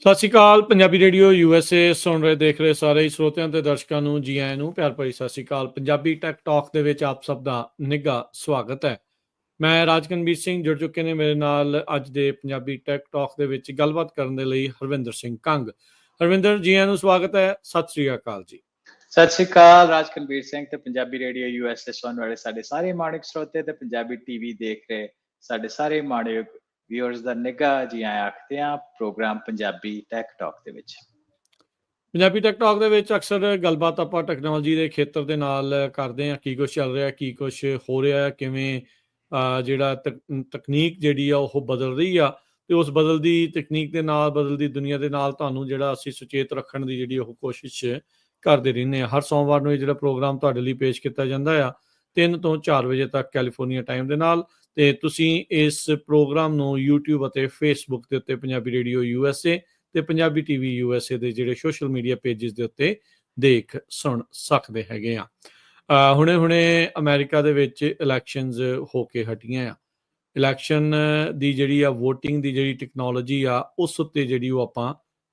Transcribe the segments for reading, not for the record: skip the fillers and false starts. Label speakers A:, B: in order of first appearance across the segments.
A: ਸਤਿ ਸ਼੍ਰੀ ਅਕਾਲ। Punjabi radio USA ਸੁਣ ਰਹੇ ਦੇਖ ਰਹੇ ਸਾਰੇ ਹੀ ਸਰੋਤਿਆਂ ਤੇ ਦਰਸ਼ਕਾਂ ਨੂੰ ਜੀ ਆਇਆਂ ਨੂੰ ਪਿਆਰ ਭਰੀ ਸਤਿ ਸ਼੍ਰੀ ਅਕਾਲ। ਪੰਜਾਬੀ ਟੈਕ ਟਾਕ ਦੇ ਵਿੱਚ ਆਪ ਸਭ ਦਾ ਨਿੱਘਾ ਸਵਾਗਤ ਹੈ। ਮੈਂ ਰਾਜਕਨਵੀਰ ਸਿੰਘ ਜੁੜ ਚੁੱਕੇ ਨੇ ਮੇਰੇ ਨਾਲ ਅੱਜ ਦੇ ਪੰਜਾਬੀ ਟੈਕ ਟਾਕ ਦੇ ਵਿੱਚ ਗੱਲਬਾਤ ਕਰਨ ਦੇ ਲਈ ਹਰਵਿੰਦਰ ਸਿੰਘ ਕੰਗ। ਹਰਵਿੰਦਰ ਜੀ ਆਇਆਂ ਨੂੰ ਸਵਾਗਤ ਹੈ। ਸਤਿ ਸ਼੍ਰੀ ਅਕਾਲ ਜੀ।
B: ਸਤਿ ਸ਼੍ਰੀ ਅਕਾਲ ਰਾਜਕਨਵੀਰ ਸਿੰਘ ਤੇ ਪੰਜਾਬੀ ਰੇਡੀਓ USA ਸੁਣਨ ਵਾਲੇ ਸਾਡੇ ਸਾਰੇ ਮਾਣਿਕ ਸਰੋਤੇ ਤੇ ਪੰਜਾਬੀ ਟੀਵੀ ਦੇਖ ਰਹੇ ਸਾਡੇ ਸਾਰੇ ਮਾਣਿਕ ਵਿਊਅਰਸ ਦਾ ਨਿੱਘਾ ਜੀ ਆਇਆਂ ਆਖਦੇ ਹਾਂ ਪ੍ਰੋਗਰਾਮ ਪੰਜਾਬੀ ਟੈਕ ਟਾਕ ਦੇ ਵਿੱਚ।
A: ਪੰਜਾਬੀ ਟੈਕ ਟਾਕ ਦੇ ਵਿੱਚ ਅਕਸਰ ਗੱਲਬਾਤ ਆਪਾਂ ਟੈਕਨੋਲੋਜੀ ਦੇ ਖੇਤਰ ਦੇ ਨਾਲ ਕਰਦੇ ਹਾਂ, ਕੀ ਕੁਛ ਚੱਲ ਰਿਹਾ, ਕੀ ਕੁਛ ਹੋ ਰਿਹਾ, ਕਿਵੇਂ ਜਿਹੜਾ ਤਕਨੀਕ ਜਿਹੜੀ ਆ ਉਹ ਬਦਲ ਰਹੀ ਆ ਤੇ ਉਸ ਬਦਲਦੀ ਤਕਨੀਕ ਦੇ ਨਾਲ ਬਦਲਦੀ ਦੁਨੀਆ ਦੇ ਨਾਲ ਤੁਹਾਨੂੰ ਜਿਹੜਾ ਅਸੀਂ ਸੁਚੇਤ ਰੱਖਣ ਦੀ ਜਿਹੜੀ ਉਹ ਕੋਸ਼ਿਸ਼ ਕਰਦੇ ਰਹਿੰਦੇ ਹਾਂ। ਹਰ ਸੋਮਵਾਰ ਨੂੰ ਇਹ ਜਿਹੜਾ ਪ੍ਰੋਗਰਾਮ ਤੁਹਾਡੇ ਲਈ ਪੇਸ਼ ਕੀਤਾ ਜਾਂਦਾ ਆ 3 ਤੋਂ 4 ਵਜੇ ਤੱਕ ਕੈਲੀਫੋਰਨੀਆ ਟਾਈਮ ਦੇ ਨਾਲ, ਤੇ ਤੁਸੀਂ ਇਸ ਪ੍ਰੋਗਰਾਮ ਨੂੰ YouTube ਅਤੇ Facebook ਦੇ ਉੱਤੇ ਪੰਜਾਬੀ ਰੇਡੀਓ USA ਤੇ ਪੰਜਾਬੀ ਟੀਵੀ USA ਦੇ ਜਿਹੜੇ ਸੋਸ਼ਲ ਮੀਡੀਆ ਪੇਜਿਸ ਦੇ ਉੱਤੇ ਦੇਖ ਸੁਣ ਸਕਦੇ ਹੈਗੇ ਆ। ਹੁਣੇ ਅਮਰੀਕਾ ਦੇ ਵਿੱਚ ਇਲੈਕਸ਼ਨਸ ਹੋ ਕੇ ਹਟੀਆਂ ਆ। ਇਲੈਕਸ਼ਨ ਦੀ ਜਿਹੜੀ ਆ ਵੋਟਿੰਗ ਦੀ ਜਿਹੜੀ ਟੈਕਨੋਲੋਜੀ ਆ ਉਸ ਉੱਤੇ ਜਿਹੜੀ ਉਹ ਆਪਾਂ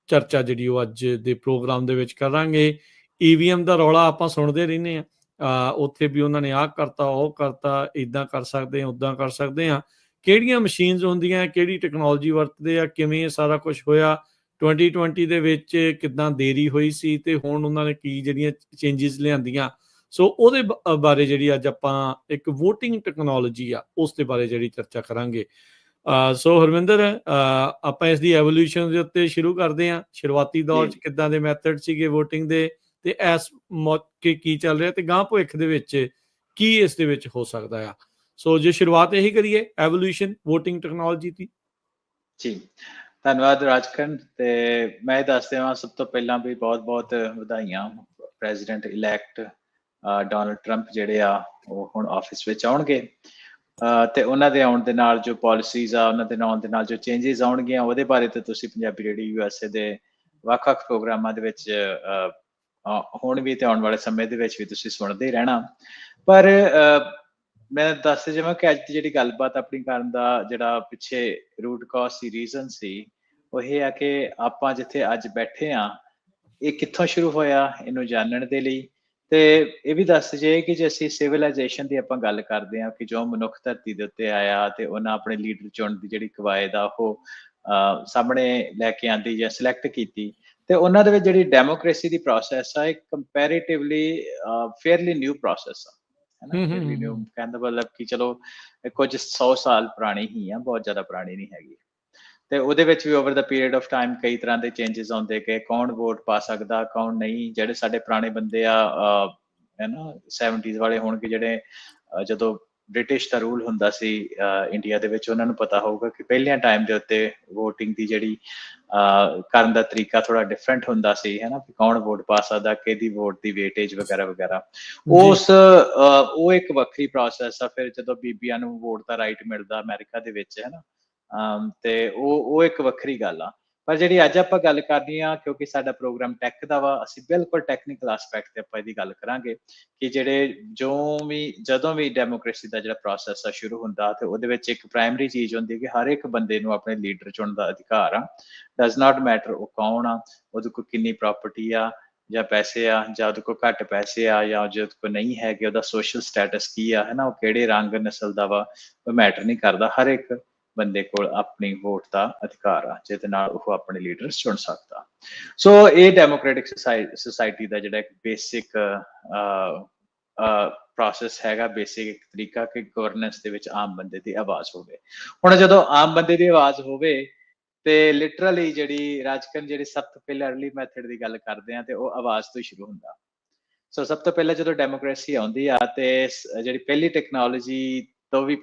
A: ਚਰਚਾ ਜਿਹੜੀ ਉਹ ਅੱਜ ਦੇ ਪ੍ਰੋਗਰਾਮ ਦੇ ਵਿੱਚ ਕਰਾਂਗੇ। EVM ਦਾ ਰੌਲਾ ਆਪਾਂ ਸੁਣਦੇ ਰਹਿੰਦੇ ਹਾਂ, ਉੱਥੇ ਵੀ ਉਹਨਾਂ ਨੇ ਆਹ ਕਰਤਾ ਉਹ ਕਰਤਾ, ਇੱਦਾਂ ਕਰ ਸਕਦੇ ਹਾਂ ਉੱਦਾਂ ਕਰ ਸਕਦੇ ਹਾਂ। ਕਿਹੜੀਆਂ ਮਸ਼ੀਨਸ ਹੁੰਦੀਆਂ, ਕਿਹੜੀ ਟੈਕਨੋਲੋਜੀ ਵਰਤਦੇ ਆ, ਕਿਵੇਂ ਇਹ ਸਾਰਾ ਕੁਛ ਹੋਇਆ, 2020 ਦੇ ਵਿੱਚ ਕਿੱਦਾਂ ਦੇਰੀ ਹੋਈ ਸੀ ਤੇ ਹੁਣ ਉਹਨਾਂ ਨੇ ਕੀ ਜਿਹੜੀਆਂ ਚੇਂਜਿਸ ਲਿਆਂਦੀਆਂ। ਸੋ ਉਹਦੇ ਬਾਰੇ ਜਿਹੜੀ ਅੱਜ ਆਪਾਂ ਇੱਕ ਵੋਟਿੰਗ ਟੈਕਨੋਲੋਜੀ ਆ ਉਸ ਦੇ ਬਾਰੇ ਜਿਹੜੀ ਚਰਚਾ ਕਰਾਂਗੇ। ਸੋ ਹਰਵਿੰਦਰ, ਆਪਾਂ ਇਸ ਦੀ ਐਵੋਲਿਊਸ਼ਨ ਦੇ ਉੱਤੇ ਸ਼ੁਰੂ ਕਰਦੇ ਹਾਂ। ਸ਼ੁਰੂਆਤੀ ਦੌਰ 'ਚ ਕਿੱਦਾਂ ਦੇ ਮੈਥਡ ਸੀਗੇ ਵੋਟਿੰਗ ਦੇ ਤੇ ਇਸ ਮੌਕੇ ਕੀ ਚੱਲ ਰਿਹਾ ਤੇ ਗਾਂ ਭਵਿੱਖ ਦੇ ਵਿੱਚ ਕੀ ਇਸ ਦੇ ਵਿੱਚ ਹੋ ਸਕਦਾ ਆ। ਸੋ ਜੇ ਸ਼ੁਰੂਆਤ ਇਹੀ ਕਰੀਏ ਐਵੋਲਿਊਸ਼ਨ ਵੋਟਿੰਗ ਟੈਕਨੋਲੋਜੀ ਦੀ।
B: ਜੀ ਧੰਨਵਾਦ ਰਾਜਕਨ। ਤੇ ਮੈਂ ਦੱਸ ਦੇਵਾਂ ਸਭ ਤੋਂ ਪਹਿਲਾਂ ਵੀ ਬਹੁਤ ਵਧਾਈਆਂ ਪ੍ਰੈਜ਼ੀਡੈਂਟ ਇਲੈਕਟ ਡੋਨਲਡ ਟਰੰਪ ਜਿਹੜੇ ਆ ਉਹ ਹੁਣ ਆਫਿਸ ਵਿੱਚ ਆਉਣਗੇ ਤੇ ਉਹਨਾਂ ਦੇ ਆਉਣ ਦੇ ਨਾਲ ਜੋ ਪਾਲਿਸੀਜ਼ ਆ ਉਹਨਾਂ ਦੇ ਆਉਣ ਦੇ ਨਾਲ ਜੋ ਚੇਂਜਿਸ ਆਉਣਗੀਆਂ ਉਹਦੇ ਬਾਰੇ ਤਾਂ ਤੁਸੀਂ ਪੰਜਾਬੀ ਰੇਡੀਓ USA ਦੇ ਵੱਖ-ਵੱਖ ਪ੍ਰੋਗਰਾਮਾਂ ਦੇ ਵਿੱਚ ਹੁਣ ਵੀ ਤੇ ਆਉਣ ਵਾਲੇ ਸਮੇਂ ਦੇ ਵਿੱਚ ਵੀ ਤੁਸੀਂ ਸੁਣਦੇ ਹੀ ਰਹਿਣਾ। ਪਰ ਮੈਂ ਦੱਸ ਜਾਵਾਂ ਕਿ ਅੱਜ ਦੀ ਜਿਹੜੀ ਗੱਲਬਾਤ ਆਪਣੀ ਕਰਨ ਦਾ ਜਿਹੜਾ ਪਿੱਛੇ ਰੂਟ ਕਾਜ਼ ਸੀ, ਰੀਜ਼ਨ ਸੀ, ਉਹ ਇਹ ਆ ਕਿ ਆਪਾਂ ਜਿੱਥੇ ਅੱਜ ਬੈਠੇ ਹਾਂ ਇਹ ਕਿੱਥੋਂ ਸ਼ੁਰੂ ਹੋਇਆ ਇਹਨੂੰ ਜਾਣਨ ਦੇ ਲਈ। ਤੇ ਇਹ ਵੀ ਦੱਸ ਜੇ ਕਿ ਜੇ ਅਸੀਂ ਸਿਵਲਾਈਜੇਸ਼ਨ ਦੀ ਆਪਾਂ ਗੱਲ ਕਰਦੇ ਹਾਂ ਕਿ ਜੋ ਮਨੁੱਖ ਧਰਤੀ ਦੇ ਉੱਤੇ ਆਇਆ ਤੇ ਉਹਨਾਂ ਆਪਣੇ ਲੀਡਰ ਚੁਣਨ ਦੀ ਜਿਹੜੀ ਕਵਾਇਦ ਆ ਉਹ ਸਾਹਮਣੇ ਲੈ ਕੇ ਆਂਦੀ ਜਾਂ ਸਿਲੈਕਟ ਕੀਤੀ, ਤੇ ਉਹਨਾਂ ਦੇ ਵਿੱਚ ਜਿਹੜੀ ਡੈਮੋਕ੍ਰੇਸੀ ਦੀ ਪ੍ਰੋਸੈਸ ਆ ਇੱਕ ਕੰਪੈਰੀਟਿਵਲੀ ਫੇਅਰਲੀ ਨਿਊ ਪ੍ਰੋਸੈਸ ਆ। ਕਹਿਣ ਦਾ ਮਤਲਬ ਕਿ ਚਲੋ ਕੁਝ 100 ਸਾਲ ਪੁਰਾਣੀ ਹੀ ਆ, ਬਹੁਤ ਜ਼ਿਆਦਾ ਪੁਰਾਣੀ ਨਹੀਂ ਹੈਗੀ। ਤੇ ਉਹਦੇ ਵਿੱਚ ਵੀ over the period of time ਕਈ ਤਰ੍ਹਾਂ ਦੇ ਚੇਂਜਿਸ ਆਉਂਦੇ ਕਿ ਕੌਣ ਵੋਟ ਪਾ ਸਕਦਾ ਕੌਣ ਨਹੀਂ। ਜਿਹੜੇ ਸਾਡੇ ਪੁਰਾਣੇ ਬੰਦੇ ਆ ਹੈ ਨਾ 70s ਵਾਲੇ ਹੋਣਗੇ ਜਿਹੜੇ ਜਦੋਂ ਬ੍ਰਿਟਿਸ਼ ਦਾ ਰੂਲ ਹੁੰਦਾ ਸੀ ਇੰਡੀਆ ਦੇ ਵਿੱਚ, ਉਹਨਾਂ ਨੂੰ ਪਤਾ ਹੋਊਗਾ ਕਿ ਪਹਿਲਿਆਂ ਟਾਈਮ ਦੇ ਉੱਤੇ ਵੋਟਿੰਗ ਦੀ ਜਿਹੜੀ ਕਰਨ ਦਾ ਤਰੀਕਾ ਥੋੜਾ ਡਿਫਰੈਂਟ ਹੁੰਦਾ ਸੀ, ਹੈ ਨਾ, ਕੌਣ ਵੋਟ ਪਾ ਸਕਦਾ, ਕਿਹਦੀ ਵੋਟ ਦੀ ਵੇਟੇਜ ਵਗੈਰਾ ਵਗੈਰਾ। ਉਹ ਇੱਕ ਵੱਖਰੀ ਪ੍ਰੋਸੈਸ ਆ। ਫਿਰ ਜਦੋਂ ਬੀਬੀਆਂ ਨੂੰ ਵੋਟ ਦਾ ਰਾਈਟ ਮਿਲਦਾ ਅਮਰੀਕਾ ਦੇ ਵਿੱਚ, ਹੈ ਨਾ, ਤੇ ਉਹ ਇੱਕ ਵੱਖਰੀ ਗੱਲ ਆ। ਪਰ ਜਿਹੜੀ ਅੱਜ ਆਪਾਂ ਗੱਲ ਕਰਨੀ ਆ, ਕਿਉਂਕਿ ਸਾਡਾ ਪ੍ਰੋਗਰਾਮ ਟੈਕ ਦਾ ਵਾ, ਅਸੀਂ ਬਿਲਕੁਲ ਟੈਕਨੀਕਲ ਐਸਪੈਕਟ ਤੇ ਆਪਾਂ ਇਹਦੀ ਗੱਲ ਕਰਾਂਗੇ ਕਿ ਜਿਹੜੇ ਜਦੋਂ ਵੀ ਡੈਮੋਕ੍ਰੇਸੀ ਦਾ ਜਿਹੜਾ ਪ੍ਰੋਸੈਸ ਆ ਸ਼ੁਰੂ ਹੁੰਦਾ ਤੇ ਉਹਦੇ ਵਿੱਚ ਇੱਕ ਪ੍ਰਾਇਮਰੀ ਚੀਜ਼ ਹੁੰਦੀ ਕਿ ਹਰ ਇੱਕ ਬੰਦੇ ਨੂੰ ਆਪਣੇ ਲੀਡਰ ਚੁਣਨ ਦਾ ਅਧਿਕਾਰ ਆ। ਡਜ਼ ਨਾਟ ਮੈਟਰ ਉਹ ਕੌਣ ਆ, ਉਹਦੇ ਕੋਲ ਕਿੰਨੀ ਪ੍ਰਾਪਰਟੀ ਆ ਜਾਂ ਪੈਸੇ ਆ, ਜਾਂ ਉਹਦੇ ਕੋਲ ਘੱਟ ਪੈਸੇ ਆ ਜਾਂ ਜੇ ਉਹਦੇ ਕੋਲ ਨਹੀਂ ਹੈਗੇ, ਉਹਦਾ ਸੋਸ਼ਲ ਸਟੇਟਸ ਕੀ ਆ, ਹੈ ਨਾ, ਉਹ ਕਿਹੜੇ ਰੰਗ ਨਸਲ ਦਾ ਵਾ, ਉਹ ਮੈਟਰ ਨਹੀਂ ਕਰਦਾ। ਹਰ ਇੱਕ ਬੰਦੇ ਕੋਲ ਆਪਣੀ ਵੋਟ ਦਾ ਅਧਿਕਾਰ ਆ ਜਿਹਦੇ ਨਾਲ ਉਹ ਆਪਣੇ ਲੀਡਰਸ ਚੁਣ ਸਕਦਾ। ਸੋ ਇਹ ਡੈਮੋਕ੍ਰੈਟਿਕ ਸੁਸਾਇਟੀ ਦਾ ਜਿਹੜਾ ਇੱਕ ਬੇਸਿਕ ਪ੍ਰੋਸੈਸ ਹੈਗਾ, ਬੇਸਿਕ ਇੱਕ ਤਰੀਕਾ ਕਿ ਗਵਰਨੈਂਸ ਦੇ ਵਿੱਚ ਆਮ ਬੰਦੇ ਦੀ ਆਵਾਜ਼ ਹੋਵੇ। ਹੁਣ ਜਦੋਂ ਆਮ ਬੰਦੇ ਦੀ ਆਵਾਜ਼ ਹੋਵੇ ਤੇ ਲਿਟਰਲੀ ਜਿਹੜੀ ਰਾਜਕਨ ਜਿਹੜੀ ਸਭ ਤੋਂ ਪਹਿਲਾਂ ਅਰਲੀ ਮੈਥਡ ਦੀ ਗੱਲ ਕਰਦੇ ਆ ਤੇ ਉਹ ਆਵਾਜ਼ ਤੋਂ ਹੀ ਸ਼ੁਰੂ ਹੁੰਦਾ। ਸੋ ਸਭ ਤੋਂ ਪਹਿਲਾਂ ਜਦੋਂ ਡੈਮੋਕ੍ਰੇਸੀ ਆਉਂਦੀ ਆ ਤੇ ਜਿਹੜੀ ਪਹਿਲੀ ਟੈਕਨੋਲੋਜੀ ਤੋਂ ਵੀ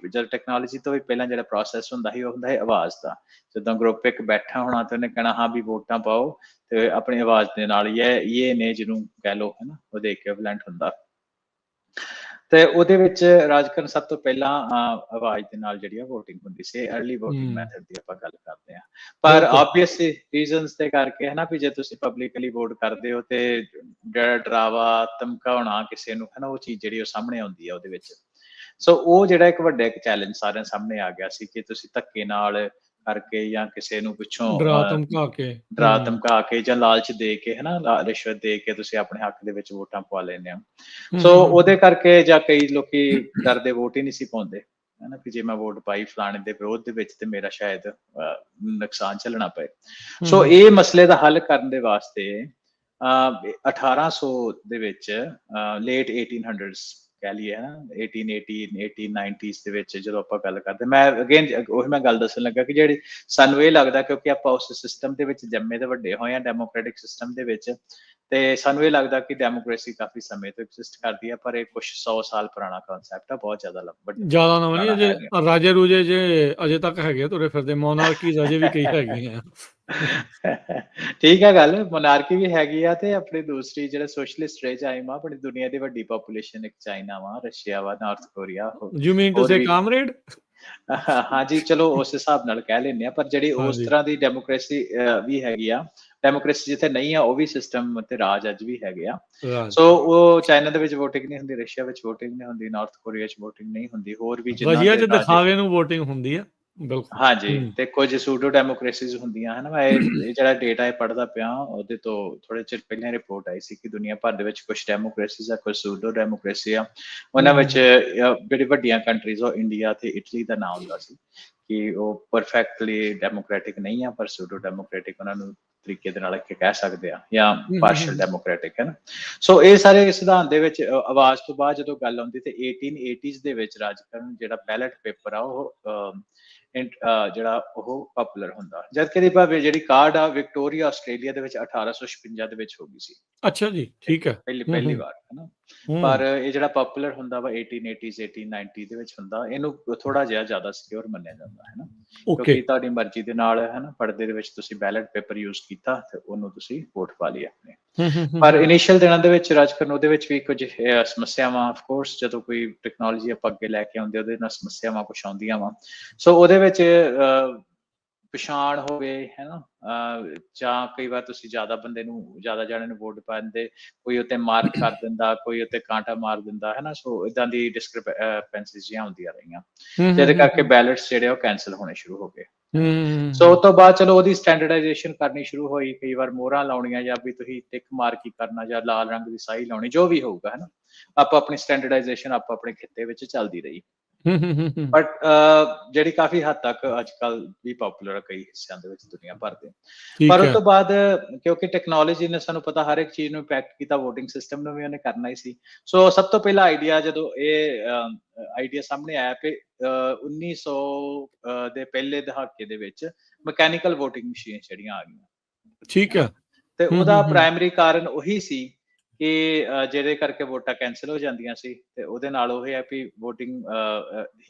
B: ਪਹਿਲਾਂ ਜਿਹੜਾ ਪ੍ਰੋਸੈਸ ਹੁੰਦਾ ਸੀ ਉਹ ਹੁੰਦਾ ਹੈ ਆਵਾਜ਼ ਦਾ। ਜਦੋਂ ਗਰੁੱਪ ਇੱਕ ਬੈਠਾ ਹੋਣਾ ਤੇ ਉਹਨੇ ਕਹਿਣਾ ਹਾਂ ਵੀ ਵੋਟਾਂ ਪਾਓ, ਤੇ ਆਪਣੀ ਆਵਾਜ਼ ਦੇ ਨਾਲ ਇਹ ਨੇ ਜਿਹਨੂੰ ਕਹਿ ਲਓ, ਹੈ ਨਾ, ਉਹਦੇ ਇਕੁਇਵਲੈਂਟ ਹੁੰਦਾ। ਤੇ ਉਹਦੇ ਵਿੱਚ ਰਾਜਕਰਨ ਸਭ ਤੋਂ ਪਹਿਲਾਂ ਆਵਾਜ਼ ਦੇ ਨਾਲ ਜਿਹੜੀ ਆ ਵੋਟਿੰਗ ਹੁੰਦੀ ਸੀ। ਅਰਲੀ ਵੋਟਿੰਗ ਮੈਥਡ ਦੀ ਆਪਾਂ ਗੱਲ ਕਰਦੇ ਹਾਂ। ਪਰ ਆਬਵੀਅਸ ਰੀਜ਼ਨਸ ਦੇ ਕਰਕੇ, ਹੈ ਨਾ, ਵੀ ਜੇ ਤੁਸੀਂ ਪਬਲਿਕਲੀ ਵੋਟ ਕਰਦੇ ਹੋ ਤੇ ਜਿਹੜਾ ਡਰਾਵਾ ਧਮਕਾਉਣਾ ਕਿਸੇ ਨੂੰ, ਹੈ ਨਾ, ਉਹ ਚੀਜ਼ ਜਿਹੜੀ ਉਹ ਸਾਹਮਣੇ ਆਉਂਦੀ ਆ ਉਹਦੇ ਵਿੱਚ। ਸੋ ਉਹ ਜਿਹੜਾ ਇੱਕ ਵੱਡਾ ਇੱਕ ਚੈਲੰਜ ਸਾਰਿਆਂ ਸਾਹਮਣੇ ਆ ਗਿਆ ਸੀ ਕਿ ਤੁਸੀਂ ਧੱਕੇ ਨਾਲ ਕਰਕੇ ਜਾਂ ਕਿਸੇ ਨੂੰ ਪਿੱਛੋਂ
A: ਡਰਾ ਧਮਕਾ ਕੇ
B: ਡਰਾ ਧਮਕਾ ਕੇ ਜਾਂ ਲਾਲਚ ਦੇ ਕੇ ਹਨਾ ਰਿਸ਼ਵਤ ਦੇ ਕੇ ਤੁਸੀਂ ਆਪਣੇ ਹੱਕ ਦੇ ਵਿੱਚ ਵੋਟਾਂ ਪਵਾ ਲੈਂਦੇ ਹੋ। ਸੋ ਉਹਦੇ ਕਰਕੇ ਜਾਂ ਕਈ ਲੋਕੀ ਡਰਦੇ ਵੋਟ ਹੀ ਨਹੀਂ ਸੀ ਪਾਉਂਦੇ ਹਨਾ ਕਿ ਜੇ ਮੈਂ ਵੋਟ ਪਾਈ ਫਲਾਣੇ ਦੇ ਵਿਰੋਧ ਦੇ ਵਿੱਚ ਤੇ ਮੇਰਾ ਸ਼ਾਇਦ ਨੁਕਸਾਨ ਝੱਲਣਾ ਪਏ। ਸੋ ਇਹ ਮਸਲੇ ਦਾ ਹੱਲ ਕਰਨ ਦੇ ਵਾਸਤੇ 1800 ਦੇ ਵਿੱਚ ਲੇਟ 1800s ਕਹਿ ਲਈਏ ਨਾ 1880 1890s ਦੇ ਵਿੱਚ ਜਦੋਂ ਆਪਾਂ ਗੱਲ ਕਰਦੇ ਮੈਂ ਅਗੇਨ ਉਹੀ ਮੈਂ ਗੱਲ ਦੱਸਣ ਲੱਗਾ ਕਿ ਜਿਹੜੀ ਸਾਨੂੰ ਇਹ ਲੱਗਦਾ ਕਿਉਂਕਿ ਆਪਾਂ ਉਸ ਸਿਸਟਮ ਦੇ ਵਿੱਚ ਜੰਮੇ ਤੇ ਵੱਡੇ ਹੋਏ ਆ ਡੈਮੋਕ੍ਰੈਟਿਕ ਸਿਸਟਮ ਦੇ ਵਿੱਚ ਤੇ ਸਾਨੂੰ ਇਹ ਲੱਗਦਾ ਕਿ ਡੈਮੋਕ੍ਰੇਸੀ ਕਾਫੀ ਸਮੇਂ ਤੋਂ ਐਗਜ਼ਿਸਟ ਕਰਦੀ ਹੈ ਪਰ ਇਹ ਕੁਝ 100 ਸਾਲ ਪੁਰਾਣਾ ਕਨਸੈਪਟ ਆ ਬਹੁਤ ਜ਼ਿਆਦਾ
A: ਜ਼ਿਆਦਾ ਨਵਾਂ ਨਹੀਂ ਅਜੇ ਰਾਜੇ ਰੂਜੇ ਜੇ ਅਜੇ ਤੱਕ ਹੈਗੇ ਤੁਰੇ ਫਿਰਦੇ ਮੋਨਾਰਕੀਜ਼ ਅਜੇ ਵੀ ਕਈ ਹੈਗੀਆਂ
B: ਠੀਕ ਹੈ ਗੱਲ ਮੋਨਾਰਕੀ ਵੀ ਹੈਗੀ ਆ ਤੇ ਆਪਣੀ ਦੂਸਰੀ ਜਿਹੜਾ ਸੋਸ਼ਲਿਸਟ ਰਹੇ ਚਾਈਮ ਆ ਆਪਣੀ ਦੁਨੀਆ ਦੀ ਵੱਡੀ ਪੋਪੂਲੇਸ਼ਨ ਇੱਕ ਚਾਈਨਾ ਵਾ ਰਸ਼ੀਆ ਵਾ North Korea
A: you mean to say comrade
B: ਹਾਂਜੀ ਚਲੋ ਉਸ ਹਿਸਾਬ ਨਾਲ ਕਹਿ ਲੈਂਦੇ ਆ ਪਰ ਜਿਹੜੀ ਉਸ ਤਰ੍ਹਾਂ ਦੀ ਡੈਮੋਕ੍ਰੇਸੀ ਵੀ ਹੈਗੀ ਆ ਡੈਮੋਕ੍ਰੇਸੀ ਜਿੱਥੇ ਨਹੀਂ ਆ ਉਹ ਵੀ ਸਿਸਟਮ ਤੇ ਰਾਜ ਅੱਜ ਵੀ ਹੈਗੇ ਆ ਸੋ ਉਹ ਚਾਈਨਾ ਦੇ ਵਿੱਚ VOTING ਨਹੀਂ ਹੁੰਦੀ ਰਸ਼ੀਆ ਵਿੱਚ VOTING ਨਹੀਂ ਹੁੰਦੀ ਨਾਰਥ ਕੋਰੀਆ ਚ VOTING ਨਹੀਂ ਹੁੰਦੀ ਹੋਰ ਵੀ
A: ਰਸ਼ੀਆ ਚ ਦਿਖਾਵੇ ਨੂੰ VOTING ਹੁੰਦੀ ਆ ਬਿਲਕੁਲ
B: ਹਾਂਜੀ ਤੇ ਕੁਝ ਸੂਡੋ ਡੈਮੋਕ੍ਰੇਸੀਜ਼ ਹੁੰਦੀਆਂ ਹਨ ਮੈਂ ਇਹ ਜਿਹੜਾ ਡੇਟਾ ਇਹ ਪੜ੍ਹਦਾ ਪਿਆ ਉਹਦੇ ਤੋਂ ਥੋੜੇ ਚਿਰ ਪਹਿਲਾਂ ਰਿਪੋਰਟ ਆਈ ਸੀ ਕਿ ਦੁਨੀਆ ਭਰ ਦੇ ਵਿੱਚ ਕੁਝ ਡੈਮੋਕ੍ਰੇਸੀਜ਼ ਆ ਕੁਝ ਸੂਡੋ ਡੈਮੋਕ੍ਰੇਸੀ ਆ ਉਹਨਾਂ ਵਿੱਚ ਜਿਹੜੀ ਵੱਡੀਆਂ ਕੰਟਰੀਜ਼ ਉਹ ਇੰਡੀਆ ਤੇ ਇਟਲੀ ਦਾ ਨਾਮ ਹੁੰਦਾ ਸੀ ਕਿ ਉਹ ਪਰਫੈਕਟਲੀ ਡੈਮੋਕ੍ਰੈਟਿਕ ਨਹੀਂ ਆ ਪਰ ਸੂਡੋ ਡੈਮੋਕ੍ਰੈਟਿਕ ਉਹਨਾਂ ਨੂੰ ਤਰੀਕੇ ਦੇ ਨਾਲ ਕਹਿ ਸਕਦੇ ਆ ਜਾਂ ਪਾਰਸ਼ਲ ਡੈਮੋਕ੍ਰੈਟਿਕ ਹੈ ਨਾ ਸੋ ਇਹ ਸਾਰੇ ਸਿਧਾਂਤ ਦੇ ਵਿੱਚ ਆਵਾਜ਼ ਤੋਂ ਬਾਅਦ ਜਦੋਂ ਗੱਲ ਆਉਂਦੀ ਤੇ 1880s ਦੇ ਵਿੱਚ ਰਾਜਕਰਨ ਜਿਹੜਾ ਬੈਲਟ ਪੇਪਰ ਆ ਉਹ ਜਿਹੜਾ ਉਹ ਪਪੂਲਰ ਹੁੰਦਾ ਜਦ ਕਿ ਭਾਵੇਂ ਜਿਹੜੀ ਕਾਰਡ ਆ ਵਿਕਟੋਰੀਆ ਆਸਟ੍ਰੇਲੀਆ ਦੇ ਵਿੱਚ 1856 ਦੇ ਵਿੱਚ ਹੋ ਗਈ ਸੀ
A: ਅੱਛਾ ਜੀ ਠੀਕ ਹੈ
B: ਪਹਿਲੀ ਵਾਰ ਹੈ ਨਾ ਪਰ ਇਹ ਜਿਹੜਾ ਪਪੂਲਰ ਹੁੰਦਾ ਵਾ 1880s 1890 ਦੇ ਵਿੱਚ ਹੁੰਦਾ ਇਹਨੂੰ ਥੋੜਾ ਜਿਹਾ ਜ਼ਿਆਦਾ ਸਿਕਿਉਰ ਮੰਨਿਆ ਜਾਂਦਾ ਹੈ ਨਾ ਕਿਉਂਕਿ ਤੁਹਾਡੀ ਮਰਜ਼ੀ ਦੇ ਨਾਲ ਹੈ ਨਾ ਪਰਦੇ ਦੇ ਵਿੱਚ ਤੁਸੀਂ ਬੈਲਟ ਪੇਪਰ ਯੂਜ਼ ਕੀਤਾ ਤੇ ਉਹਨੂੰ ਤੁਸੀਂ ਵੋਟ ਪਾ ਲਈ ਆਪਣੇ ਪਰ ਇਨੀਸ਼ੀਅਲ ਦਿਨਾਂ ਦੇ ਵਿੱਚ ਰਾਜਕਰਨ ਉਹਦੇ ਵਿੱਚ ਵੀ ਕੁਝ ਸਮੱਸਿਆਵਾਂ ਆਫ ਕੋਰਸ ਜਦੋਂ ਕੋਈ ਟੈਕਨੋਲੋਜੀ ਆਪਾਂ ਅੱਗੇ ਲੈ ਕੇ ਆਉਂਦੇ ਉਹਦੇ ਨਾਲ ਸਮੱਸਿਆਵਾਂ ਕੁਝ ਆਉਂਦੀਆਂ ਵਾ ਸੋ ਉਹਦੇ ਵਿੱਚ ਪਛਾਣ ਹੋਵੇ ਹੈ ਨਾ ਜਾਂ ਕਈ ਵਾਰ ਤੁਸੀਂ ਜ਼ਿਆਦਾ ਬੰਦੇ ਨੂੰ ਜ਼ਿਆਦਾ ਜਾਣੇ ਨੂੰ ਵੋਟ ਪਾ ਦਿੰਦੇ ਕੋਈ ਉੱਤੇ ਮਾਰਕ ਕਰ ਦਿੰਦਾ ਕੋਈ ਉੱਤੇ ਕਾਂਟਾ ਮਾਰ ਦਿੰਦਾ ਹੈ ਨਾ ਸੋ ਇਦਾਂ ਦੀ ਡਿਸਕ੍ਰਿਪੈਂਸੀਜ਼ ਜਿਹੀਆਂ ਹੁੰਦੀਆਂ ਰਹੀਆਂ ਜਿਹਦੇ ਕਰਕੇ ਬੈਲਟਸ ਜਿਹੜੇ ਉਹ ਕੈਂਸਲ ਹੋਣੇ ਸ਼ੁਰੂ ਹੋ ਗਏ ਸੋ ਉਸ ਤੋਂ ਬਾਅਦ ਚਲੋ ਉਹਦੀ ਸਟੈਂਡਰਡਾਈਜੇਸ਼ਨ ਕਰਨੀ ਸ਼ੁਰੂ ਹੋਈ ਕਈ ਵਾਰ ਮੋਹਰਾਂ ਲਾਉਣੀਆਂ ਜਾਂ ਵੀ ਤੁਸੀਂ ਟਿਕ ਮਾਰਕ ਹੀ ਕਰਨਾ ਜਾਂ ਲਾਲ ਰੰਗ ਦੀ ਸਾਈ ਲਾਉਣੀ ਜੋ ਵੀ ਹੋਊਗਾ ਹੈ ਨਾ ਆਪਾਂ ਆਪਣੀ ਸਟੈਂਡਰਡਾਈਜੇਸ਼ਨ ਆਪਾਂ ਆਪਣੇ ਖਿੱਤੇ ਵਿੱਚ ਚੱਲਦੀ ਰਹੀ ਬਟ ਜਿਹੜੀ ਕਾਫੀ ਹੱਦ ਤੱਕ ਅੱਜ ਕੱਲ ਵੀ ਪਪੂਲਰ ਹੈ ਕਈ ਹਿੱਸਿਆਂ ਦੇ ਵਿੱਚ ਦੁਨੀਆ ਭਰ ਦੇ ਪਰ ਉਸ ਤੋਂ ਬਾਅਦ ਕਿਉਂਕਿ ਟੈਕਨੋਲੋਜੀ ਨੇ ਸਾਨੂੰ ਪਤਾ ਹਰ ਇੱਕ ਚੀਜ਼ ਨੂੰ ਇੰਪੈਕਟ ਕੀਤਾ VOTING ਸਿਸਟਮ ਨੂੰ ਵੀ ਉਹਨੇ ਕਰਨਾ ਹੀ ਸੀ ਸੋ ਸਭ ਤੋਂ ਪਹਿਲਾ ਆਈਡੀਆ ਜਦੋਂ ਇਹ ਆਈਡੀਆ ਸਾਹਮਣੇ ਆਇਆ ਕਿ 1900 ਦੇ ਪਹਿਲੇ ਦਹਾਕੇ ਦੇ ਵਿੱਚ ਮਕੈਨੀਕਲ VOTING ਮਸ਼ੀਨ ਜਿਹੜੀਆਂ ਆ ਗਈਆਂ
A: ਠੀਕ ਹੈ
B: ਤੇ ਉਹਦਾ ਪ੍ਰਾਇਮਰੀ ਕਾਰਨ ਉਹੀ ਸੀ ਕਿ ਜਿਹਦੇ ਕਰਕੇ ਵੋਟਾਂ ਕੈਂਸਲ ਹੋ ਜਾਂਦੀਆਂ ਸੀ ਤੇ ਉਹਦੇ ਨਾਲ ਉਹ ਹੈ ਕਿ VOTING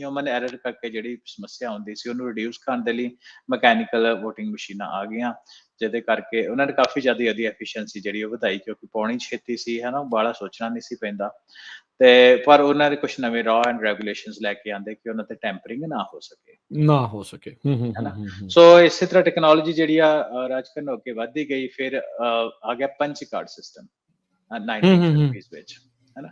B: ਹਿਊਮਨ ਐਰਰ ਕਰਕੇ ਜਿਹੜੀ ਸਮੱਸਿਆ ਆਉਂਦੀ ਸੀ ਉਹਨੂੰ ਰਿਡਿਊਸ ਕਰਨ ਦੇ ਲਈ ਮਕੈਨੀਕਲ VOTING ਮਸ਼ੀਨਾਂ ਆ ਗਈਆਂ ਜਿਹਦੇ ਕਰਕੇ ਉਹਨਾਂ ਨੇ ਕਾਫੀ ਜ਼ਿਆਦਾ ਉਹਦੀ ਐਫੀਸ਼ੀਐਂਸੀ ਜਿਹੜੀ ਉਹ ਵਧਾਈ ਕਿਉਂਕਿ ਪਾਉਣੀ ਛੇਤੀ ਸੀ ਹੈ ਨਾ ਬਾਹਲਾ ਸੋਚਣਾ ਨਹੀਂ ਸੀ ਪੈਂਦਾ ਤੇ ਪਰ ਉਹਨਾਂ ਦੇ ਕੁਝ ਨਵੇਂ ਲਾਅ ਐਂਡ ਰੈਗੂਲੇਸ਼ਨਸ ਲੈ ਕੇ ਆਂਦੇ ਕਿ ਉਹਨਾਂ ਤੇ ਟੈਂਪਰਿੰਗ ਨਾ ਹੋ ਸਕੇ ਸੋ ਇਸੇ ਤਰ੍ਹਾਂ ਟੈਕਨੋਲੋਜੀ ਜਿਹੜੀ ਆ ਰਾਜਕਰਨ ਅੱਗੇ ਵੱਧਦੀ ਗਈ ਫਿਰ ਆ ਗਿਆ ਪੰਚ ਕਾਰਡ ਸਿਸਟਮ 1950s ਵਿੱਚ ਹੈ ਨਾ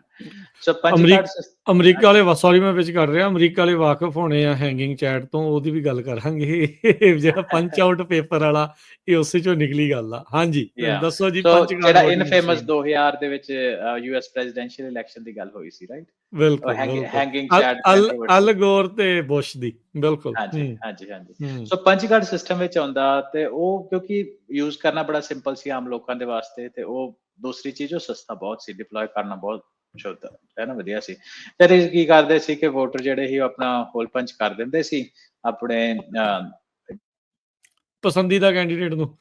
B: ਸੋ ਪੰਚ ਕਾਰਡ
A: ਅਮਰੀਕਾ ਵਾਲੇ ਸੌਰੀ ਮੈਂ ਵਿੱਚ ਕਰ ਰਿਹਾ ਅਮਰੀਕਾ ਵਾਲੇ ਵਾਕਿਫ ਹੋਣੇ ਆ ਹੈਂਗਿੰਗ ਚੈਟ ਤੋਂ ਉਹਦੀ ਵੀ ਗੱਲ ਕਰਾਂਗੇ ਜਿਹੜਾ ਪੰਚ ਆਊਟ ਪੇਪਰ ਵਾਲਾ ਇਹ ਉਸੇ ਚੋਂ ਨਿਕਲੀ ਗੱਲ ਆ ਹਾਂਜੀ ਦੱਸੋ ਜੀ ਪੰਚ ਕਾਰਡ
B: ਜਿਹੜਾ ਇਨਫੇਮਸ 2000 ਦੇ ਵਿੱਚ US ਪ੍ਰੈਜ਼ੀਡੈਂਸ਼ੀਅਲ ਇਲੈਕਸ਼ਨ ਦੀ ਗੱਲ ਹੋਈ ਸੀ ਰਾਈਟ
A: ਬਿਲਕੁਲ
B: ਹੈਂਗਿੰਗ ਚੈਟ
A: ਅਲ ਗੋਰ ਤੇ ਬੁਸ਼ ਦੀ ਬਿਲਕੁਲ
B: ਹਾਂਜੀ ਸੋ ਪੰਚ ਕਾਰਡ ਸਿਸਟਮ ਵਿੱਚ ਆਉਂਦਾ ਤੇ ਉਹ ਕਿਉਂਕਿ ਯੂਜ਼ ਕਰਨਾ ਬੜਾ ਸਿੰਪਲ ਸੀ ਆਮ ਲੋਕਾਂ ਦੇ ਵਾਸਤੇ ਤੇ ਉਹ ਦੂਸਰੀ ਚੀਜ਼ ਉਹ ਸਸਤਾ ਬਹੁਤ ਸੀ ਡਿਪਲੋਏ ਕਰਨਾ ਬਹੁਤ ਸ਼ੁੱਧ ਹੈ ਨਾ ਵਧੀਆ ਸੀ ਤੇ ਕੀ ਕਰਦੇ ਸੀ ਕਿ ਵੋਟਰ ਜਿਹੜੇ ਸੀ ਆਪਣਾ ਹੋਲ ਪੰਚ ਕਰ ਦਿੰਦੇ ਸੀ ਆਪਣੇ
A: ਪਸੰਦੀਦਾ ਕੈਂਡੀਡੇਟ ਨੂੰ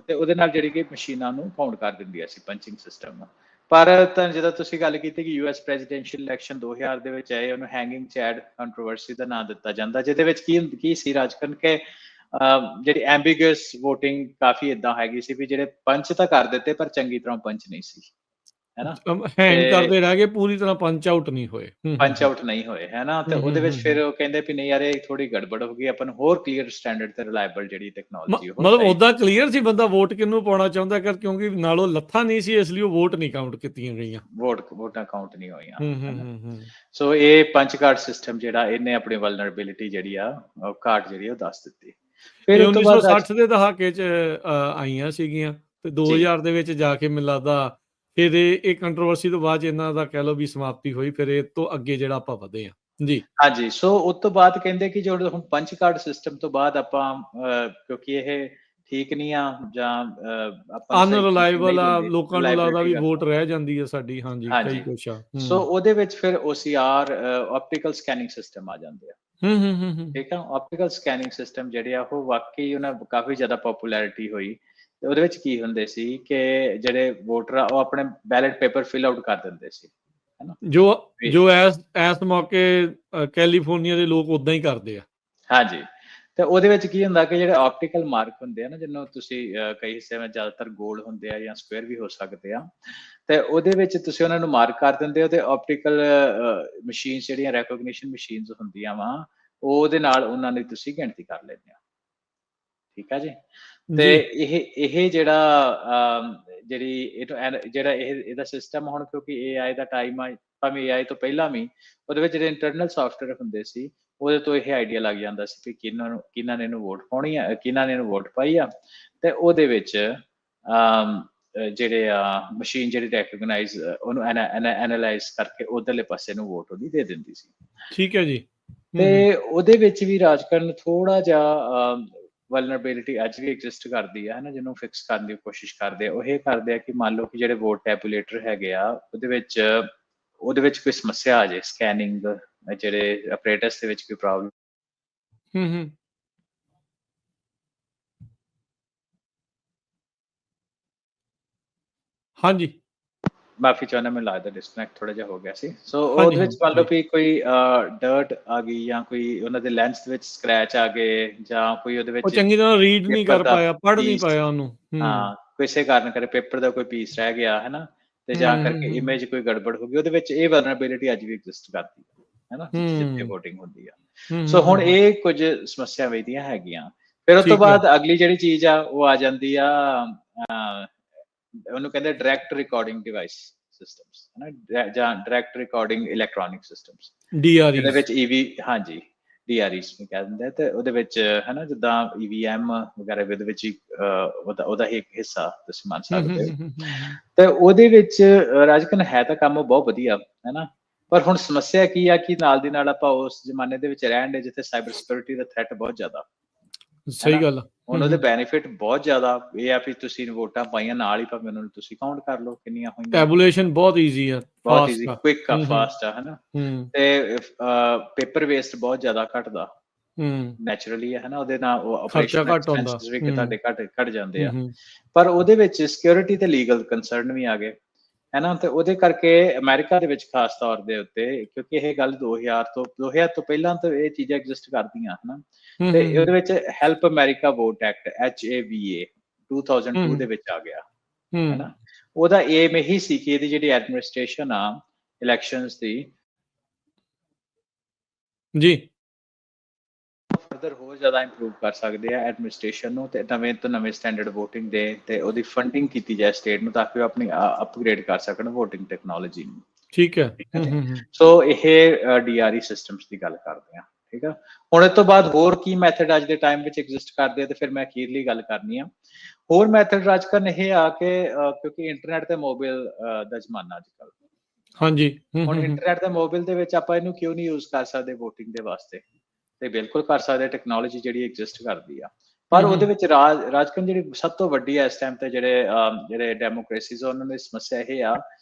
B: ਤੇ ਉਹਦੇ ਨਾਲ ਜਿਹੜੀ ਕਿ ਮਸ਼ੀਨਾਂ ਨੂੰ ਕਾਊਂਟ ਕਰ ਦਿੰਦੀਆਂ ਸੀ ਪੰਚਿੰਗ ਸਿਸਟਮ ਪਰ ਤਾਂ ਜਦੋਂ ਤੁਸੀਂ ਗੱਲ ਕੀਤੀ ਕਿ US ਪ੍ਰੈਜ਼ੀਡੈਂਸ਼ੀਅਲ ਇਲੈਕਸ਼ਨ 2000 ਦੇ ਵਿੱਚ ਆਏ ਉਹਨੂੰ ਹੈਂਗਿੰਗ ਚੈਡ ਕੰਟਰੋਵਰਸੀ ਦਾ ਨਾਮ ਦਿੱਤਾ ਜਾਂਦਾ ਜਿਹਦੇ ਵਿੱਚ ਕੀ ਸੀ ਰਾਜਕਰਨ ਕੇ ਜਿਹੜੀ ਐਂਬੀਗਸ VOTING ਕਾਫੀ ਇਦਾਂ ਹੈਗੀ ਸੀ ਵੀ ਜਿਹੜੇ ਪੰਚ ਤਾਂ ਕਰ ਦਿੱਤੇ ਪਰ ਚੰਗੀ ਤਰ੍ਹਾਂ ਪੰਚ ਨਹੀਂ ਸੀ ਹੈਨਾ,
A: ਹੈਂਗ
B: ਤੇ
A: ਕਰਦੇ ਰਹਿ ਗਏ, ਪੂਰੀ ਤਰ੍ਹਾਂ ਪੰਚ ਆਊਟ ਨਹੀਂ ਹੋਏ।
B: ਪੰਚ ਆਊਟ ਨਹੀਂ ਹੋਏ, ਹੈਨਾ। ਤੇ ਉਹਦੇ ਵਿੱਚ ਫਿਰ ਉਹ ਕਹਿੰਦੇ ਵੀ ਨਹੀਂ ਯਾਰ ਇਹ ਥੋੜੀ ਗੜਬੜ ਹੋ ਗਈ, ਆਪਾਂ ਨੂੰ ਹੋਰ ਕਲੀਅਰ ਸਟੈਂਡਰਡ ਤੇ ਰਿਲਾਇਬਲ ਜਿਹੜੀ ਟੈਕਨੋਲੋਜੀ ਉਹ
A: ਮਤਲਬ
B: ਚਾਹੀਦੀ।
A: ਉਦਾਂ ਕਲੀਅਰ ਸੀ ਬੰਦਾ ਵੋਟ ਕਿਹਨੂੰ ਪਾਉਣਾ ਚਾਹੁੰਦਾ, ਕਿਉਂਕਿ ਨਾਲੋਂ ਲੱਥਾ ਨਹੀਂ ਸੀ, ਇਸ ਲਈ ਉਹ ਵੋਟ ਨਹੀਂ ਕਾਊਂਟ ਕੀਤੀਆਂ ਗਈਆਂ।
B: ਵੋਟਾਂ ਕਾਊਂਟ ਨਹੀਂ ਹੋਈਆਂ,
A: ਹੂੰ
B: ਹੈਨਾ।
A: ਹੂੰ
B: ਸੋ ਇਹ ਪੰਚ ਕਾਰਡ ਸਿਸਟਮ ਜਿਹੜਾ ਇਹਨੇ ਆਪਣੀ ਵਲਨਰੇਬਿਲਿਟੀ ਜਿਹੜੀ ਆ ਘਾਟ ਜਿਹੜੀ ਉਹ ਦੱਸ ਦਿੱਤੀ। ਫਿਰ
A: ਇਹ
B: ਉਸ ਤੋਂ ਬਾਅਦ
A: 1960 ਦੇ ਦਹਾਕੇ 'ਚ ਆਈਆਂ ਸੀਗੀਆਂ ਤੇ 2000 ਦੇ ਵਿੱਚ ਜਾ ਕੇ ਮੈਨੂੰ ਲੱਗਦਾ ਫਿਰ ਇਹ ਕੰਟਰੋਵਰਸੀ ਤੋਂ ਬਾਅਦ 'ਚ ਇਹਨਾਂ ਦਾ ਕਹਿ ਲਓ ਵੀ ਸਮਾਪਤੀ ਹੋਈ, ਫਿਰ ਇਹ ਤੋਂ ਅੱਗੇ ਜਿਹੜਾ ਆਪਾਂ ਵਧੇ ਹਾਂ ਜੀ।
B: ਹਾਂਜੀ, ਸੋ ਉਸ ਤੋਂ ਬਾਅਦ ਕਹਿੰਦੇ ਕਿ ਜੋ ਹੁਣ ਪੰਚ ਕਾਰਡ ਸਿਸਟਮ ਤੋਂ ਬਾਅਦ ਆਪਾਂ ਕਿਉਂਕਿ ਇਹ ਠੀਕ ਨਹੀਂ ਆ ਜਾਂ ਆਪਾਂ ਨੂੰ ਸਹੀ
A: ਅਨਰਿਲਾਇਬਲ ਆ,
B: ਦਿੰਦੀ,
A: ਲੋਕਾਂ ਨੂੰ ਲੱਗਦਾ ਵੀ ਵੋਟ ਰਹਿ ਜਾਂਦੀ ਹੈ ਸਾਡੀ। ਹਾਂਜੀ, ਕਈ ਕੁਛ ਆ।
B: ਸੋ ਉਹਦੇ ਵਿੱਚ ਫਿਰ OCR ਆਪਟੀਕਲ ਸਕੈਨਿੰਗ ਸਿਸਟਮ ਆ ਜਾਂਦੇ ਆ। ਠੀਕ ਆ, ਆਪਟੀਕਲ ਸਕੈਨਿੰਗ ਸਿਸਟਮ ਜਿਹੜੇ ਆ ਉਹ ਵਾਕਈ ਉਹਨਾਂ ਕਾਫੀ ਜ਼ਿਆਦਾ ਪਪੂਲੈਰਿਟੀ ਹੋਈ। ਤੇ ਉਹਦੇ ਵਿੱਚ ਕੀ ਹੁੰਦੇ ਸੀ ਕਿ ਜਿਹੜੇ ਵੋਟਰ ਆ ਉਹ ਆਪਣੇ ਬੈਲਟ ਪੇਪਰ ਫਿਲ ਆਊਟ ਕਰ ਦਿੰਦੇ ਸੀ, ਹੈਨਾ।
A: ਜੋ ਇਸ ਮੌਕੇ ਕੈਲੀਫੋਰਨੀਆ ਦੇ ਲੋਕ ਉਦਾਂ ਹੀ ਕਰਦੇ ਆ।
B: ਹਾਂਜੀ, ਤੇ ਉਹਦੇ ਵਿੱਚ ਕੀ ਹੁੰਦਾ ਕਿ ਜਿਹੜੇ ਆਪਟੀਕਲ ਮਾਰਕ ਹੁੰਦੇ ਆ ਨਾ, ਜਿਹਨੂੰ ਤੁਸੀਂ ਕਈ ਹਿੱਸਿਆਂ ਵਿੱਚ ਜ਼ਿਆਦਾਤਰ ਗੋਲ ਹੁੰਦੇ ਆ ਜਾਂ ਸਕੁਅਰ ਵੀ ਹੋ ਸਕਦੇ ਆ, ਤੇ ਉਹਦੇ ਵਿੱਚ ਤੁਸੀਂ ਉਹਨਾਂ ਨੂੰ ਮਾਰਕ ਕਰ ਦਿੰਦੇ ਹੋ ਤੇ ਆਪਟੀਕਲ ਮਸ਼ੀਨ ਜਿਹੜੀਆਂ ਰੈਕੋਗਨੀਸ਼ਨ ਮਸ਼ੀਨਸ ਹੁੰਦੀਆਂ ਵਾ ਉਹਦੇ ਨਾਲ ਉਹਨਾਂ ਦੀ ਤੁਸੀਂ ਗਿਣਤੀ ਕਰ ਲੈਂਦੇ ਆ। ਠੀਕ ਆ ਜੀ। ਤੇ ਇਹ ਜਿਹੜਾ ਇਹਦਾ ਸਿਸਟਮ ਹੁਣ ਕਿਉਂਕਿ AI ਦਾ ਟਾਈਮ ਆ, ਭਾਵੇਂ AI ਤੋਂ ਪਹਿਲਾਂ ਵੀ ਉਹਦੇ ਵਿੱਚ ਜਿਹੜੇ ਇੰਟਰਨਲ ਸੌਫਟਵੇਅਰ ਹੁੰਦੇ ਸੀ ਉਹਦੇ ਤੋਂ ਇਹ ਆਈਡੀਆ ਲੱਗ ਜਾਂਦਾ ਸੀ ਕਿ ਕਿਹਨਾਂ ਨੇ ਇਹਨੂੰ ਵੋਟ ਪਾਉਣੀ ਆ, ਕਿਹਨਾਂ ਨੇ ਇਹਨੂੰ ਵੋਟ ਪਾਈ ਆ। ਤੇ ਉਹਦੇ ਵਿੱਚ ਜਿਹੜੇ ਆ ਮਸ਼ੀਨ ਜਿਹੜੀ ਰੈਕੋਗਨਾਈਜ਼ ਉਹਨੂੰ ਐਨਾਲਾਈਜ਼ ਕਰਕੇ ਉਧਰਲੇ ਪਾਸੇ ਨੂੰ ਵੋਟ ਉਹਦੀ ਦੇ ਦਿੰਦੀ ਸੀ।
A: ਠੀਕ ਹੈ ਜੀ।
B: ਤੇ ਉਹਦੇ ਵਿੱਚ ਵੀ ਰਾਜਕਾਰਨ ਥੋੜਾ ਜਿਹਾ ਵਲਨਰੇਬਿਲਿਟੀ ਅੱਜ ਵੀ ਐਗਜ਼ਿਸਟ ਕਰਦੀ ਆ, ਹਨਾ, ਜਿਹਨੂੰ ਫਿਕਸ ਕਰਨ ਦੀ ਕੋਸ਼ਿਸ਼ ਕਰਦੇ ਆ। ਉਹ ਇਹ ਕਰਦੇ ਆ ਕਿ ਮੰਨ ਲਓ ਕਿ ਜਿਹੜੇ ਵੋਟ ਟੈਬੂਲੇਟਰ ਹੈਗੇ ਆ ਉਹਦੇ ਵਿੱਚ ਕੋਈ ਸਮੱਸਿਆ ਆ ਜਾਏ, ਸਕੈਨਿੰਗ ਜਿਹੜੇ ਆਪਰੇਟਸ ਦੇ ਵਿੱਚ ਕੋਈ ਪ੍ਰੋਬਲਮ।
A: ਹਾਂਜੀ,
B: ਮਾਫੀ ਚਾਹੁੰਦਾ, ਮੈਨੂੰ ਲੱਗਦਾ ਡਿਸਕਨੈਕਟ ਥੋੜਾ ਜਿਹਾ ਹੋ ਗਿਆ ਸੀ। ਸੋ ਉਹਦੇ ਵਿੱਚ ਮੰਨ ਲਓ ਵੀ ਕੋਈ ਡਰਟ ਆ ਗਈ ਜਾਂ ਕੋਈ ਉਹਨਾਂ ਦੇ ਲੈਂਸ ਦੇ ਵਿੱਚ ਸਕ੍ਰੈਚ ਆ ਗਏ ਜਾਂ ਕੋਈ ਉਹਦੇ ਵਿੱਚ
A: ਚੰਗੀ ਤਰ੍ਹਾਂ ਰੀਡ ਨਹੀਂ ਕਰ ਪਾਇਆ, ਪੜ੍ਹ ਨਹੀਂ ਪਾਇਆ ਉਹਨੂੰ।
B: ਹਾਂ, ਕਿਸੇ ਕਾਰਨ ਕਰੇ ਪੇਪਰ ਦਾ ਕੋਈ ਪੀਸ ਰਹਿ ਗਿਆ, ਹਨਾ, ਤੇ ਜਾਂ ਕਰਕੇ ਇਮੇਜ ਕੋਈ ਗੜਬੜ ਹੋ ਗਈ, ਉਹਦੇ ਵਿੱਚ ਇਹ ਵਲਨਰੇਬਿਲਿਟੀ ਅੱਜ ਵੀ ਐਗਜ਼ਿਸਟ ਕਰਦੀ ਹੈ, ਹਨਾ, ਜਿੱਥੇ ਵੋਟਿੰਗ ਹੁੰਦੀ ਆ। ਸੋ ਹੁਣ ਇਹ ਕੁਝ ਸਮੱਸਿਆ ਵੇਦੀਆਂ ਹੈਗੀਆਂ। ਫਿਰ ਉਸ ਤੋਂ ਬਾਅਦ ਅਗਲੀ ਜਿਹੜੀ ਚੀਜ਼ ਆ ਉਹ ਆ ਜਾਂਦੀ ਆ, ਉਹਨੂੰ ਕਹਿੰਦੇ ਡਾਇਰੈਕਟ ਰਿਕਾਰਡਿੰਗ ਡਿਵਾਈਸ ਸਿਸਟਮਸ, ਹਨਾ, ਜਾਂ ਡਾਇਰੈਕਟ ਰਿਕਾਰਡਿੰਗ ਇਲੈਕਟ੍ਰੋਨਿਕ ਸਿਸਟਮਸ, ਜਿਹਦੇ ਵਿੱਚ ਹਾਂਜੀ DREs ਵੀ ਕਹਿ ਦਿੰਦੇ ਆ। ਤੇ ਉਹਦੇ ਵਿੱਚ, ਹਨਾ, ਜਿੱਦਾਂ EVM ਵਗੈਰਾ ਉਹਦੇ ਵਿੱਚ ਉਹਦਾ ਇੱਕ ਹਿੱਸਾ ਤੁਸੀਂ ਮੰਨ ਸਕਦੇ ਹੋ। ਤੇ ਉਹਦੇ ਵਿੱਚ ਰਾਜਕਨ ਹੈ ਤਾਂ ਕੰਮ ਬਹੁਤ ਵਧੀਆ, ਹਨਾ, ਪਰ ਹੁਣ ਸਮੱਸਿਆ ਕੀ ਆ ਕਿ ਨਾਲ ਦੀ ਨਾਲ ਆਪਾਂ ਉਸ ਜ਼ਮਾਨੇ ਦੇ ਵਿੱਚ ਰਹਿਣ ਦੇ ਜਿੱਥੇ ਸਾਈਬਰ ਸਿਕਿਉਰਿਟੀ ਦਾ ਥ੍ਰੈਟ ਬਹੁਤ ਜ਼ਿਆਦਾ।
A: ਸਹੀ ਗੱਲ ਆ।
B: ਹੁਣ ਉਹਦੇ ਬੈਨੀਫਿਟ ਬਹੁਤ ਜ਼ਿਆਦਾ ਇਹ ਆ ਵੀ ਤੁਸੀਂ ਵੋਟਾਂ ਪਾਈਆਂ ਨਾਲ ਹੀ ਭਾਵੇਂ ਉਹਨਾਂ ਨੂੰ ਤੁਸੀਂ ਕਾਊਂਟ ਕਰ ਲਓ ਕਿੰਨੀਆਂ ਹੋਈਆਂ।
A: ਟੈਬੂਲੇਸ਼ਨ ਬਹੁਤ ਈਜ਼ੀ ਆ,
B: ਬਹੁਤ ਈਜ਼ੀ, ਕੁਇਕ ਆ, ਫਾਸਟ ਆ, ਹਨਾ। ਤੇ ਪੇਪਰ ਵੇਸਟ ਬਹੁਤ ਜ਼ਿਆਦਾ ਘਟਦਾ ਨੈਚੁਰਲੀ, ਹੈ ਨਾ। ਉਹਦੇ ਨਾਲ ਆਪਰੇਸ਼ਨ ਐਕਸਪੈਂਸਸ ਵੀ ਤੁਹਾਡੇ ਘਟ ਜਾਂਦੇ ਆ। ਪਰ ਉਹਦੇ ਵਿੱਚ ਸਿਕਿਉਰਿਟੀ ਤੇ ਲੀਗਲ ਕੰਸਰਨ ਵੀ ਆ ਗਏ, ਹੈ ਨਾ। ਤੇ ਉਹਦੇ ਕਰਕੇ ਅਮਰੀਕਾ ਦੇ ਵਿੱਚ ਖਾਸ ਤੌਰ ਦੇ ਉੱਤੇ, ਕਿਉਂਕਿ ਇਹ ਗੱਲ 2000 ਤੋਂ ਪਹਿਲਾਂ ਤੋਂ ਇਹ ਚੀਜ਼ਾਂ ਐਗਜ਼ਿਸਟ ਕਰਦੀਆਂ, ਹਨਾ। ਤੇ ਉਹਦੇ ਵਿੱਚ help America vote act HAVA 2002 ਦੇ ਵਿੱਚ ਆ ਗਿਆ, ਹਨਾ। ਉਹਦਾ ਏਮ ਇਹੀ ਸੀ ਕਿ ਇਹਦੀ ਜਿਹੜੀ ਐਡਮਿਨਿਸਟ੍ਰੇਸ਼ਨ ਆ ਇਲੈਕਸ਼ਨਸ ਦੀ ਜੀ ਫਰਦਰ ਹੋਰ ਜ਼ਿਆਦਾ ਇੰਪਰੂਵ ਕਰ ਸਕਦੇ ਆ ਐਡਮਿਨਿਸਟ੍ਰੇਸ਼ਨ ਨੂੰ, ਤੇ ਨਵੇਂ ਤੋਂ ਨਵੇਂ ਸਟੈਂਡਰਡ ਵੋਟਿੰਗ ਦੇ ਤੇ ਉਹਦੀ ਫੰਡਿੰਗ ਕੀਤੀ ਜਾਏ ਸਟੇਟ ਨੂੰ, ਤਾਂ ਕਿ ਉਹ ਆਪਣੀ ਅਪਗ੍ਰੇਡ ਕਰ ਸਕਣ ਵੋਟਿੰਗ ਟੈਕਨੋਲੋਜੀ ਨੂੰ। ਠੀਕ ਹੈ। ਸੋ ਇਹ DRE ਸਿਸਟਮਸ ਦੀ ਗੱਲ ਕਰਦੇ ਆ। ਠੀਕ ਆ। ਹੁਣ ਇਸ ਤੋਂ ਬਾਅਦ ਹੋਰ ਕੀ ਮੈਥਡ ਅੱਜ ਦੇ ਟਾਈਮ ਵਿੱਚ ਐਗਜ਼ਿਸਟ ਕਰਦੇ ਆ, ਤੇ ਫਿਰ ਮੈਂ ਅਖੀਰਲੀ ਗੱਲ ਕਰਨੀ ਆ। ਹੋਰ ਮੈਥਡ ਰਾਜਕਰਨ ਇਹ ਆ ਕਿ ਕਿਉਂਕਿ ਇੰਟਰਨੈਟ ਤੇ ਮੋਬਾਈਲ ਦਾ ਜ਼ਮਾਨਾ ਅੱਜ ਕੱਲ੍ਹ, ਹਾਂਜੀ, ਹੁਣ ਇੰਟਰਨੈਟ ਤੇ ਮੋਬਾਈਲ ਦੇ ਵਿੱਚ ਆਪਾਂ ਇਹਨੂੰ ਕਿਉਂ ਨਹੀਂ ਯੂਜ਼ ਕਰ ਸਕਦੇ ਵੋਟਿੰਗ ਦੇ ਵਾਸਤੇ? ਤੇ ਬਿਲਕੁਲ ਕਰ ਸਕਦੇ, ਟੈਕਨੋਲੋਜੀ ਜਿਹੜੀ ਐਗਜ਼ਿਸਟ ਕਰਦੀ ਆ। ਪਰ ਉਹਦੇ ਵਿੱਚ ਰਾਜਕਰਨ ਜਿਹੜੀ ਸਭ ਤੋਂ ਵੱਡੀ ਹੈ ਇਸ ਟਾਈਮ ਤੇ ਜਿਹੜੇ ਡੈਮੋਕ੍ਰੇਸੀਜ਼ ਉਹਨਾਂ ਦੀ ਸਮੱਸਿਆ ਇਹ ਆ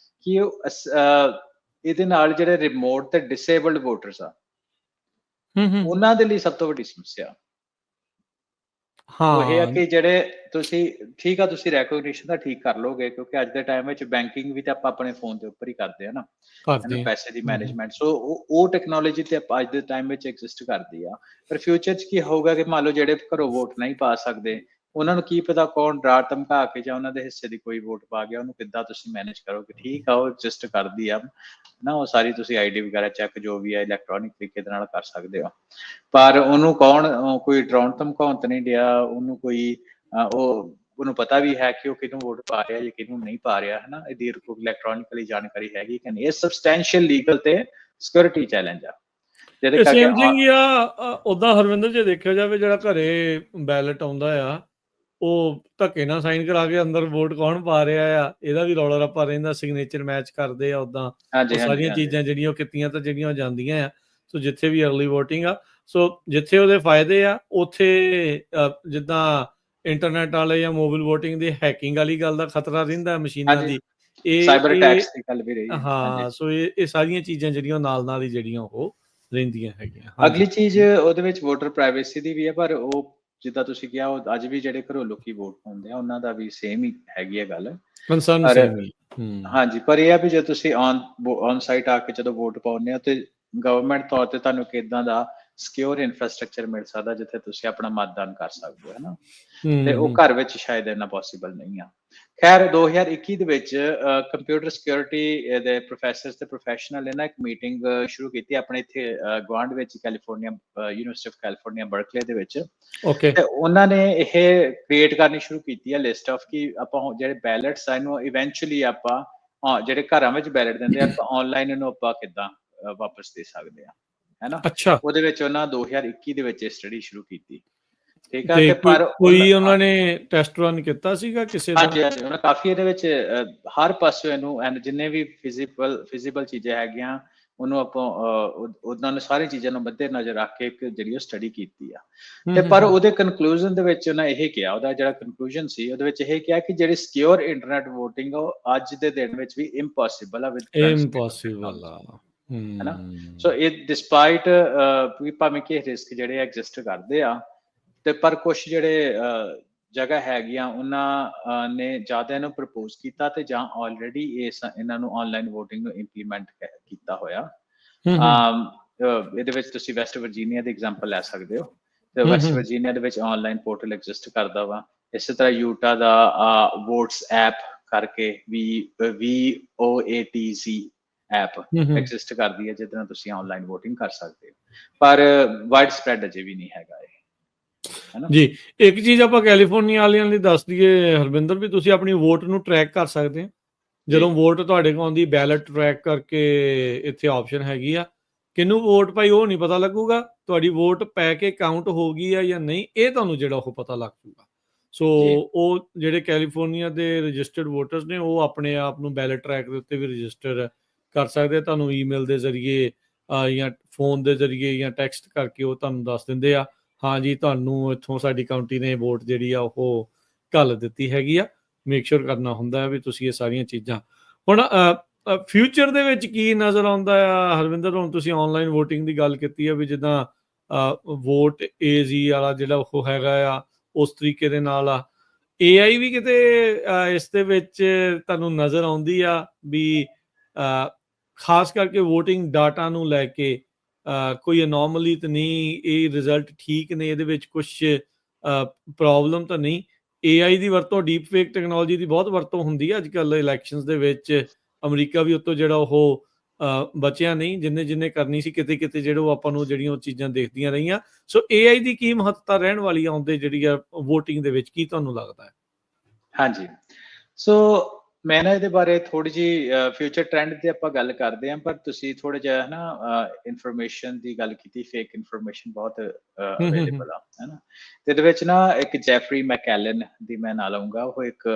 B: ਕਿ ਇਹਦੇ ਨਾਲ ਜਿਹੜੇ ਰਿਮੋਟ ਤੇ ਡਿਸੇਬਲਡ ਵੋਟਰਸ ਆ ਉਹਨਾਂ ਦੇ ਲਈ ਸਭ ਤੋਂ ਵੱਡੀ ਸਮੱਸਿਆ ਉਹ ਇਹ ਆ ਕਿ ਜਿਹੜੇ ਤੁਸੀਂ ਰੈਕੋਗਨੀਸ਼ਨ ਦਾ ਠੀਕ ਕਰ ਲੋਗੇ, ਕਿਉਂਕਿ ਅੱਜ ਦੇ ਟਾਈਮ ਵਿੱਚ ਬੈਂਕਿੰਗ ਵੀ ਤਾਂ ਆਪਾਂ ਆਪਣੇ ਫੋਨ ਦੇ ਉੱਪਰ ਹੀ ਕਰਦੇ ਆ ਨਾ, ਪੈਸੇ ਦੀ ਮੈਨੇਜਮੈਂਟ। ਸੋ ਉਹ ਟੈਕਨੋਲੋਜੀ ਤੇ ਅੱਜ ਦੇ ਟਾਈਮ ਵਿੱਚ ਐਗਜ਼ਿਸਟ ਕਰਦੀ ਆ। ਪਰ ਫਿਊਚਰ 'ਚ ਕੀ ਹੋਊਗਾ ਕਿ ਮੰਨ ਲਓ ਜਿਹੜੇ ਘਰੋਂ ਵੋਟ ਨਹੀਂ ਪਾ ਸਕਦੇ ਉਹਨਾਂ ਨੂੰ ਕੀ ਪਤਾ ਕੌਣ ਡਰਾ ਧਮਕਾ ਕੇ ਜਾਂ ਉਹਨਾਂ ਦੇ ਹਿੱਸੇ ਦੀ ਕੋਈ ਵੋਟ ਪਾ ਗਿਆ, ਉਹਨੂੰ ਕਿੱਦਾਂ ਤੁਸੀਂ ਮੈਨੇਜ ਕਰੋਗੇ। ਠੀਕ ਆ, ਉਹ ਜਸਟ ਕਰਦੀ ਆ ਨਾ, ਉਹ ਸਾਰੀ ਤੁਸੀਂ ਆਈਡੀ ਵਗੈਰਾ ਚੈੱਕ ਜੋ ਵੀ ਹੈ ਇਲੈਕਟ੍ਰੋਨਿਕ ਤਰੀਕੇ ਦੇ ਨਾਲ ਕਰ ਸਕਦੇ ਹੋ, ਪਰ ਉਹਨੂੰ ਕੌਣ ਕੋਈ ਡਰਾਉਣ ਧਮਕਾਉਣ ਤਾਂ ਨਹੀਂ ਡਿਆ, ਉਹਨੂੰ ਕੋਈ ਉਹਨੂੰ ਪਤਾ ਵੀ ਹੈ ਕਿ ਉਹ ਕਿਹਨੂੰ ਵੋਟ ਪਾ ਰਿਹਾ ਜਾਂ ਕਿਹਨੂੰ ਨਹੀਂ ਪਾ ਰਿਹਾ, ਹਨਾ, ਇਹਦੀ ਇਲੈਕਟ੍ਰੋਨਿਕਲੀ ਜਾਣਕਾਰੀ ਹੈਗੀ ਕਿ ਨਹੀਂ। ਇਹ ਸਬਸਟੈਂਸ਼ੀਅਲ ਲੀਗਲ ਤੇ ਸਿਕਿਉਰਿਟੀ ਚੈਲੰਜ ਆ ਜਿਹਦੇ ਕਰਕੇ
A: ਸੇਮ ਥਿੰਗ ਆ। ਉਦਾਂ ਹਰਵਿੰਦਰ ਜੇ ਦੇਖਿਆ ਜਾਵੇ ਜਿਹੜਾ ਘਰੇ ਬੈਲਟ ਆਉਂਦਾ ਆ, ਉਹ ਧੱਕੇ ਨਾਲ ਸਾਈਨ ਕਰਾ ਕੇ ਅੰਦਰ ਵੋਟ ਕੌਣ ਪਾ ਰਿਹਾ ਆ, ਇਹਦਾ ਵੀ ਰੌਲਾ ਰੱਪਾ ਰਹਿੰਦਾ, ਸਿਗਨੇਚਰ ਮੈਚ ਕਰਦੇ ਆ, ਉਦਾਂ ਉਹ ਸਾਰੀਆਂ ਚੀਜ਼ਾਂ ਜਿਹੜੀਆਂ ਉਹ ਕੀਤੀਆਂ ਤਾਂ ਜਿਹੜੀਆਂ ਉਹ ਜਾਂਦੀਆਂ ਆ। ਸੋ ਜਿੱਥੇ ਵੀ ਅਰਲੀ ਵੋਟਿੰਗ ਆ, ਸੋ ਜਿੱਥੇ ਉਹਦੇ ਫਾਇਦੇ ਆ ਉੱਥੇ ਜਿੱਦਾਂ ਇੰਟਰਨੈਟ ਵਾਲੇ ਜਾਂ ਮੋਬਾਈਲ ਵੋਟਿੰਗ ਦੀ ਹੈਕਿੰਗ ਵਾਲੀ ਗੱਲ ਦਾ ਖਤਰਾ ਰਹਿੰਦਾ ਮਸ਼ੀਨਾਂ ਦੀ,
B: ਸਾਈਬਰ ਅਟੈਕਸ ਦੀ ਗੱਲ ਵੀ ਰਹੀ ਹੈ।
A: ਹਾਂ, ਸੋ ਇਹ ਸਾਰੀਆਂ ਚੀਜ਼ਾਂ ਜਿਹੜੀਆਂ ਨਾਲ ਹੀ ਜਿਹੜੀਆਂ ਉਹ ਰਹਿੰਦੀਆਂ ਹੈਗੀਆਂ।
B: ਅਗਲੀ ਚੀਜ਼ ਉਹਦੇ ਵਿੱਚ ਵੋਟਰ ਪ੍ਰਾਈਵੇਸੀ ਦੀ ਵੀ ਹੈ, ਪਰ ਉਹ ਜਿੱਦਾਂ ਤੁਸੀਂ ਕਿਹਾ ਉਹ ਅੱਜ ਵੀ ਜਿਹੜੇ ਘਰੋਂ ਲੋਕੀ ਵੋਟ ਪਾਉਂਦੇ ਆ ਉਹਨਾਂ ਦਾ ਵੀ ਸੇਮ ਹੀ ਹੈਗੀ ਹੈ ਗੱਲ,
A: ਕੰਸਰਨ ਸੇਮ ਹੀ।
B: ਹਾਂਜੀ, ਪਰ ਇਹ ਆ ਵੀ ਜੇ ਤੁਸੀਂ ਔਨ ਸਾਈਟ ਆ ਕੇ ਜਦੋਂ ਵੋਟ ਪਾਉਂਦੇ ਹੋ ਤੇ ਗਵਰਨਮੈਂਟ ਤੌਰ ਤੇ ਤੁਹਾਨੂੰ ਕਿੱਦਾਂ ਦਾ ਸਿਕਿਉਰ ਇਨਫਰਾਸਟ੍ਰਕਚਰ ਮਿਲ ਸਕਦਾ ਜਿੱਥੇ ਤੁਸੀਂ ਆਪਣਾ ਮਤਦਾਨ ਕਰ ਸਕਦੇ ਹੋ, ਹਨਾ, ਤੇ ਉਹ ਘਰ ਵਿੱਚ ਸ਼ਾਇਦ ਇੰਨਾ ਪੋਸੀਬਲ ਨਹੀਂ ਆ। ਖੈਰ 2021 ਦੇ ਵਿੱਚ ਕੰਪਿਊਟਰ ਸਿਕਿਉਰਿਟੀ ਦੇ ਪ੍ਰੋਫੈਸਰਸ ਤੇ ਪ੍ਰੋਫੈਸ਼ਨਲ ਨੇ ਨਾ ਇੱਕ ਮੀਟਿੰਗ ਸ਼ੁਰੂ ਕੀਤੀ ਆਪਣੇ ਇੱਥੇ ਗੁਆਂਢ ਵਿੱਚ California, university of California Berkeley ਦੇ ਵਿੱਚ। ਤੇ ਉਹਨਾਂ ਨੇ ਇਹ ਕ੍ਰੀਏਟ ਕਰਨੀ ਸ਼ੁਰੂ ਕੀਤੀ ਹੈ ਲਿਸਟ ਆਫ ਕਿ ਆਪਾਂ ਜਿਹੜੇ ਬੈਲਟਸ ਆ ਇਹਨੂੰ ਇਵੈਂਚੁਅਲੀ ਆਪਾਂ ਜਿਹੜੇ ਘਰਾਂ ਵਿੱਚ ਬੈਲਟ ਦਿੰਦੇ ਆ ਆਪਾਂ ਆਨਲਾਈਨ ਇਹਨੂੰ ਆਪਾਂ ਕਿੱਦਾਂ ਵਾਪਸ ਦੇ ਸਕਦੇ ਆ, ਹੈਨਾ। ਉਹਦੇ ਵਿੱਚ ਉਹਨਾਂ 2021 ਦੇ ਵਿੱਚ ਸਟੱਡੀ ਸ਼ੁਰੂ ਕੀਤੀ, ਠੀਕ ਆ। ਤੇ ਪਰ
A: ਕੋਈ ਉਹਨਾਂ ਨੇ ਟੈਸਟ ਰਨ ਕੀਤਾ ਸੀਗਾ ਕਿਸੇ ਦਾ?
B: ਹਾਂਜੀ, ਉਹਨਾਂ ਕਾਫੀ ਇਹਦੇ ਵਿੱਚ ਹਰ ਪਾਸੇ ਇਹਨੂੰ ਜਿੰਨੇ ਵੀ ਫਿਜ਼ੀਬਲ ਚੀਜ਼ਾਂ ਹੈਗੀਆਂ ਉਹਨੂੰ ਆਪਾਂ ਉਹਨਾਂ ਨੇ ਸਾਰੀ ਚੀਜ਼ਾਂ ਨੂੰ ਮੱਦੇ ਨਜ਼ਰ ਰੱਖ ਕੇ ਇੱਕ ਜਿਹੜੀ ਉਹ ਸਟੱਡੀ ਕੀਤੀ ਆ। ਤੇ ਪਰ ਉਹਦੇ ਕਨਕਲੂਜਨ ਦੇ ਵਿੱਚ ਉਹਨਾਂ ਇਹ ਕਿਹਾ, ਉਹਦਾ ਜਿਹੜਾ ਕਨਕਲੂਜਨ ਸੀ ਉਹਦੇ ਵਿੱਚ ਇਹ ਕਿਹਾ ਕਿ ਜਿਹੜੀ ਸਿਕਿਉਰ ਇੰਟਰਨੈਟ ਵੋਟਿੰਗ ਉਹ ਅੱਜ ਦੇ ਦਿਨ ਵਿੱਚ ਵੀ ਇੰਪੋਸੀਬਲ ਆ ਵਿਦ ਹੈਨਾ। ਸੋ ਇਹ ਡਿਸਪਾਈਟ ਭਾਵੇਂ ਕਿ ਰਿਸਕ ਜਿਹੜੇ ਐਗਜ਼ਿਸਟ ਕਰਦੇ ਆ, ਤੇ ਪਰ ਕੁਛ ਜਿਹੜੇ ਜਗ੍ਹਾ ਹੈਗੀਆਂ ਉਹਨਾਂ ਨੇ ਜ਼ਿਆਦਾ ਇਹਨੂੰ ਪ੍ਰਪੋਜ਼ ਕੀਤਾ ਤੇ ਜਾਂ ਆਲਰੇਡੀ ਇਹਨਾਂ ਨੂੰ ਆਨਲਾਈਨ ਵੋਟਿੰਗ ਨੂੰ ਇੰਪਲੀਮੈਂਟ ਕੀਤਾ ਹੋਇਆ। ਇਹਦੇ ਵਿੱਚ ਤੁਸੀਂ ਵੈਸਟ ਵਰਜੀਨੀਆ ਦੀ ਐਗਜ਼ਾਮਪਲ ਲੈ ਸਕਦੇ ਹੋ, ਤੇ ਵੈਸਟ ਵਰਜੀਨੀਆ ਦੇ ਵਿੱਚ ਆਨਲਾਈਨ ਪੋਰਟਲ ਐਗਜ਼ਿਸਟ ਕਰਦਾ ਵਾ। ਇਸੇ ਤਰ੍ਹਾਂ ਯੂਟਾ ਦਾ ਵੋਟਸ ਐਪ ਕਰਕੇ VOATZ ਐਪ ਐਗਜ਼ਿਸਟ ਕਰਦੀ ਹੈ ਜਿਹਦੇ ਨਾਲ ਤੁਸੀਂ ਆਨਲਾਈਨ ਵੋਟਿੰਗ ਕਰ ਸਕਦੇ ਹੋ, ਪਰ ਵਾਈਡ ਸਪਰੈਡ ਅਜੇ ਵੀ ਨਹੀਂ ਹੈਗਾ ਇਹ।
A: ਜੀ, ਇੱਕ ਚੀਜ਼ ਆਪਾਂ ਕੈਲੀਫੋਰਨੀਆ ਵਾਲਿਆਂ ਲਈ ਦੱਸ ਦਈਏ ਹਰਵਿੰਦਰ, ਵੀ ਤੁਸੀਂ ਆਪਣੀ ਵੋਟ ਨੂੰ ਟਰੈਕ ਕਰ ਸਕਦੇ ਹੋ। ਜਦੋਂ ਵੋਟ ਤੁਹਾਡੇ ਕੋਲ ਆਉਂਦੀ, ਬੈਲਟ ਟਰੈਕ ਕਰਕੇ ਇੱਥੇ ਆਪਸ਼ਨ ਹੈਗੀ ਆ, ਕਿਹਨੂੰ ਵੋਟ ਪਾਈ ਉਹ ਨਹੀਂ ਪਤਾ ਲੱਗੂਗਾ, ਤੁਹਾਡੀ ਵੋਟ ਪੈ ਕੇ ਕਾਊਂਟ ਹੋ ਗਈ ਆ ਜਾਂ ਨਹੀਂ ਇਹ ਤੁਹਾਨੂੰ ਜਿਹੜਾ ਉਹ ਪਤਾ ਲੱਗ ਜੂਗਾ। ਸੋ ਉਹ ਜਿਹੜੇ ਕੈਲੀਫੋਰਨੀਆ ਦੇ ਰਜਿਸਟਰਡ ਵੋਟਰਸ ਨੇ ਉਹ ਆਪਣੇ ਆਪ ਨੂੰ ਬੈਲਟ ਟਰੈਕ ਦੇ ਉੱਤੇ ਵੀ ਰਜਿਸਟਰ ਕਰ ਸਕਦੇ। ਤੁਹਾਨੂੰ ਈਮੇਲ ਦੇ ਜ਼ਰੀਏ ਜਾਂ ਫੋਨ ਦੇ ਜ਼ਰੀਏ ਜਾਂ ਟੈਕਸਟ ਕਰਕੇ ਉਹ ਤੁਹਾਨੂੰ ਦੱਸ ਦਿੰਦੇ ਆ, ਹਾਂ ਜੀ ਤੁਹਾਨੂੰ ਇੱਥੋਂ ਸਾਡੀ ਕਾਊਂਟੀ ਨੇ ਵੋਟ ਜਿਹੜੀ ਆ ਉਹ ਘੱਲ ਦਿੱਤੀ ਹੈਗੀ ਆ। ਮੇਕ ਸ਼ੋਰ ਕਰਨਾ ਹੁੰਦਾ ਵੀ ਤੁਸੀਂ ਇਹ ਸਾਰੀਆਂ ਚੀਜ਼ਾਂ। ਹੁਣ ਫਿਊਚਰ ਦੇ ਵਿੱਚ ਕੀ ਨਜ਼ਰ ਆਉਂਦਾ ਆ ਹਰਵਿੰਦਰ? ਹੁਣ ਤੁਸੀਂ ਆਨਲਾਈਨ ਵੋਟਿੰਗ ਦੀ ਗੱਲ ਕੀਤੀ ਆ ਵੀ ਜਿੱਦਾਂ ਵੋਟ AZ ਵਾਲਾ ਜਿਹੜਾ ਉਹ ਹੈਗਾ ਆ ਉਸ ਤਰੀਕੇ ਦੇ ਨਾਲ ਆ AI ਵੀ ਕਿਤੇ ਇਸ ਦੇ ਵਿੱਚ ਤੁਹਾਨੂੰ ਨਜ਼ਰ ਆਉਂਦੀ ਆ ਵੀ ਖਾਸ ਕਰਕੇ ਵੋਟਿੰਗ ਡਾਟਾ ਨੂੰ ਲੈ ਕੇ ਕੋਈ ਅਨੋਮਲੀ ਤਾਂ ਨਹੀਂ, ਇਹ ਰਿਜ਼ਲਟ ਠੀਕ ਨੇ, ਇਹਦੇ ਵਿੱਚ ਕੁਛ ਪ੍ਰੋਬਲਮ ਤਾਂ ਨਹੀਂ? AI ਦੀ ਵਰਤੋਂ, ਡੀਪ ਫੇਕ ਟੈਕਨੋਲੋਜੀ ਦੀ ਬਹੁਤ ਵਰਤੋਂ ਹੁੰਦੀ ਹੈ ਅੱਜ ਕੱਲ੍ਹ ਇਲੈਕਸ਼ਨਸ ਦੇ ਵਿੱਚ। ਅਮਰੀਕਾ ਵੀ ਉੱਤੋਂ ਜਿਹੜਾ ਉਹ ਬਚਿਆ ਨਹੀਂ, ਜਿੰਨੇ ਕਰਨੀ ਸੀ ਕਿਤੇ ਜਿਹੜਾ ਉਹ ਆਪਾਂ ਨੂੰ ਜਿਹੜੀਆਂ ਉਹ ਚੀਜ਼ਾਂ ਦੇਖਦੀਆਂ ਰਹੀਆਂ। ਸੋ AI ਦੀ ਕੀ ਮਹੱਤਤਾ ਰਹਿਣ ਵਾਲੀ ਆਉਂਦੇ ਜਿਹੜੀ ਆ ਵੋਟਿੰਗ ਦੇ ਵਿੱਚ, ਕੀ ਤੁਹਾਨੂੰ ਲੱਗਦਾ ਹੈ?
B: ਹਾਂਜੀ, ਸੋ ਮੈਂ ਨਾ ਇਹਦੇ ਬਾਰੇ ਥੋੜੀ ਜਿਹੀ ਫਿਊਚਰ ਟ੍ਰੈਂਡ ਤੇ ਆਪਾਂ ਗੱਲ ਕਰਦੇ ਹਾਂ, ਪਰ ਤੁਸੀਂ ਥੋੜਾ ਜਿਹਾ ਨਾ ਇਨਫੋਰਮੇਸ਼ਨ ਦੀ ਗੱਲ ਕੀਤੀ, ਫੇਕ ਇਨਫੋਰਮੇਸ਼ਨ ਬਹੁਤ ਅਵੇਲੇਬਲ ਆ, ਹੈਨਾ। ਤੇ ਇਹਦੇ ਵਿੱਚ ਨਾ ਇੱਕ ਜੈਫਰੀ ਮੈਕੈਲਨ ਦੀ ਮੈਂ ਨਾਂ ਲਊਂਗਾ, ਉਹ ਇੱਕ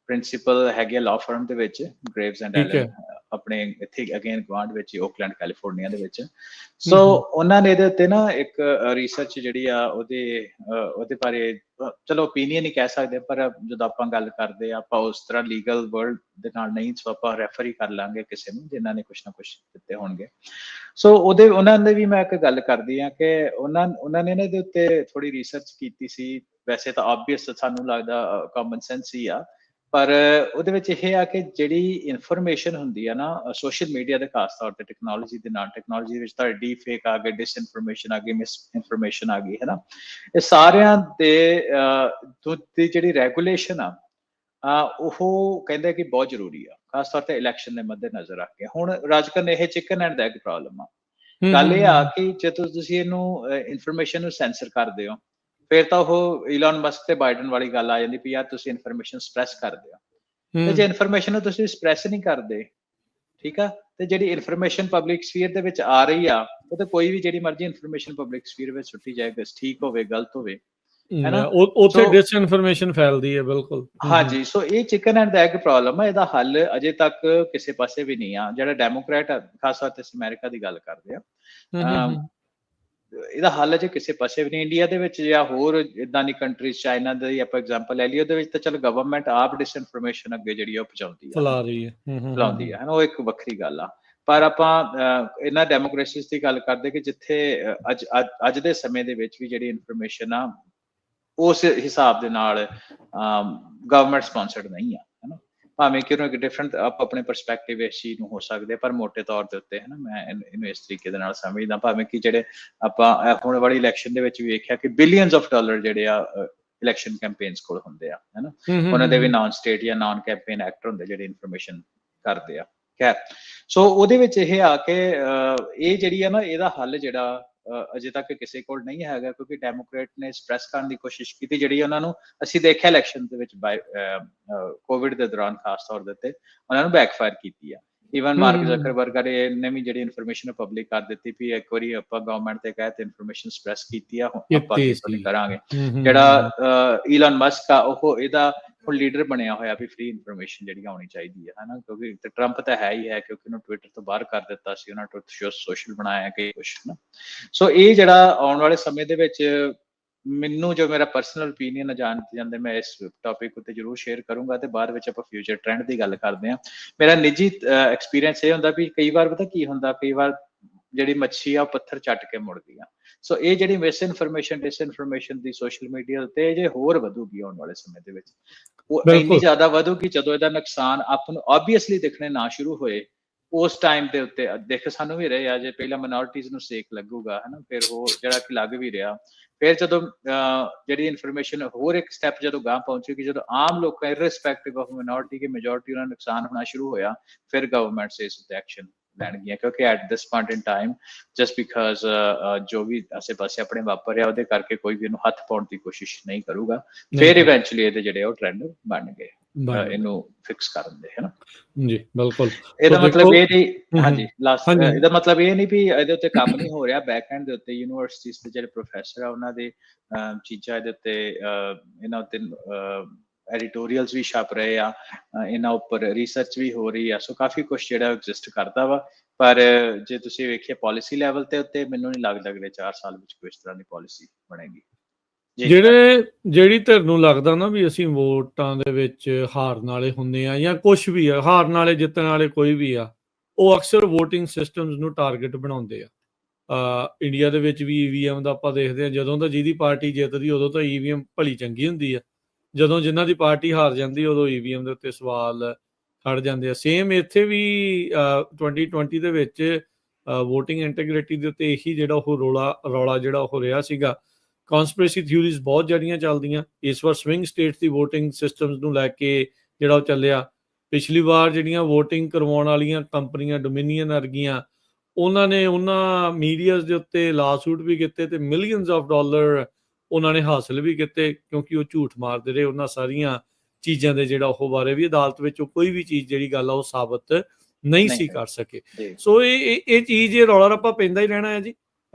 B: ਪ੍ਰਿੰਸੀਪਲ ਹੈਗੇ ਲਾਅ ਫਰਮ ਦੇ ਵਿੱਚ, ਗ੍ਰੇਵਜ਼ ਐਂਡ ਐਲਨ, ਆਪਣੇ ਇੱਥੇ ਅਗੇਨ ਗੁਆਂਢ ਵਿੱਚ ਓਕਲੈਂਡ ਕੈਲੀਫੋਰਨੀਆ ਦੇ ਵਿੱਚ। ਸੋ ਉਹਨਾਂ ਨੇ ਇਹਦੇ ਉੱਤੇ ਨਾ ਇੱਕ ਰਿਸਰਚ ਜਿਹੜੀ ਆ ਉਹਦੇ ਬਾਰੇ ਚਲੋ ਓਪੀਨੀਅਨ ਹੀ ਕਹਿ ਸਕਦੇ, ਪਰ ਜਦੋਂ ਆਪਾਂ ਗੱਲ ਕਰਦੇ ਆ ਆਪਾਂ ਉਸ ਤਰ੍ਹਾਂ ਲੀਗਲ ਵਰਲਡ ਦੇ ਨਾਲ ਨਹੀਂ, ਸੋ ਆਪਾਂ ਰੈਫਰ ਹੀ ਕਰ ਲਾਂਗੇ ਕਿਸੇ ਨੂੰ ਜਿਨ੍ਹਾਂ ਨੇ ਕੁਛ ਨਾ ਕੁਛ ਦਿੱਤੇ ਹੋਣਗੇ। ਸੋ ਉਹਨਾਂ ਦੇ ਵੀ ਮੈਂ ਇੱਕ ਗੱਲ ਕਰਦੀ ਹਾਂ ਕਿ ਉਹਨਾਂ ਨੇ ਇਹਦੇ ਉੱਤੇ ਥੋੜੀ ਰਿਸਰਚ ਕੀਤੀ ਸੀ। ਵੈਸੇ ਤਾਂ ਆਬਵੀਅਸ ਸਾਨੂੰ ਲੱਗਦਾ ਕਾਮਨ ਸੈਂਸ ਹੀ ਆ, ਪਰ ਉਹਦੇ ਵਿੱਚ ਇਹ ਆ ਕਿ ਜਿਹੜੀ ਇਨਫੋਰਮੇਸ਼ਨ ਹੁੰਦੀ ਆ ਨਾ ਸੋਸ਼ਲ ਮੀਡੀਆ ਦੇ ਖਾਸ ਤੌਰ ਤੇ ਟੈਕਨੋਲੋਜੀ ਦੇ ਨਾਲ, ਟੈਕਨੋਲੋਜੀ ਵਿੱਚ ਤਾਂ ਡੀਪ ਫੇਕ ਆ ਗਏ, ਡਿਸਇਨਫੋਰਮੇਸ਼ਨ ਆ ਗਈ, ਮਿਸ ਇਨਫੋਰਮੇਸ਼ਨ ਆ ਗਈ, ਹੈ ਨਾ, ਇਹ ਸਾਰਿਆਂ ਦੇ ਦੀ ਜਿਹੜੀ ਰੈਗੂਲੇਸ਼ਨ ਆ ਉਹ ਕਹਿੰਦੇ ਕਿ ਬਹੁਤ ਜ਼ਰੂਰੀ ਆ, ਖਾਸ ਤੌਰ ਤੇ ਇਲੈਕਸ਼ਨ ਦੇ ਮੱਦੇ ਨਜ਼ਰ ਰੱਖ ਕੇ। ਹੁਣ ਰਾਜਕਰਨ ਇਹ ਚਿਕਨ ਐਂਡ ਐਗ ਪ੍ਰੋਬਲਮ ਆ। ਗੱਲ ਇਹ ਆ ਕਿ ਜਦੋਂ ਤੁਸੀਂ ਇਹਨੂੰ ਇਨਫੋਰਮੇਸ਼ਨ ਨੂੰ ਸੈਂਸਰ ਕਰਦੇ ਹੋ, ਫਿਰ ਤਾਂ ਉਹ ਈਲਨ ਮਸਕ ਤੇ ਬਾਈਡਨ ਵਾਲੀ ਗੱਲ ਆ ਜਾਂਦੀ ਵੀ ਯਾਰ ਤੁਸੀਂ ਇਨਫੋਰਮੇਸ਼ਨ ਸਪਰੈਸ ਕਰਦੇ ਹੋ, ਤੇ ਜੇ ਇਨਫੋਰਮੇਸ਼ਨ ਨੂੰ ਤੁਸੀਂ ਸਪਰੈਸ ਨਹੀਂ ਕਰਦੇ, ਠੀਕ ਆ, ਤੇ ਜਿਹੜੀ ਇਨਫੋਰਮੇਸ਼ਨ ਪਬਲਿਕ ਸਫੀਅਰ ਦੇ ਵਿੱਚ ਆ ਰਹੀ ਆ, ਉਹ ਤੇ ਕੋਈ ਵੀ ਜਿਹੜੀ ਮਰਜ਼ੀ ਇਨਫੋਰਮੇਸ਼ਨ ਪਬਲਿਕ ਸਫੀਅਰ ਵਿੱਚ ਸੁੱਟੀ ਜਾਏਗਾ, ਠੀਕ ਹੋਵੇ ਗਲਤ ਹੋਵੇ, ਹੈ ਨਾ,
A: ਉੱਥੇ ਡਿਸਇਨਫੋਰਮੇਸ਼ਨ ਫੈਲਦੀ ਹੈ। ਬਿਲਕੁਲ,
B: ਹਾਂਜੀ। ਸੋ ਇਹ ਚਿਕਨ ਐਂਡ ਐਗ ਪ੍ਰੋਬਲਮ ਹੈ, ਇਹਦਾ ਹੱਲ ਅਜੇ ਤੱਕ ਕਿਸੇ ਪਾਸੇ ਵੀ ਨਹੀਂ ਆ। ਜਿਹੜਾ ਡੈਮੋਕ੍ਰੈਟ ਆ, ਖਾਸ ਤੌਰ ਤੇ ਅਮਰੀਕਾ ਦੀ ਗੱਲ ਕਰਦੇ ਆ, ਇਹਦਾ ਹੱਲ ਅਜੇ ਕਿਸੇ ਪਾਸੇ ਵੀ ਨਹੀਂ। ਇੰਡੀਆ ਦੇ ਵਿੱਚ ਜਾਂ ਹੋਰ ਇਦਾਂ ਦੀ ਕੰਟਰੀਜ਼, ਚਾਈਨਾ ਦੀ ਆਪਾਂ ਐਗਜ਼ਾਮਪਲ ਲੈ ਲਈ, ਉਹਦੇ ਵਿੱਚ ਤਾਂ ਚਲ ਗਵਰਨਮੈਂਟ ਆਪ ਡਿਸਇਨਫੋਰਮੇਸ਼ਨ ਅੱਗੇ ਜਿਹੜੀ ਉਹ ਪਹੁੰਚਾਉਂਦੀ ਆ, ਫੈਲਾਉਂਦੀ ਆ, ਉਹ ਇੱਕ ਵੱਖਰੀ ਗੱਲ ਆ। ਪਰ ਆਪਾਂ ਇਹਨਾਂ ਡੈਮੋਕ੍ਰੇਸੀਜ਼ ਦੀ ਗੱਲ ਕਰਦੇ ਕਿ ਜਿੱਥੇ ਅੱਜ ਦੇ ਸਮੇਂ ਦੇ ਵਿੱਚ ਵੀ ਜਿਹੜੀ ਇਨਫੋਰਮੇਸ਼ਨ ਆ ਉਸ ਹਿਸਾਬ ਦੇ ਨਾਲ ਗਵਰਨਮੈਂਟ ਸਪਾਂਸਰਡ ਨਹੀਂ ਆ, ਹੈ ਨਾ, ਭਾਵੇਂ ਕਿ ਉਹਨੂੰ ਇੱਕ ਡਿਫਰੈਂਟ ਆਪਣੇ ਪਰਸਪੈਕਟਿਵ ਇਸ ਚੀਜ਼ ਨੂੰ ਹੋ ਸਕਦੇ, ਪਰ ਮੋਟੇ ਤੌਰ ਦੇ ਉੱਤੇ, ਹੈ ਨਾ, ਮੈਂ ਇਹਨੂੰ ਇਸ ਤਰੀਕੇ ਦੇ ਨਾਲ ਸਮਝਦਾ। ਭਾਵੇਂ ਕਿ ਜਿਹੜੇ ਆਪਾਂ ਹੁਣ ਵਾਲੀ ਇਲੈਕਸ਼ਨ ਦੇ ਵਿੱਚ ਵੀ ਵੇਖਿਆ ਕਿ ਬਿਲੀਅਨਸ ਆਫ ਡਾਲਰ ਜਿਹੜੇ ਆ ਇਲੈਕਸ਼ਨ ਕੈਂਪੇਨਸ ਕੋਲ ਹੁੰਦੇ ਆ, ਹੈ ਨਾ, ਉਹਨਾਂ ਦੇ ਵੀ ਨਾਨ ਸਟੇਟ ਜਾਂ ਨਾਨ ਕੈਂਪੇਨ ਐਕਟਰ ਹੁੰਦੇ ਜਿਹੜੇ ਇਨਫੋਰਮੇਸ਼ਨ ਕਰਦੇ ਆ। ਖੈਰ, ਸੋ ਉਹਦੇ ਵਿੱਚ ਇਹ ਆ ਕਿ ਇਹ ਜਿਹੜੀ ਆ ਨਾ, ਇਹਦਾ ਹੱਲ ਜਿਹੜਾ ਅਜੇ ਤੱਕ ਕਿਸੇ ਕੋਲ ਨਹੀਂ ਹੈਗਾ, ਕਿਉਂਕਿ ਡੈਮੋਕ੍ਰੇਟ ਨੇ ਸਪਰੈਸ ਕਰਨ ਦੀ ਕੋਸ਼ਿਸ਼ ਕੀਤੀ, ਜਿਹੜੀ ਉਹਨਾਂ ਨੂੰ ਅਸੀਂ ਦੇਖਿਆ ਇਲੈਕਸ਼ਨ ਦੇ ਵਿੱਚ ਕੋਵਿਡ ਦੇ ਦੌਰਾਨ ਖਾਸ ਤੌਰ ਦੇ ਉੱਤੇ ਉਹਨਾਂ ਨੂੰ ਬੈਕਫਾਇਰ ਕੀਤੀ ਆ। ਈਵਨ ਮਾਰਕ ਜ਼ਕਰਬਰਗ ਨੇ ਵੀ ਜਿਹੜੀ ਇਨਫੋਰਮੇਸ਼ਨ ਪਬਲਿਕ ਕਰ ਦਿੱਤੀ ਵੀ ਇੱਕ ਵਾਰੀ ਆਪਾਂ ਗਵਰਨਮੈਂਟ ਤੇ ਕਹੇ ਤੇ ਇਨਫੋਰਮੇਸ਼ਨ ਸਪਰੈਸ ਕੀਤੀ ਆ, ਆਪਾਂ ਨਹੀਂ ਕਰਾਂਗੇ। ਜਿਹੜਾ ਈਲਨ ਮਸਕ ਆ, ਉਹ ਇਹਦਾ ਹੁਣ ਲੀਡਰ ਬਣਿਆ ਹੋਇਆ ਵੀ ਫ੍ਰੀ ਇਨਫੋਰਮੇਸ਼ਨ ਜਿਹੜੀ ਆਉਣੀ ਚਾਹੀਦੀ ਹੈ, ਹਨਾ, ਕਿਉਂਕਿ ਟਰੰਪ ਤਾਂ ਹੈ ਹੀ ਹੈ, ਕਿਉਂਕਿ ਉਹਨੂੰ ਟਵਿੱਟਰ ਤੋਂ ਬਾਹਰ ਕਰ ਦਿੱਤਾ ਸੀ, ਉਹਨਾਂ ਟਰੁਥ ਸੋਸ਼ਲ ਬਣਾਇਆ ਕਈ ਕੁਛ ਨਾ। ਸੋ ਇਹ ਜਿਹੜਾ ਆਉਣ ਵਾਲੇ ਸਮੇਂ ਦੇ ਵਿੱਚ ਮੈਨੂੰ ਜੋ ਮੇਰਾ ਪਰਸਨਲ ਓਪੀਨੀਅਨ ਜਾਣਦੇ ਜਾਂਦੇ ਮੈਂ ਇਸ ਟੌਪਿਕ ਉੱਤੇ ਜ਼ਰੂਰ ਸ਼ੇਅਰ ਕਰੂੰਗਾ, ਤੇ ਬਾਅਦ ਵਿੱਚ ਆਪਾਂ ਫਿਊਚਰ ਟ੍ਰੈਂਡ ਦੀ ਗੱਲ ਕਰਦੇ ਹਾਂ। ਮੇਰਾ ਨਿੱਜੀ ਐਕਸਪੀਰੀਅੰਸ ਇਹ ਹੁੰਦਾ ਵੀ ਕਈ ਵਾਰ ਪਤਾ ਕੀ ਹੁੰਦਾ, ਕਈ ਵਾਰ ਜਿਹੜੀ ਮੱਛੀ ਆ ਉਹ ਪੱਥਰ ਚੱਟ ਕੇ ਮੁੜਦੀ ਆ। ਸੋ ਇਹ ਜਿਹੜੀ ਮਿਸ ਇਨਫੋਰਮੇਸ਼ਨ ਡਿਸਇਨਫੋਰਮੇਸ਼ਨ ਦੀ ਸੋਸ਼ਲ ਮੀਡੀਆ ਉੱਤੇ ਜੇ ਹੋਰ ਵਧੂਗੀ ਆਉਣ ਵਾਲੇ ਸਮੇਂ ਦੇ ਵਿੱਚ, ਉਹ ਇੰਨੀ ਜ਼ਿਆਦਾ ਵਧੂਗੀ ਜਦੋਂ ਇਹਦਾ ਨੁਕਸਾਨ ਆਪਾਂ ਨੂੰ ਆਬਵੀਅਸਲੀ ਦਿਖਣੇ ਨਾ ਸ਼ੁਰੂ ਹੋਏ, ਉਸ ਟਾਈਮ ਦੇ ਉੱਤੇ ਦੇਖ ਸਾਨੂੰ ਵੀ ਰਹੇ ਆ, ਜੇ ਪਹਿਲਾਂ ਮਿਨੋਰਟੀਜ਼ ਨੂੰ ਸੇਕ ਲੱਗੂਗਾ, ਹਨਾ, ਫਿਰ ਉਹ ਜਿਹੜਾ ਕਿ ਲੱਗ ਵੀ ਰਿਹਾ, ਫਿਰ ਜਦੋਂ ਜਿਹੜੀ ਇਨਫੋਰਮੇਸ਼ਨ ਹੋਰ ਇੱਕ ਸਟੈਪ ਜਦੋਂ ਗਾਂਹ ਪਹੁੰਚੇਗੀ, ਜਦੋਂ ਆਮ ਲੋਕਾਂ ਇਰਰਿਸਪੈਕਟਿਵ ਆਫ ਮਿਨੋਰਟੀ ਕਿ ਮੈਜੋਰਟੀ ਉਹਨਾਂ ਨੂੰ ਨੁਕਸਾਨ ਹੋਣਾ ਸ਼ੁਰੂ ਹੋਇਆ, ਫਿਰ ਗਵਰਨਮੈਂਟਸ ਇਸ ਉੱਤੇ ਐਕਸ਼ਨ ਲੈਣਗੀਆਂ, ਕਿਉਂਕਿ at this point in time just because ਜੋ ਵੀ ਆਸੇ ਪਾਸੇ ਆਪਣੇ ਵਾਪਰ ਰਿਹਾ ਉਹਦੇ ਕਰਕੇ ਕੋਈ ਵੀ ਇਹਨੂੰ ਹੱਥ ਪਾਉਣ ਦੀ ਕੋਸ਼ਿਸ਼ ਨਹੀਂ ਕਰੂਗਾ। ਫਿਰ ਇਵੈਂਚੁਅਲੀ ਇਹਦੇ ਜਿਹੜੇ ਉਹ ਟ੍ਰੈਂਡ ਬਣ ਗਏ ਇਹਨੂੰ ਫਿਕਸ ਕਰਨ ਦੇ, ਹੈ ਨਾ।
A: ਜੀ ਬਿਲਕੁਲ।
B: ਇਹਦਾ ਮਤਲਬ ਇਹ ਨਹੀਂ, ਹਾਂਜੀ ਲਾਸਟ, ਇਹਦਾ ਮਤਲਬ ਇਹ ਨਹੀਂ ਵੀ ਇਹਦੇ ਉੱਤੇ ਕੰਮ ਨਹੀਂ ਹੋ ਰਿਹਾ, ਬੈਕ ਐਂਡ ਦੇ ਉੱਤੇ ਯੂਨੀਵਰਸਿਟੀਜ਼ ਦੇ ਜਿਹੜੇ ਪ੍ਰੋਫੈਸਰ ਆ ਉਹਨਾਂ ਦੇ ਚੀਜ਼ਾਂ ਇਹਦੇ ਉੱਤੇ ਇਹਨਾਂ ਉੱਤੇ ਐਡੀਟੋਰੀਅਲਸ ਵੀ ਛਪ ਰਹੇ ਆ, ਇਹਨਾਂ ਉੱਪਰ ਰਿਸਰਚ ਵੀ ਹੋ ਰਹੀ ਆ। ਸੋ ਕਾਫੀ ਕੁਛ ਜਿਹੜਾ ਐਗਜ਼ਿਸਟ ਕਰਦਾ ਵਾ, ਪਰ ਜੇ ਤੁਸੀਂ ਵੇਖੀਏ ਪਾਲਿਸੀ ਲੈਵਲ ਤੇ ਉੱਤੇ ਮੈਨੂੰ ਨਹੀਂ ਲੱਗਦਾ ਅਗਲੇ 4 ਸਾਲ ਵਿੱਚ ਕੋਈ ਇਸ ਤਰ੍ਹਾਂ ਦੀ ਪਾਲਿਸੀ ਬਣੇਗੀ।
A: ਜਿਹੜੀ ਧਿਰ ਨੂੰ ਲੱਗਦਾ ਨਾ ਵੀ ਅਸੀਂ ਵੋਟਾਂ ਦੇ ਵਿੱਚ ਹਾਰਨ ਵਾਲੇ ਹੁੰਦੇ ਆ ਜਾਂ ਕੁਛ ਵੀ ਆ, ਹਾਰਨ ਵਾਲੇ ਜਿੱਤਣ ਵਾਲੇ ਕੋਈ ਵੀ ਆ, ਉਹ ਅਕਸਰ ਵੋਟਿੰਗ ਸਿਸਟਮਸ ਨੂੰ ਟਾਰਗੇਟ ਬਣਾਉਂਦੇ ਆ। ਇੰਡੀਆ ਦੇ ਵਿੱਚ ਵੀ EVM ਦਾ ਆਪਾਂ ਦੇਖਦੇ ਹਾਂ, ਜਦੋਂ ਤਾਂ ਜਿਹਦੀ ਪਾਰਟੀ ਜਿੱਤਦੀ ਉਦੋਂ ਤਾਂ EVM ਭਲੀ ਚੰਗੀ ਹੁੰਦੀ ਆ, ਜਦੋਂ ਜਿਨ੍ਹਾਂ ਦੀ ਪਾਰਟੀ ਹਾਰ ਜਾਂਦੀ ਉਦੋਂ EVM ਦੇ ਉੱਤੇ ਸਵਾਲ ਖੜ ਜਾਂਦੇ ਆ। ਸੇਮ ਇੱਥੇ ਵੀ 2020 ਦੇ ਵਿੱਚ ਵੋਟਿੰਗ ਇੰਟੈਗ੍ਰਿਟੀ ਦੇ ਉੱਤੇ ਇਹੀ ਜਿਹੜਾ ਉਹ ਰੌਲਾ ਜਿਹੜਾ ਉਹ ਰਿਹਾ ਸੀਗਾ। ਕੌਨਸਪੀਰੇਸੀ ਥਿਊਰੀਜ਼ ਬਹੁਤ ਜਿਹੜੀਆਂ ਚੱਲਦੀਆਂ ਇਸ ਵਾਰ ਸਵਿੰਗ ਸਟੇਟਸ ਦੀ ਵੋਟਿੰਗ ਸਿਸਟਮਸ ਨੂੰ ਲੈ ਕੇ ਜਿਹੜਾ ਉਹ ਚੱਲਿਆ। ਪਿਛਲੀ ਵਾਰ ਜਿਹੜੀਆਂ ਵੋਟਿੰਗ ਕਰਵਾਉਣ ਵਾਲੀਆਂ ਕੰਪਨੀਆਂ ਡੋਮੀਨੀਅਨ ਵਰਗੀਆਂ, ਉਹਨਾਂ ਨੇ ਉਹਨਾਂ ਮੀਡੀਆਜ਼ ਦੇ ਉੱਤੇ ਲਾਸੂਟ ਵੀ ਕੀਤੇ ਤੇ ਮਿਲੀਅਨਸ ਆਫ ਡਾਲਰ ਉਹਨਾਂ ਨੇ ਹਾਸਲ ਵੀ ਕੀਤੇ, ਕਿਉਂਕਿ ਉਹ ਝੂਠ ਮਾਰਦੇ ਰਹੇ ਉਹਨਾਂ ਸਾਰੀਆਂ ਚੀਜ਼ਾਂ ਦੇ ਜਿਹੜਾ ਉਹ ਬਾਰੇ ਵੀ ਅਦਾਲਤ ਵਿੱਚ ਕੋਈ ਵੀ ਚੀਜ਼ ਜਿਹੜੀ ਗੱਲ ਆ ਉਹ ਸਾਬਤ ਨਹੀਂ ਸੀ ਕਰ ਸਕੇ। ਸੋ ਇਹ ਚੀਜ਼, ਇਹ ਰੌਲਾ ਰੱਪਾ ਪੈਂਦਾ ਹੀ ਰਹਿਣਾ ਹੈ ਜੀ,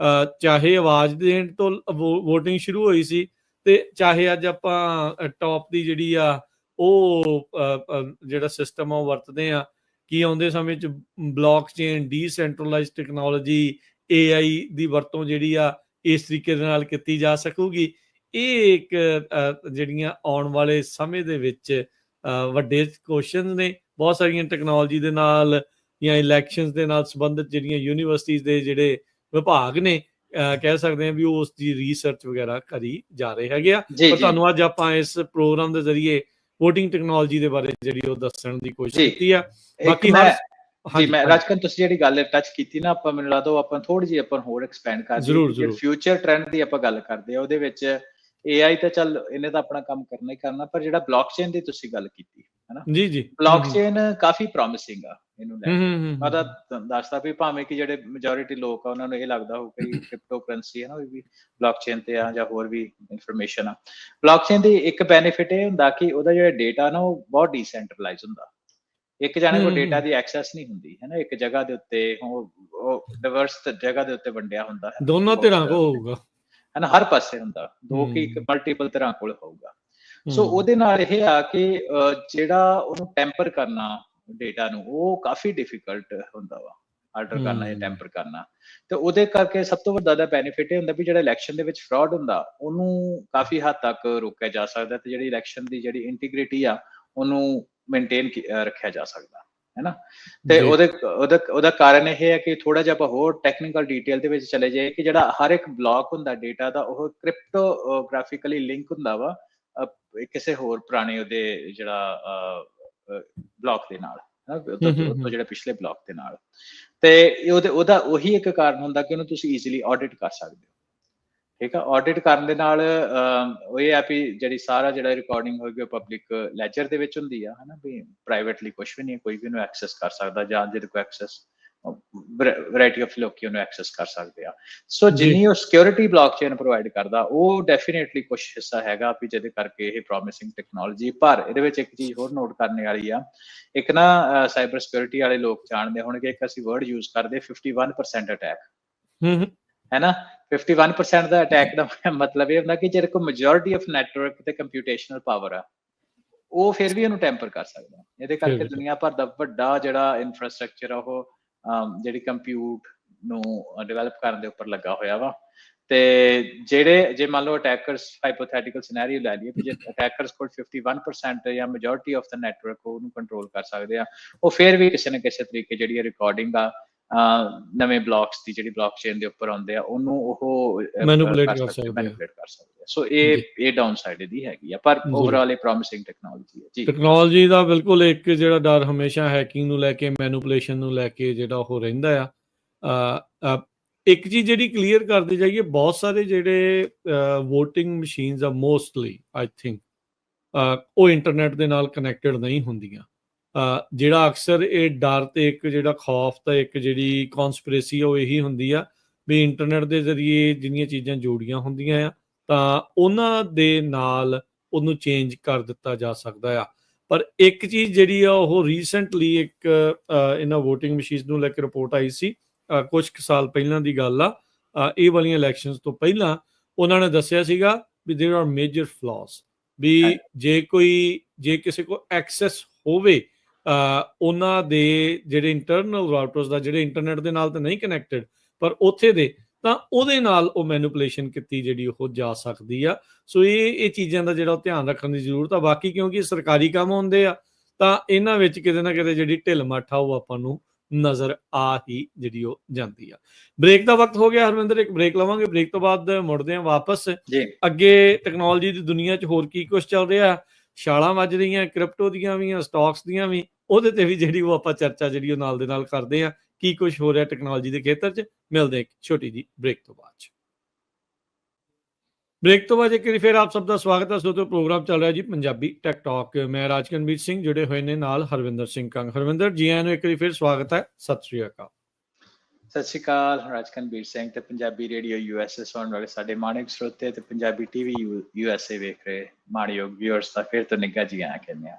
A: ਚਾਹੇ ਆਵਾਜ਼ ਦੇਣ ਤੋਂ ਵੋਟਿੰਗ ਸ਼ੁਰੂ ਹੋਈ ਸੀ ਤੇ ਚਾਹੇ ਅੱਜ ਆਪਾਂ ਟੌਪ ਦੀ ਜਿਹੜੀ ਆ ਉਹ ਜਿਹੜਾ ਸਿਸਟਮ ਆ ਉਹ ਵਰਤਦੇ ਆ। ਕੀ ਆਉਂਦੇ ਸਮੇਂ 'ਚ ਬਲੌਕ ਚੇਨ, ਡੀਸੈਂਟਰਲਾਈਜ਼ਡ ਟੈਕਨੋਲੋਜੀ, AI ਦੀ ਵਰਤੋਂ ਜਿਹੜੀ ਆ ਇਸ ਤਰੀਕੇ ਦੇ ਨਾਲ ਕੀਤੀ ਜਾ ਸਕੂਗੀ। ਇਹ ਇੱਕ ਜਿਹੜੀਆਂ ਆਉਣ ਵਾਲੇ ਸਮੇਂ ਦੇ ਵਿੱਚ ਵੱਡੇ ਕੁਐਸਚਨ ਨੇ। ਬਹੁਤ ਸਾਰੀਆਂ ਟੈਕਨੋਲੋਜੀ ਦੇ ਨਾਲ ਜਾਂ ਇਲੈਕਸ਼ਨਸ ਦੇ ਨਾਲ ਸੰਬੰਧਿਤ ਜਿਹੜੀਆਂ ਯੂਨੀਵਰਸਿਟੀਜ਼ ਦੇ ਜਿਹੜੇ ਵਿਭਾਗ ਨੇ, ਕਹਿ ਸਕਦੇ ਹਾਂ ਵੀ ਉਸ ਦੀ ਰਿਸਰਚ ਵਗੈਰਾ ਕਰੀ ਜਾ ਰਹੇ ਹੈਗੇ ਆ। ਪਰ ਤੁਹਾਨੂੰ ਅੱਜ ਆਪਾਂ ਇਸ ਪ੍ਰੋਗਰਾਮ ਦੇ ਜ਼ਰੀਏ ਵੋਟਿੰਗ ਟੈਕਨੋਲੋਜੀ ਦੇ ਬਾਰੇ ਜਿਹੜੀ ਉਹ ਦੱਸਣ ਦੀ ਕੋਸ਼ਿਸ਼
B: ਜੀ,
A: ਕੀਤੀ ਆ।
B: ਇੱਕ
A: ਬਾਕੀ
B: ਮੈਂ
A: ਹਰ
B: ਜੀ
A: ਹਾਂਜੀ
B: ਮੈਂ
A: ਹਾਂਜੀ
B: ਰਾਜਕਨ ਤੁਸੀਂ ਜਿਹੜੀ ਗੱਲ ਟੱਚ ਕੀਤੀ ਨਾ, ਆਪਾਂ ਮੈਨੂੰ ਲੱਗਦਾ ਉਹ ਆਪਾਂ ਥੋੜੀ ਜਿਹੀ ਆਪਾਂ ਹੋਰ ਐਕਸਪੈਂਡ ਕਰ ਦਈਏ
A: ਜ਼ਰੂਰ
B: ਕਿ ਜਿਹੜੇ
A: ਜ਼ਰੂਰ
B: ਫਿਊਚਰ ਟ੍ਰੈਂਡ ਦੀ ਆਪਾਂ ਗੱਲ ਕਰਦੇ ਆ ਉਹਦੇ ਵਿੱਚ AI ਤਾਂ ਚੱਲ ਇਹਨੇ ਤਾਂ ਆਪਣਾ ਕੰਮ ਕਰਨਾ ਹੀ ਕਰਨਾ, ਪਰ ਜਿਹੜਾ ਬਲੌਕਚੇਨ ਦੀ ਤੁਸੀਂ ਗੱਲ ਕੀਤੀ ਹੈਨਾ,
A: ਜੀ ਜੀ
B: ਬਲੌਕਚੇਨ ਕਾਫੀ ਪ੍ਰੋਮਿਸਿੰਗ ਆ ਇਹਨੂੰ ਲੈ ਕੇ। ਮੈਂ ਤਾਂ
A: ਹੂੰ
B: ਦੱਸਦਾ ਵੀ ਭਾਵੇਂ ਕਿ ਜਿਹੜੇ ਮੈਜੋਰਿਟੀ ਲੋਕ ਆ ਉਹਨਾਂ ਨੂੰ ਇਹ ਲੱਗਦਾ ਹੋਊ ਕਿ ਕ੍ਰਿਪਟੋ ਕਰੰਸੀ ਹੈ ਨਾ, ਉਹ ਵੀ ਬਲੌਕਚੇਨ ਤੇ ਆ ਜਾਂ ਹੋਰ ਵੀ ਇਨਫੋਰਮੇਸ਼ਨ ਆ। ਬਲੌਕਚੇਨ ਦੀ ਇੱਕ ਬੈਨੀਫਿਟ ਇਹ ਹੁੰਦਾ ਕਿ ਉਹਦਾ ਜਿਹੜਾ ਡੇਟਾ ਨਾ ਉਹ ਬਹੁਤ ਡੀਸੈਂਟਰਲਾਈਜ਼ ਹੁੰਦਾ, ਇੱਕ ਜਾਣੇ ਕੋਲ ਡੇਟਾ ਦੀ ਐਕਸੈਸ ਨਹੀਂ ਹੁੰਦੀ ਹੈ ਨਾ, ਇੱਕ ਜਗ੍ਹਾ ਦੇ ਉੱਤੇ ਉਹ ਡਿਵਰਸ ਜਗ੍ਹਾ ਦੇ ਉੱਤੇ ਵੰਡਿਆ ਹੁੰਦਾ ਹੈ
A: ਦੋਨੋਂ ਧਿਰਾਂ ਕੋਲ ਹੋਊਗਾ
B: ਹੈ ਨਾ, ਹਰ ਪਾਸੇ ਹੁੰਦਾ ਦੋ ਕਿ ਇੱਕ ਮਲਟੀਪਲ ਤਰ੍ਹਾਂ ਕੋਲ ਹੋਊਗਾ। ਸੋ
A: ਹੂੰ
B: ਉਹਦੇ ਨਾਲ ਇਹ ਆ ਕਿ ਜਿਹੜਾ ਉਹਨੂੰ ਟੈਂਪਰ ਕਰਨਾ ਡੇਟਾ ਨੂੰ ਉਹ ਕਾਫੀ ਡਿਫਿਕਲਟ ਹੁੰਦਾ ਵਾ, ਆਰਡਰ ਕਰਨਾ ਜਾਂ ਟੈਂਪਰ ਕਰਨਾ। ਤੇ ਉਹਦੇ ਕਰਕੇ ਸਭ ਤੋਂ ਵੱਡਾ ਬੈਨੀਫਿਟ ਇਹ ਹੁੰਦਾ ਵੀ ਜਿਹੜਾ ਇਲੈਕਸ਼ਨ ਦੇ ਵਿੱਚ ਫਰਾਡ ਹੁੰਦਾ ਉਹਨੂੰ ਕਾਫੀ ਹੱਦ ਤੱਕ ਰੋਕਿਆ ਜਾ ਸਕਦਾ, ਤੇ ਜਿਹੜੀ ਇਲੈਕਸ਼ਨ ਦੀ ਜਿਹੜੀ ਇੰਟੀਗ੍ਰਿਟੀ ਆ ਉਹਨੂੰ ਮੇਨਟੇਨ ਰੱਖਿਆ ਜਾ ਸਕਦਾ ਹੈ ਨਾ। ਤੇ
A: ਜੀ
B: ਉਹਦਾ ਕਾਰਨ ਇਹ ਹੈ ਕਿ ਥੋੜਾ ਜਿਹਾ ਆਪਾਂ ਹੋਰ ਟੈਕਨੀਕਲ ਡਿਟੇਲ ਦੇ ਵਿੱਚ ਚਲੇ ਜਾਈਏ ਕਿ ਜਿਹੜਾ ਹਰ ਇੱਕ ਬਲੌਕ ਹੁੰਦਾ ਡੇਟਾ ਦਾ ਉਹ ਕ੍ਰਿਪਟੋਗ੍ਰਾਫਿਕਲੀ ਲਿੰਕ ਹੁੰਦਾ ਵਾ ਕਿਸੇ ਹੋਰ ਪੁਰਾਣੇ ਉਹਦੇ ਜਿਹੜਾ ਬਲੌਕ ਦੇ ਨਾਲ, ਉਹ ਜਿਹੜਾ ਪਿਛਲੇ ਬਲੌਕ ਦੇ ਨਾਲ। ਤੇ ਉਹਦਾ ਉਹੀ ਇੱਕ ਕਾਰਨ ਹੁੰਦਾ ਕਿ ਉਹਨੂੰ ਤੁਸੀਂ ਈਜ਼ੀਲੀ ਆਡਿਟ ਕਰ ਸਕਦੇ ਹੋ, ਠੀਕ ਆ। ਆਡਿਟ ਕਰਨ ਦੇ ਨਾਲ ਉਹ ਇਹ ਆ ਵੀ ਜਿਹੜੀ ਸਾਰਾ ਜਿਹੜਾ ਰਿਕਾਰਡਿੰਗ ਹੋਏਗੀ ਉਹ ਪਬਲਿਕ ਲੈਜਰ ਦੇ ਵਿੱਚ ਹੁੰਦੀ ਆ, ਹਨਾ ਵੀ ਪ੍ਰਾਈਵੇਟਲੀ ਕੁਝ ਵੀ ਨਹੀਂ, ਕੋਈ ਵੀ ਉਹਨੂੰ ਐਕਸੈਸ ਕਰ ਸਕਦਾ, ਜਾਂ ਜਿਹਦੇ ਕੋਲ ਐਕਸੈਸ ਵੈਰਾਈਟੀ ਆਫ ਲੋਕੀ ਉਹਨੂੰ ਐਕਸੈਸ ਕਰ ਸਕਦੇ ਆ। ਸੋ ਜਿੰਨੀ ਉਹ ਸਿਕਿਉਰਿਟੀ ਬਲੌਕਚੇਨ ਪ੍ਰੋਵਾਈਡ ਕਰਦਾ ਉਹ ਡੈਫੀਨੇਟਲੀ ਕੁਝ ਹਿੱਸਾ ਹੈਗਾ ਵੀ ਜਿਹਦੇ ਕਰਕੇ ਇਹ ਪ੍ਰੋਮਿਸਿੰਗ ਟੈਕਨੋਲੋਜੀ। ਪਰ ਇਹਦੇ ਵਿੱਚ ਇੱਕ ਚੀਜ਼ ਹੋਰ ਨੋਟ ਕਰਨੇ ਵਾਲੀ ਆ, ਇੱਕ ਨਾ ਸਾਈਬਰ ਸਿਕਿਉਰਿਟੀ ਵਾਲੇ ਲੋਕ ਜਾਣਦੇ ਹੋਣਗੇ ਇੱਕ ਅਸੀਂ ਵਰਡ ਯੂਜ਼ ਕਰਦੇ 51% ਅਟੈਕ ਹੈ ਨਾ। 51% ਦਾ ਅਟੈਕ ਦਾ ਮਤਲਬ ਇਹ ਹੁੰਦਾ ਕਿ ਜਿਹੜੇ ਕੋਲ ਮੈਜੋਰਿਟੀ ਆਫ ਨੈਟਵਰਕ ਤੇ ਕੰਪਿਊਟੇਸ਼ਨਲ ਪਾਵਰ ਆ ਉਹ ਫਿਰ ਵੀ ਇਹਨੂੰ ਟੈਂਪਰ ਕਰ ਸਕਦਾ। ਇਹਦੇ ਕਰਕੇ ਦੁਨੀਆ ਭਰ ਦਾ ਵੱਡਾ ਜਿਹੜਾ ਇਨਫਰਾਸਟ੍ਰਕਚਰ ਆ ਉਹ ਜਿਹੜੀ ਕੰਪਿਊਟ ਨੂੰ ਡਿਵੈਲਪ ਕਰਨ ਦੇ ਉੱਪਰ ਲੱਗਾ ਹੋਇਆ ਵਾ। ਤੇ ਜਿਹੜੇ ਜੇ ਮੰਨ ਲਓ ਅਟੈਕਰਸ ਹਾਈਪੋਥੈਟੀਕਲ ਸਿਨੈਰੀਓ ਲੈ ਲਈਏ, ਜੇ ਅਟੈਕਰਸ ਕੋਲ 51% ਜਾਂ ਮੈਜੋਰਿਟੀ ਆਫ ਦਾ ਨੈਟਵਰਕ ਉਹਨੂੰ ਕੰਟਰੋਲ ਕਰ ਸਕਦੇ ਆ, ਉਹ ਫਿਰ ਵੀ ਕਿਸੇ ਨਾ ਕਿਸੇ ਤਰੀਕੇ ਜਿਹੜੀ ਰਿਕਾਰਡਿੰਗ ਆ ਨਵੇਂ ਬਲੌਕਸ ਦੀ ਜਿਹੜੀ ਬਲੌਕਚੇਨ ਦੇ ਉੱਪਰ ਆਉਂਦੇ ਆ ਉਹਨੂੰ ਉਹ ਮੈਨੂਪੂਲੇਟ ਕਰ ਸਕਦੇ ਆ। ਸੋ ਇਹ ਡਾਊਨ ਸਾਈਡ ਦੀ ਹੈਗੀ ਆ, ਪਰ ਓਵਰਆਲ ਇਹ ਪ੍ਰੋਮਿਸਿੰਗ ਟੈਕਨੋਲੋਜੀ ਹੈ ਜੀ।
A: ਟੈਕਨੋਲੋਜੀ ਦਾ ਬਿਲਕੁਲ ਇੱਕ ਜਿਹੜਾ ਡਰ ਹਮੇਸ਼ਾ ਹੈਕਿੰਗ ਨੂੰ ਲੈ ਕੇ, ਮੈਨੂਪੂਲੇਸ਼ਨ ਨੂੰ ਲੈ ਕੇ ਜਿਹੜਾ ਉਹ ਰਹਿੰਦਾ ਆ। ਇੱਕ ਚੀਜ਼ ਜਿਹੜੀ ਕਲੀਅਰ ਕਰਦੇ ਜਾਈਏ, ਬਹੁਤ ਸਾਰੇ ਜਿਹੜੇ ਵੋਟਿੰਗ ਮਸ਼ੀਨਸ ਆ ਮੋਸਟਲੀ ਆਈ ਥਿੰਕ ਉਹ ਇੰਟਰਨੈਟ ਦੇ ਨਾਲ ਕਨੈਕਟਡ ਨਹੀਂ ਹੁੰਦੀਆਂ। ਜਿਹੜਾ ਅਕਸਰ ਇਹ ਡਰ ਤੇ ਇੱਕ ਜਿਹੜਾ ਖੌਫ ਤੇ ਇੱਕ ਜਿਹੜੀ ਕਨਸਪੀਰੇਸੀ ਉਹ ਇਹੀ ਹੁੰਦੀ ਆ ਵੀ ਇੰਟਰਨੈਟ ਦੇ ਜ਼ਰੀਏ ਜਿੰਨੀਆਂ ਚੀਜ਼ਾਂ ਜੋੜੀਆਂ ਹੁੰਦੀਆਂ ਆ ਤਾਂ ਉਹਨਾਂ ਦੇ ਨਾਲ ਉਹਨੂੰ ਚੇਂਜ ਕਰ ਦਿੱਤਾ ਜਾ ਸਕਦਾ ਆ। ਪਰ ਇੱਕ ਚੀਜ਼ ਜਿਹੜੀ ਆ ਉਹ ਰੀਸੈਂਟਲੀ ਇੱਕ ਇਹਨਾਂ ਵੋਟਿੰਗ ਮਸ਼ੀਨ ਨੂੰ ਲੈ ਕੇ ਰਿਪੋਰਟ ਆਈ ਸੀ ਕੁਝ ਕੁ ਸਾਲ ਪਹਿਲਾਂ ਦੀ ਗੱਲ ਆ। ਇਹ ਵਾਲੀਆਂ ਇਲੈਕਸ਼ਨਸ ਤੋਂ ਪਹਿਲਾਂ ਉਹਨਾਂ ਨੇ ਦੱਸਿਆ ਸੀਗਾ ਵੀ ਦੇयर ਆਰ ਮੇਜਰ ਫਲॉस, ਵੀ ਜੇ ਕਿਸੇ ਕੋਲ ਐਕਸੈਸ ਹੋਵੇ ਉਹਨਾਂ ਦੇ ਜਿਹੜੇ ਇੰਟਰਨਲ ਰਾਊਟਰਸ ਦਾ, ਜਿਹੜੇ ਇੰਟਰਨੈਟ ਦੇ ਨਾਲ ਤਾਂ ਨਹੀਂ ਕਨੈਕਟਡ ਪਰ ਉੱਥੇ ਦੇ, ਤਾਂ ਉਹਦੇ ਨਾਲ ਉਹ ਮੈਨੂਪੂਲੇਸ਼ਨ ਕੀਤੀ ਜਿਹੜੀ ਉਹ ਜਾ ਸਕਦੀ ਆ। ਸੋ ਇਹ ਚੀਜ਼ਾਂ ਦਾ ਜਿਹੜਾ ਉਹ ਧਿਆਨ ਰੱਖਣ ਦੀ ਜ਼ਰੂਰਤ ਆ। ਬਾਕੀ ਕਿਉਂਕਿ ਸਰਕਾਰੀ ਕੰਮ ਹੁੰਦੇ ਆ ਤਾਂ ਇਹਨਾਂ ਵਿੱਚ ਕਿਤੇ ਨਾ ਕਿਤੇ ਜਿਹੜੀ ਢਿੱਲ ਮੱਠ ਆ ਉਹ ਆਪਾਂ ਨੂੰ ਨਜ਼ਰ ਆ ਹੀ ਜਿਹੜੀ ਉਹ ਜਾਂਦੀ ਆ। ਬ੍ਰੇਕ ਦਾ ਵਕਤ ਹੋ ਗਿਆ ਹਰਵਿੰਦਰ, ਇੱਕ ਬ੍ਰੇਕ ਲਵਾਂਗੇ, ਬ੍ਰੇਕ ਤੋਂ ਬਾਅਦ ਮੁੜਦੇ ਹਾਂ ਵਾਪਸ। ਅੱਗੇ ਟੈਕਨੋਲੋਜੀ ਦੀ ਦੁਨੀਆ 'ਚ ਹੋਰ ਕੀ ਕੁਝ ਚੱਲ ਰਿਹਾ, ਛਾਲਾਂ ਵੱਜ ਰਹੀਆਂ ਕ੍ਰਿਪਟੋ ਦੀਆਂ ਵੀ, ਸਟਾਕਸ ਦੀਆਂ ਵੀ, ਉਹਦੇ ਤੇ ਵੀ ਜਿਹੜੀ ਉਹ ਆਪਾਂ ਚਰਚਾ ਜਿਹੜੀ ਉਹ ਨਾਲ ਦੇ ਨਾਲ ਕਰਦੇ ਆ, ਕੀ ਕੁਝ ਹੋ ਰਿਹਾ ਟੈਕਨੋਲੋਜੀ ਦੇ ਖੇਤਰ 'ਚ। ਮਿਲਦੇ ਇੱਕ ਛੋਟੀ ਜੀ ਬ੍ਰੇਕ ਤੋਂ ਬਾਅਦ। ਬ੍ਰੇਕ ਤੋਂ ਬਾਅਦ ਇੱਕ ਵਾਰੀ ਫਿਰ ਆਪ ਸਭ ਦਾ ਸਵਾਗਤ ਹੈ। ਸੋ ਤੋਂ ਪ੍ਰੋਗਰਾਮ ਚੱਲ ਰਿਹਾ ਜੀ ਪੰਜਾਬੀ ਟੈਕ ਟਾਕ। ਮੈਂ ਰਾਜਕਨਵੀਰ ਸਿੰਘ, ਜੁੜੇ ਹੋਏ ਨੇ ਨਾਲ ਹਰਵਿੰਦਰ ਸਿੰਘ ਕੰਗ। ਹਰਵਿੰਦਰ ਜੀ ਆਇਆਂ ਨੂੰ ਇੱਕ ਵਾਰੀ ਫਿਰ ਸਵਾਗਤ ਹੈ। ਸਤਿ ਸ੍ਰੀ ਅਕਾਲ।
B: ਸਤਿ ਸ਼੍ਰੀ ਅਕਾਲ ਰਾਜਕਨਵੀਰ ਸਿੰਘ ਤੇ ਪੰਜਾਬੀ ਰੇਡੀਓ USA ਸੁਣਨ ਵਾਲੇ ਸਾਡੇ ਮਾਣਯੋਗ ਸਰੋਤੇ ਤੇ ਪੰਜਾਬੀ ਟੀਵੀ USA ਵੇਖ ਰਹੇ ਮਾਣਯੋਗ ਵਿਊਅਰਸ ਦਾ ਫਿਰ ਤੋਂ ਨਿੱਘਾ ਜੀ ਆਇਆਂ ਕਹਿੰਦੇ ਆ।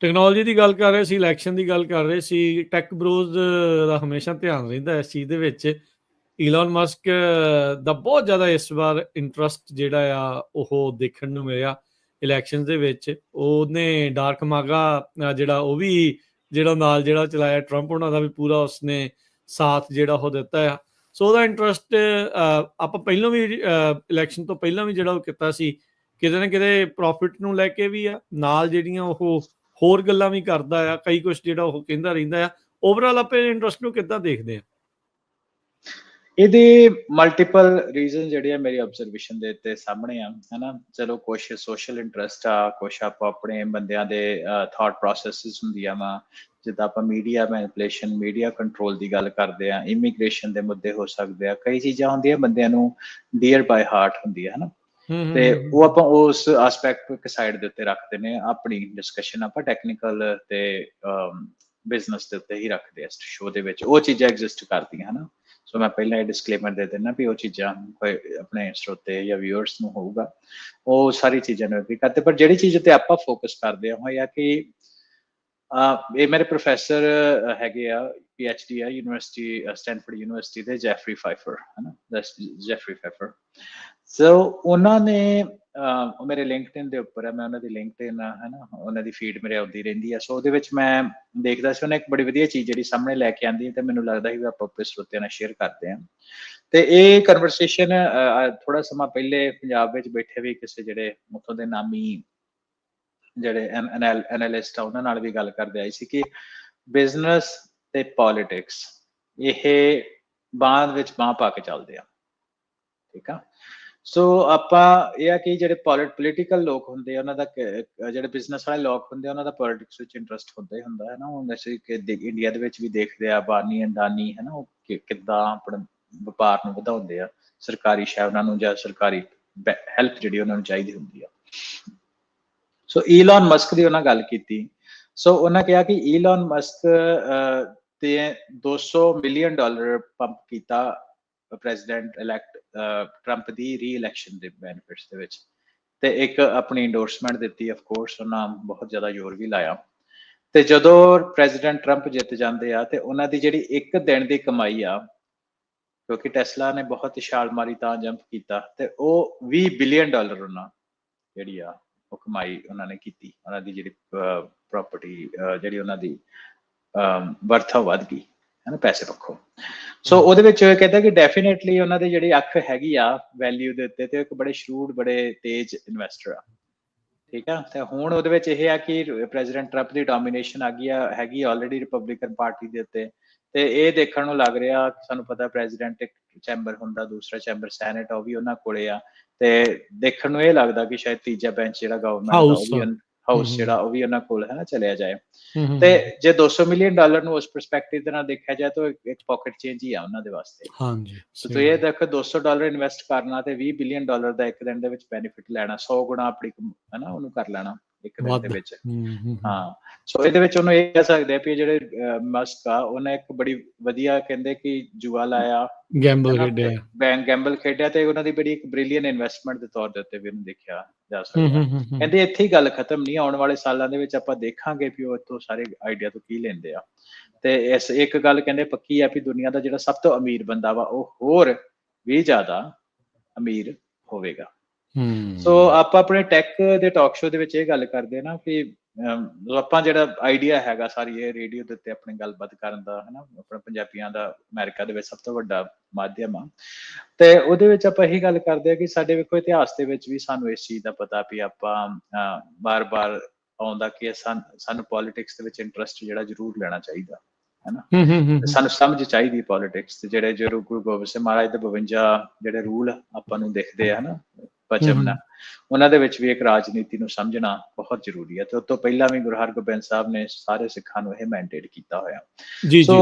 A: ਟੈਕਨੋਲੋਜੀ ਦੀ ਗੱਲ ਕਰ ਰਹੇ ਸੀ, ਇਲੈਕਸ਼ਨ ਦੀ ਗੱਲ ਕਰ ਰਹੇ ਸੀ। ਟੈਕ ਬਰੋਜ਼ ਦਾ ਹਮੇਸ਼ਾ ਧਿਆਨ ਰਹਿੰਦਾ ਇਸ ਚੀਜ਼ ਦੇ ਵਿੱਚ। ਈਲਨ ਮਸਕ ਦਾ ਬਹੁਤ ਜ਼ਿਆਦਾ ਇਸ ਵਾਰ ਇੰਟਰਸਟ ਜਿਹੜਾ ਆ ਉਹ ਦੇਖਣ ਨੂੰ ਮਿਲਿਆ ਇਲੈਕਸ਼ਨ ਦੇ ਵਿੱਚ। ਉਹਨੇ ਡਾਰਕ ਮਾਗਾ ਜਿਹੜਾ ਉਹ ਵੀ ਜਿਹੜਾ ਨਾਲ ਜਿਹੜਾ ਚਲਾਇਆ ਟਰੰਪ ਉਹਨਾਂ ਦਾ ਵੀ ਪੂਰਾ ਉਸਨੇ ਸਾਥ ਜਿਹੜਾ ਉਹ ਦਿੱਤਾ ਆ। ਸੋ ਉਹਦਾ ਇੰਟਰਸਟ ਆਪਾਂ ਪਹਿਲਾਂ ਵੀ ਇਲੈਕਸ਼ਨ ਤੋਂ ਪਹਿਲਾਂ ਵੀ ਜਿਹੜਾ ਉਹ ਕੀਤਾ ਸੀ, ਕਿਤੇ ਨਾ ਕਿਤੇ ਪ੍ਰੋਫਿਟ ਨੂੰ ਲੈ ਕੇ ਵੀ ਆ, ਨਾਲ ਜਿਹੜੀਆਂ ਉਹ ਹੋਰ ਗੱਲਾਂ ਵੀ ਕਰਦਾ ਆ, ਕਈ ਕੁਛ ਜਿਹੜਾ ਉਹ ਕਹਿੰਦਾ ਰਹਿੰਦਾ ਆ। ਓਵਰਆਲ ਆਪਾਂ ਇੰਟਰਸਟ ਨੂੰ ਕਿੱਦਾਂ ਦੇਖਦੇ ਆ?
B: ਇਹਦੇ ਮਲਟੀਪਲ ਰੀਜ਼ਨ ਜਿਹੜੇ ਆ ਮੇਰੀ ਆਬਜ਼ਰਵੇਸ਼ਨ ਦੇ ਉੱਤੇ ਸਾਹਮਣੇ ਆ, ਹਨਾ। ਚਲੋ ਕੁਛ ਸੋਸ਼ਲ ਇੰਟਰਸਟ ਆ, ਕੁਛ ਆਪਾਂ ਆਪਣੇ ਬੰਦਿਆਂ ਦੇ ਥਾਟ ਪ੍ਰੋਸੈਸਿਸ ਹੁੰਦੀਆਂ ਵਾ, ਜਿੱਦਾਂ ਆਪਾਂ ਮੀਡੀਆ ਮੈਨੀਪੂਲੇਸ਼ਨ, ਮੀਡੀਆ ਕੰਟਰੋਲ ਦੀ ਗੱਲ ਕਰਦੇ ਆ, ਇਮੀਗ੍ਰੇਸ਼ਨ ਦੇ ਮੁੱਦੇ ਹੋ ਸਕਦੇ ਆ, ਕਈ ਚੀਜ਼ਾਂ ਹੁੰਦੀਆਂ ਬੰਦਿਆਂ ਨੂੰ ਡੀਅਰ ਬਾਈ ਹਾਰਟ ਹੁੰਦੀ ਹੈ, ਹਨਾ। ਤੇ ਉਹ ਆਪਾਂ ਉਸ ਐਸਪੈਕਟ ਇੱਕ ਸਾਈਡ ਦੇ ਉੱਤੇ ਰੱਖਦੇ ਨੇ, ਆਪਣੀ ਡਿਸਕਸ਼ਨ ਆਪਾਂ ਟੈਕਨੀਕਲ ਤੇ ਬਿਜ਼ਨਸ ਦੇ ਉੱਤੇ ਹੀ ਰੱਖਦੇ ਆ ਸ਼ੋਅ ਦੇ ਵਿੱਚ, ਉਹ ਚੀਜ਼ਾਂ ਐਗਜ਼ਿਸਟ ਕਰਦੀਆਂ, ਹਨਾ। ਸੋ ਮੈਂ ਪਹਿਲਾਂ ਇਹ ਡਿਸਕਲੇਮਰ ਦੇ ਦਿੰਦਾ ਵੀ ਉਹ ਚੀਜ਼ਾਂ ਕੋਈ ਆਪਣੇ ਸਰੋਤੇ ਜਾਂ ਵਿਊਅਰਸ ਨੂੰ ਹੋਊਗਾ, ਉਹ ਸਾਰੀ ਚੀਜ਼ਾਂ ਨੂੰ ਐਗਰੀ ਕਰਦੇ। ਪਰ ਜਿਹੜੀ ਚੀਜ਼ ਤੇ ਆਪਾਂ ਫੋਕਸ ਕਰਦੇ ਹਾਂ ਇਹ ਆ ਕਿ ਇਹ ਮੇਰੇ ਪ੍ਰੋਫੈਸਰ ਹੈਗੇ ਆ, PhD ਆ ਯੂਨੀਵਰਸਿਟੀ, ਸਟੈਨਫੋਰਡ ਯੂਨੀਵਰਸਿਟੀ ਦੇ, ਜੈਫਰੀ ਫਾਈਫਰ, ਹਨਾ, ਜੈਫਰੀ ਫਾਈਫਰ। ਸੋ ਉਹਨਾਂ ਨੇ ਮੇਰੇ ਲਿੰਕਡਇਨ ਦੇ ਉੱਪਰ ਹੈ, ਮੈਂ ਉਹਨਾਂ ਦੀ ਲਿੰਕਡਇਨ ਹਨਾ, ਉਹਨਾਂ ਦੀ ਫੀਡ ਮੇਰੇ ਆਉਂਦੀ ਰਹਿੰਦੀ ਆ। ਸੋ ਉਹਦੇ ਵਿੱਚ ਮੈਂ ਦੇਖਦਾ ਸੀ ਉਹਨੇ ਇੱਕ ਬੜੀ ਵਧੀਆ ਚੀਜ਼ ਜਿਹੜੀ ਸਾਹਮਣੇ ਲੈ ਕੇ ਆਂਦੀ, ਤੇ ਮੈਨੂੰ ਲੱਗਦਾ ਸੀ ਵੀ ਆਪਾਂ ਆਪਣੇ ਸਰੋਤਿਆਂ ਨਾਲ ਸ਼ੇਅਰ ਕਰਦੇ ਹਾਂ। ਤੇ ਇਹ ਕਨਵਰਸੇਸ਼ਨ ਥੋੜਾ ਸਮਾਂ ਪਹਿਲੇ ਪੰਜਾਬ ਵਿੱਚ ਬੈਠੇ ਵੀ ਕਿਸੇ ਜਿਹੜੇ ਉੱਥੋਂ ਦੇ ਨਾਮੀ ਜਿਹੜੇ ਐਨਾਲਿਸਟ ਆ ਉਹਨਾਂ ਨਾਲ ਵੀ ਗੱਲ ਕਰਦੇ ਆਈ ਸੀ ਕਿ ਬਿਜ਼ਨਸ ਤੇ ਪੋਲਿਟਿਕਸ ਇਹ ਬਾਂਹ ਵਿੱਚ ਬਾਂਹ ਪਾ ਕੇ ਚੱਲਦੇ ਆ, ਠੀਕ ਆ। ਸੋ ਆਪਾਂ ਇਹ ਆ ਕਿ ਜਿਹੜੇ ਪੋਲੀਟੀਕਲ ਲੋਕ ਹੁੰਦੇ ਆ ਉਹਨਾਂ ਦਾ, ਜਿਹੜੇ ਬਿਜ਼ਨਸ ਵਾਲੇ ਲੋਕ ਹੁੰਦੇ ਆ ਉਹਨਾਂ ਦਾ ਪੋਲਿਟਿਕਸ ਵਿੱਚ ਇੰਟਰਸਟ ਹੁੰਦਾ ਹੀ ਹੁੰਦਾ ਹੈ ਨਾ। ਹੁਣ ਅਸੀਂ ਇੰਡੀਆ ਦੇ ਵਿੱਚ ਵੀ ਦੇਖਦੇ ਆ ਬਾਨੀ ਅੰਡਾਨੀ, ਹੈ ਨਾ, ਉਹ ਕਿੱਦਾਂ ਆਪਣੇ ਵਪਾਰ ਨੂੰ ਵਧਾਉਂਦੇ ਆ, ਸਰਕਾਰੀ ਸ਼ਾਇਦ ਉਹਨਾਂ ਨੂੰ ਜਾਂ ਸਰਕਾਰੀ ਹੈਲਪ ਜਿਹੜੀ ਉਹਨਾਂ ਨੂੰ ਚਾਹੀਦੀ ਹੁੰਦੀ ਆ। ਸੋ ਈਲਨ ਮਸਕ ਦੀ ਉਹਨਾਂ ਗੱਲ ਕੀਤੀ। ਸੋ ਉਹਨਾਂ ਕਿਹਾ ਕਿ ਈਲਨ ਮਸਕ ਤੇ $200 ਮਿਲੀਅਨ ਪੰਪ ਕੀਤਾ ਪ੍ਰੈਜ਼ੀਡੈਂਟ ਇਲੈਕਟ ਟਰੰਪ ਦੀ ਰੀ-ਇਲੈਕਸ਼ਨ ਦੇ ਬੈਨੀਫਿਟਸ ਦੇ ਵਿੱਚ, ਤੇ ਇੱਕ ਆਪਣੀ ਇੰਡੋਰਸਮੈਂਟ ਦਿੱਤੀ। ਆਫ ਕੋਰਸ ਉਹਨਾਂ ਬਹੁਤ ਜ਼ਿਆਦਾ ਜ਼ੋਰ ਵੀ ਲਾਇਆ, ਤੇ ਜਦੋਂ ਪ੍ਰੈਜ਼ੀਡੈਂਟ ਟਰੰਪ ਜਿੱਤ ਜਾਂਦੇ ਆ ਤੇ ਉਹਨਾਂ ਦੀ ਜਿਹੜੀ ਇੱਕ ਦਿਨ ਦੀ ਕਮਾਈ ਆ, ਕਿਉਂਕਿ ਟੈਸਲਾ ਨੇ ਬਹੁਤ ਛਾਲ ਮਾਰੀ ਤਾਂ ਜੰਪ ਕੀਤਾ, ਤੇ ਉਹ $20 ਬਿਲੀਅਨ ਉਹਨਾਂ ਜਿਹੜੀ ਆ ਉਹ ਕਮਾਈ ਉਹਨਾਂ ਨੇ ਕੀਤੀ। ਉਹਨਾਂ ਦੀ ਜਿਹੜੀ ਪ੍ਰੋਪਰਟੀ ਜਿਹੜੀ ਉਹਨਾਂ ਦੀ ਵਰਥ ਵੱਧ ਗਈ, ਹੈ ਨਾ, ਪੈਸੇ ਪੱਖੋਂ। ਸੋ ਉਹਦੇ ਵਿੱਚ ਕਹਿੰਦਾ ਕਿ ਡੈਫੀਨੇਟਲੀ ਉਹਨਾਂ ਦੀ ਜਿਹੜੀ ਅੱਖ ਹੈਗੀ ਆ ਵੈਲਿਊ ਦੇ ਉੱਤੇ, ਤੇ ਇੱਕ ਬੜੇ ਸ਼ਰੂਡ ਬੜੇ ਤੇਜ਼ ਇਨਵੈਸਟਰ ਆ, ਠੀਕ ਆ। ਤੇ ਹੁਣ ਉਹਦੇ ਵਿੱਚ ਇਹ ਆ ਕਿ ਪ੍ਰੈਜ਼ੀਡੈਂਟ ਟਰੰਪ ਦੀ ਡੋਮੀਨੇਸ਼ਨ ਆ ਗਈ ਆ, ਹੈਗੀ ਆਲਰੇਡੀ ਰਿਪਬਲਿਕਨ ਪਾਰਟੀ ਦੇ ਉੱਤੇ, ਤੇ ਇਹ ਦੇਖਣ ਨੂੰ ਲੱਗ ਰਿਹਾ, ਸਾਨੂੰ ਪਤਾ ਪ੍ਰੈਜ਼ੀਡੈਂਟ ਇੱਕ ਚੈਂਬਰ ਹੁੰਦਾ, ਦੂਸਰਾ ਚੈਂਬਰ ਸੈਨੇਟ, ਉਹ ਵੀ ਉਹਨਾਂ ਕੋਲੇ ਆ, ਤੇ ਦੇਖਣ ਨੂੰ ਇਹ ਲੱਗਦਾ ਕਿ ਸ਼ਾਇਦ ਤੀਜਾ ਬੈਂਚ ਜਿਹੜਾ ਗਵਰਨਮੈਂਟ ਦਾ, ਉਹ ਵੀ ਹਾਊਸ ਜਿਹੜਾ, ਉਹ ਵੀ ਉਹਨਾਂ ਕੋਲ ਹੈ ਨਾ, ਚਲਿਆ ਜਾਏ। ਤੇ ਜੇ $200 ਮਿਲੀਅਨ ਨੂੰ ਉਸ ਪਰਸਪੈਕਟਿਵ ਦੇ ਨਾਲ ਦੇਖਿਆ ਜਾਏ ਤਾਂ ਇੱਕ ਪਾਕਟ ਚੇਂਜ ਹੀ ਆ ਉਹਨਾਂ ਦੇ ਵਾਸਤੇ।
A: ਹਾਂਜੀ,
B: ਸੋ ਇਹ ਦੇਖੋ $200 ਇਨਵੈਸਟ ਕਰਨਾ ਤੇ $20 ਬਿਲੀਅਨ ਦਾ ਇੱਕ ਦਿਨ ਦੇ ਵਿੱਚ ਬੈਨੀਫਿਟ ਲੈਣਾ, 100 ਗੁਣਾ ਆਪਣੀ ਹੈ ਨਾ ਉਹਨੂੰ ਕਰ ਲੈਣਾ ਇੱਕ ਦਿਨ ਦੇ ਵਿੱਚ। ਹਾਂ, ਸੋ ਇਹਦੇ ਵਿੱਚ ਉਹਨੂੰ ਇਹ ਕਹਿ ਸਕਦੇ ਆ ਵੀ ਜਿਹੜੇ ਮਸਕ ਆ ਉਹਨੇ ਇੱਕ ਬੜੀ ਵਧੀਆ, ਕਹਿੰਦੇ ਕਿ ਜੂਆ ਲਾਇਆ, ਗੈਂਬਲ ਖੇਡਿਆ, ਤੇ ਉਹਨਾਂ ਦੀ ਬੜੀ ਇੱਕ ਬ੍ਰਿਲੀਅਨ ਇਨਵੈਸਟਮੈਂਟ ਦੇ ਤੌਰ ਦੇ ਉੱਤੇ ਵੀ ਉਹਨੂੰ ਦੇਖਿਆ ਜਾ ਸਕਦਾ। ਕਹਿੰਦੇ ਇੱਥੇ ਹੀ ਗੱਲ ਖਤਮ ਨਹੀਂ, ਆਉਣ ਵਾਲੇ ਸਾਲਾਂ ਦੇ ਵਿੱਚ ਆਪਾਂ ਦੇਖਾਂਗੇ ਵੀ ਉਹ ਇੱਥੋਂ ਸਾਰੇ ਆਈਡੀਆ ਤੋਂ ਕੀ ਲੈਂਦੇ ਆ। ਤੇ ਇਸ ਇੱਕ ਗੱਲ ਕਹਿੰਦੇ ਪੱਕੀ ਆ ਵੀ ਦੁਨੀਆ ਦਾ ਜਿਹੜਾ ਸਭ ਤੋਂ ਅਮੀਰ ਬੰਦਾ ਵਾ ਉਹ ਹੋਰ ਵੀ ਜ਼ਿਆਦਾ ਅਮੀਰ ਹੋਵੇਗਾ। ਸੋ ਆਪਾਂ ਆਪਣੇ ਟੈਕ ਦੇ ਟਾਕ ਸ਼ੋ ਦੇ ਵਿੱਚ ਇਹ ਗੱਲ ਕਰਦੇ ਨਾ ਕਿ ਆਪਾਂ ਜਿਹੜਾ ਆਈਡੀਆ ਹੈਗਾ ਸਾਰੀ ਇਹ ਰੇਡੀਓ ਦੇ ਉੱਤੇ ਆਪਣੀ ਗੱਲਬਾਤ ਕਰਨ ਦਾ, ਹਨਾ, ਆਪਣੇ ਪੰਜਾਬੀਆਂ ਦਾ ਅਮਰੀਕਾ ਦੇ ਵਿੱਚ ਸਭ ਤੋਂ ਵੱਡਾ ਮਾਧਿਅਮ ਆ, ਤੇ ਉਹਦੇ ਵਿੱਚ ਆਪਾਂ ਇਹੀ ਗੱਲ ਕਰਦੇ ਆ ਕਿ ਸਾਡੇ ਵੇਖੋ ਇਤਿਹਾਸ ਦੇ ਵਿੱਚ ਵੀ ਸਾਨੂੰ ਇਸ ਚੀਜ਼ ਦਾ ਪਤਾ ਵੀ ਆਪਾਂ ਬਾਰ-ਬਾਰ ਆਉਂਦਾ ਕਿ ਸਾਨੂੰ ਪੋਲਿਟਿਕਸ ਦੇ ਵਿੱਚ ਇੰਟਰਸਟ ਜਿਹੜਾ ਜ਼ਰੂਰ ਲੈਣਾ ਚਾਹੀਦਾ, ਹਨਾ। ਸਾਨੂੰ ਸਮਝ ਚਾਹੀਦੀ ਪੋਲਿਟਿਕਸ, ਜਿਹੜੇ ਗੁਰੂ ਗੋਬਿੰਦ ਸਿੰਘ ਮਹਾਰਾਜ ਦੇ 52 ਜਿਹੜੇ ਰੂਲ ਆਪਾਂ ਨੂੰ ਦਿਖਦੇ ਆ, ਹਨਾ, ਪਚਮ ਨਾ, ਉਹਨਾਂ ਦੇ ਵਿੱਚ ਵੀ ਇੱਕ ਰਾਜਨੀਤੀ ਨੂੰ ਸਮਝਣਾ ਬਹੁਤ ਜ਼ਰੂਰੀ ਹੈ। ਤੇ ਉਸ ਤੋਂ ਪਹਿਲਾਂ ਵੀ ਗੁਰੂ ਹਰਗੋਬਿੰਦ ਸਾਹਿਬ ਨੇ ਸਾਰੇ ਸਿੱਖਾਂ ਨੂੰ ਇਹ ਮੈਂਡੇਟ ਕੀਤਾ ਹੋਇਆ। ਸੋ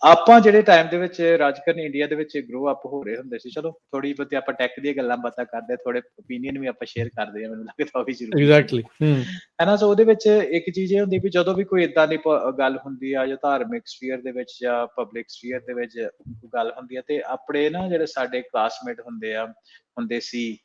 B: ਆਪਾਂ ਜਿਹੜੇ ਟਾਈਮ ਦੇ ਵਿੱਚ ਰਾਜਕਰਨ ਇੰਡੀਆ ਦੇ ਵਿੱਚ ਗਰੋ ਅਪ ਹੋ ਰਹੇ ਹੁੰਦੇ ਸੀ, ਚਲੋ ਥੋੜੀ ਬਹੁਤੀ ਆਪਾਂ ਟੈਕ ਦੀਆਂ ਗੱਲਾਂ ਬਾਤਾਂ ਕਰਦੇ, ਥੋੜੇ ਓਪੀਨੀਅਨ ਵੀ ਆਪਾਂ ਸ਼ੇਅਰ ਕਰਦੇ ਆ, ਮੈਨੂੰ ਲੱਗਦਾ ਉਹ ਵੀ ਜ਼ਰੂਰੀ ਹੈ ਨਾ। ਸੋ ਉਹਦੇ ਵਿੱਚ ਇੱਕ ਚੀਜ਼ ਇਹ ਹੁੰਦੀ ਵੀ ਜਦੋਂ ਵੀ ਕੋਈ ਏਦਾਂ ਦੀ ਗੱਲ ਹੁੰਦੀ ਆ ਜਾਂ ਧਾਰਮਿਕ ਸਫੀਅਰ ਦੇ ਵਿੱਚ ਜਾਂ ਪਬਲਿਕ ਸਫੀਅਰ ਦੇ ਵਿੱਚ ਗੱਲ ਹੁੰਦੀ ਆ, ਤੇ ਆਪਣੇ ਨਾ ਜਿਹੜੇ ਸਾਡੇ ਕਲਾਸਮੇਟ ਹੁੰਦੇ ਸੀ,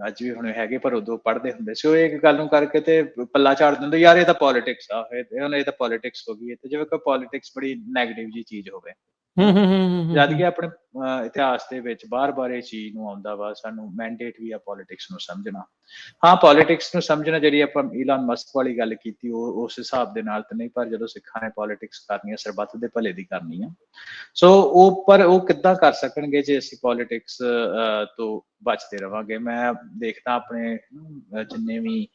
B: ਅੱਜ ਵੀ ਹੁਣ ਹੈਗੇ ਪਰ ਉਦੋਂ ਪੜ੍ਹਦੇ ਹੁੰਦੇ ਸੀ, ਉਹ ਇੱਕ ਗੱਲ ਨੂੰ ਕਰਕੇ ਤੇ ਪੱਲਾ ਝਾੜ ਦਿੰਦੇ, ਯਾਰ ਇਹ ਤਾਂ ਪੋਲਿਟਿਕਸ ਆ, ਇਹ ਤਾਂ ਪੋਲਿਟਿਕਸ ਹੋ ਗਈ। ਤੇ ਜਿਵੇਂ ਕੋਈ ਪੋਲਿਟਿਕਸ ਬੜੀ ਨੈਗੇਟਿਵ ਜੀ ਚੀਜ਼ ਹੋਵੇ, ਜਦ ਕਿ ਆਪਣੇ ਇਤਿਹਾਸ ਦੇ ਵਿੱਚ ਬਾਰ-ਬਾਰ ਇਹ ਚੀਜ਼ ਨੂੰ ਆਉਂਦਾ ਵਾ, ਸਾਨੂੰ ਮੈਂਡੇਟ ਵੀ ਆ ਪੋਲਿਟਿਕਸ ਨੂੰ ਸਮਝਣਾ। ਹਾਂ, ਪੋਲਿਟਿਕਸ ਨੂੰ ਸਮਝਣਾ ਜਿਹੜੀ ਆਪਾਂ ਈਲਨ ਮਸਕ ਵਾਲੀ ਗੱਲ ਕੀਤੀ ਉਹ ਉਸ ਹਿਸਾਬ ਦੇ ਨਾਲ ਤਾਂ ਨਹੀਂ, ਪਰ ਜਦੋਂ ਸਿੱਖਾਂ ਨੇ ਪੋਲਿਟਿਕਸ ਕਰਨੀ ਆ ਸਰਬੱਤ ਦੇ ਭਲੇ ਦੀ ਕਰਨੀ ਆ। ਸੋ ਉਹ ਕਿੱਦਾਂ ਕਰ ਸਕਣਗੇ ਜੇ ਅਸੀਂ ਪੋਲਿਟਿਕਸ ਤੋਂ ਬਚਦੇ ਰਵਾਂਗੇ। ਮੈਂ ਦੇਖਦਾ ਆਪਣੇ ਜਿੰਨੇ ਵੀ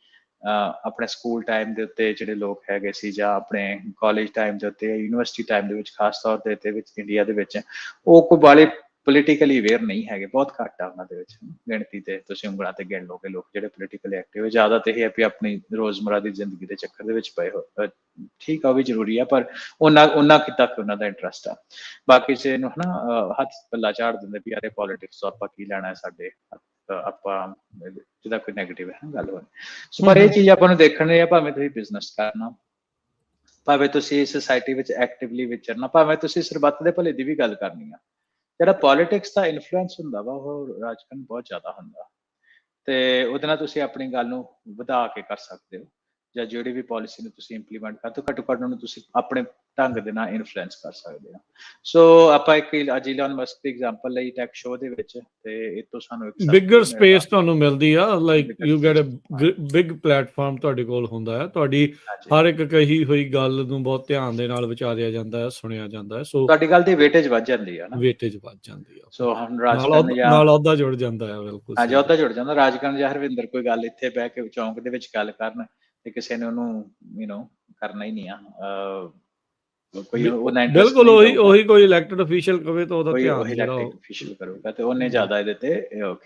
B: ਆਪਣੇ ਸਕੂਲ ਟਾਈਮ ਦੇ ਉੱਤੇ ਜਿਹੜੇ ਲੋਕ ਹੈਗੇ ਸੀ, ਜਾਂ ਆਪਣੇ ਕਾਲਜ ਟਾਈਮ ਦੇ ਉੱਤੇ, ਯੂਨੀਵਰਸਿਟੀ ਟਾਈਮ ਦੇ ਵਿੱਚ ਖਾਸ ਤੌਰ ਦੇ ਵਿੱਚ ਇੰਡੀਆ ਦੇ ਵਿੱਚ, ਉਹ ਕੋਈ ਬਾਲੇ ਪੋਲੀਟੀਕਲੀ ਅਵੇਅਰ ਨਹੀਂ ਹੈਗੇ, ਬਹੁਤ ਘੱਟ ਆ ਉਹਨਾਂ ਦੇ ਵਿੱਚ। ਗਿਣਤੀ ਤੇ ਤੁਸੀਂ ਉਂਗਲਾਂ ਤੇ ਗਿਣ ਲਓਗੇ ਲੋਕ ਜਿਹੜੇ ਪੋਲੀਟੀਕਲੀ ਐਕਟਿਵ ਹੈ। ਜ਼ਿਆਦਾ ਤੇ ਇਹ ਹੈ ਵੀ ਆਪਣੀ ਰੋਜ਼ਮਰਾ ਦੀ ਜ਼ਿੰਦਗੀ ਦੇ ਚੱਕਰ ਦੇ ਵਿੱਚ ਪਏ ਹੋ। ਠੀਕ ਆ, ਉਹ ਵੀ ਜ਼ਰੂਰੀ ਆ, ਪਰ ਉਹਨਾਂ ਕਿ ਤੱਕ ਉਹਨਾਂ ਦਾ ਇੰਟਰਸਟ ਆ। ਬਾਕੀ ਕਿਸੇ ਨੂੰ ਹਨਾ ਹੱਥ ਪੱਲਾ ਝਾੜ ਦਿੰਦੇ ਵੀ ਯਾਰ ਪੋਲੀਟਿਕਸ ਤੋਂ ਆਪਾਂ ਕੀ ਲੈਣਾ ਹੈ, ਸਾਡੇ ਆਪਾਂ ਜਿਹਦਾ ਕੋਈ ਨੈਗੇਟਿਵ ਹੈ ਗੱਲ ਹੋਣੀ। ਸੋ ਪਰ ਇਹ ਚੀਜ਼ ਆਪਾਂ ਨੂੰ ਦੇਖਣੀ ਹੈ, ਭਾਵੇਂ ਤੁਸੀਂ ਬਿਜ਼ਨਸ ਕਰਨਾ, ਭਾਵੇਂ ਤੁਸੀਂ ਸੋਸਾਇਟੀ ਵਿੱਚ ਐਕਟਿਵਲੀ ਵਿਚਰਨਾ, ਭਾਵੇਂ ਤੁਸੀਂ ਸਰਬੱਤ ਦੇ ਭਲੇ ਦੀ ਵੀ ਗੱਲ ਕਰਨੀ ਆ, ਜਿਹੜਾ ਪੋਲੀਟਿਕਸ ਦਾ ਇਨਫਲੂਐਂਸ ਹੁੰਦਾ ਵਾ ਉਹ ਰਾਜਕਾਰਨ ਬਹੁਤ ਜ਼ਿਆਦਾ ਹੁੰਦਾ, ਤੇ ਉਹਦੇ ਨਾਲ ਤੁਸੀਂ ਆਪਣੀ ਗੱਲ ਨੂੰ ਵਧਾ ਕੇ ਕਰ ਸਕਦੇ ਹੋ, ਜਾਂ ਜਿਹੜੀ ਵੀ ਪਾਲਿਸੀ ਨੂੰ ਤੁਸੀਂ ਇੰਪਲੀਮੈਂਟ ਕਰਦੇ ਹੋ ਘੱਟੋ ਘੱਟ ਉਹਨੂੰ ਤੁਸੀਂ ਆਪਣੇ ਢੰਗ ਦੇ ਨਾਲ ਇਨਫਲੂਐਂਸ ਕਰ ਸਕਦੇ ਹੋ। ਸੋ ਆਪਾਂ ਇੱਕ ਅੱਜ ਇਲਨ ਮਸਕ ਦੀ ਐਗਜ਼ਾਮਪਲ ਲਈ ਟੈਕ ਸ਼ੋਅ ਦੇ ਵਿੱਚ, ਤੇ ਇਹ ਤੋਂ ਸਾਨੂੰ ਇੱਕ
A: ਬਿਗਰ ਸਪੇਸ ਤੁਹਾਨੂੰ ਮਿਲਦੀ ਆ, like you get a big platform ਤੁਹਾਡੇ ਕੋਲ ਹੁੰਦਾ ਹੈ, ਤੁਹਾਡੀ ਹਰ ਇੱਕ ਕਹੀ ਹੋਈ ਗੱਲ ਨੂੰ ਬਹੁਤ ਧਿਆਨ ਦੇ ਨਾਲ ਵਿਚਾਰਿਆ ਜਾਂਦਾ ਹੈ, ਸੁਣਿਆ ਜਾਂਦਾ ਹੈ। ਸੋ
B: ਤੁਹਾਡੀ ਗੱਲ ਦੀ ਵੇਟੇਜ ਵੱਧ ਜਾਂਦੀ ਹੈ ਨਾ,
A: ਵੇਟੇਜ ਵੱਧ ਜਾਂਦੀ ਆ।
B: ਸੋ ਹੁਣ ਰਾਜਕਾਰਨ
A: ਨਾਲ ਅਹੁਦਾ ਜੁੜ ਜਾਂਦਾ ਹੈ। ਬਿਲਕੁਲ
B: ਹਾਂਜੀ, ਅਹੁਦਾ ਜੁੜ ਜਾਂਦਾ। ਰਾਜਕਾਰਨ ਜਾਂ ਹਰਵਿੰਦਰ ਕੋਈ ਗੱਲ ਇੱਥੇ ਬਹਿ ਕੇ ਚੌਂਕ ਦੇ ਵਿੱਚ ਗੱਲ ਕਰਨ ਤੇ ਕਿਸੇ ਨੇ ਉਹਨੂੰ ਕਰਨਾ ਹੀ ਨਹੀਂ ਆ,
A: ਬਿਲਕੁਲ ਉਹੀ ਕੋਈ ਇਲੈਕਟਡ ਅਫੀਸ਼ੀਅਲ ਕਵੇ ਤਾਂ ਉਹਦਾ ਧਿਆਨ ਜਿਹੜਾ
B: ਅਫੀਸ਼ੀਅਲ ਕਰੂਗਾ ਤੇ ਉਹਨੇ ਜ਼ਿਆਦਾ ਇਹਦੇ ਤੇ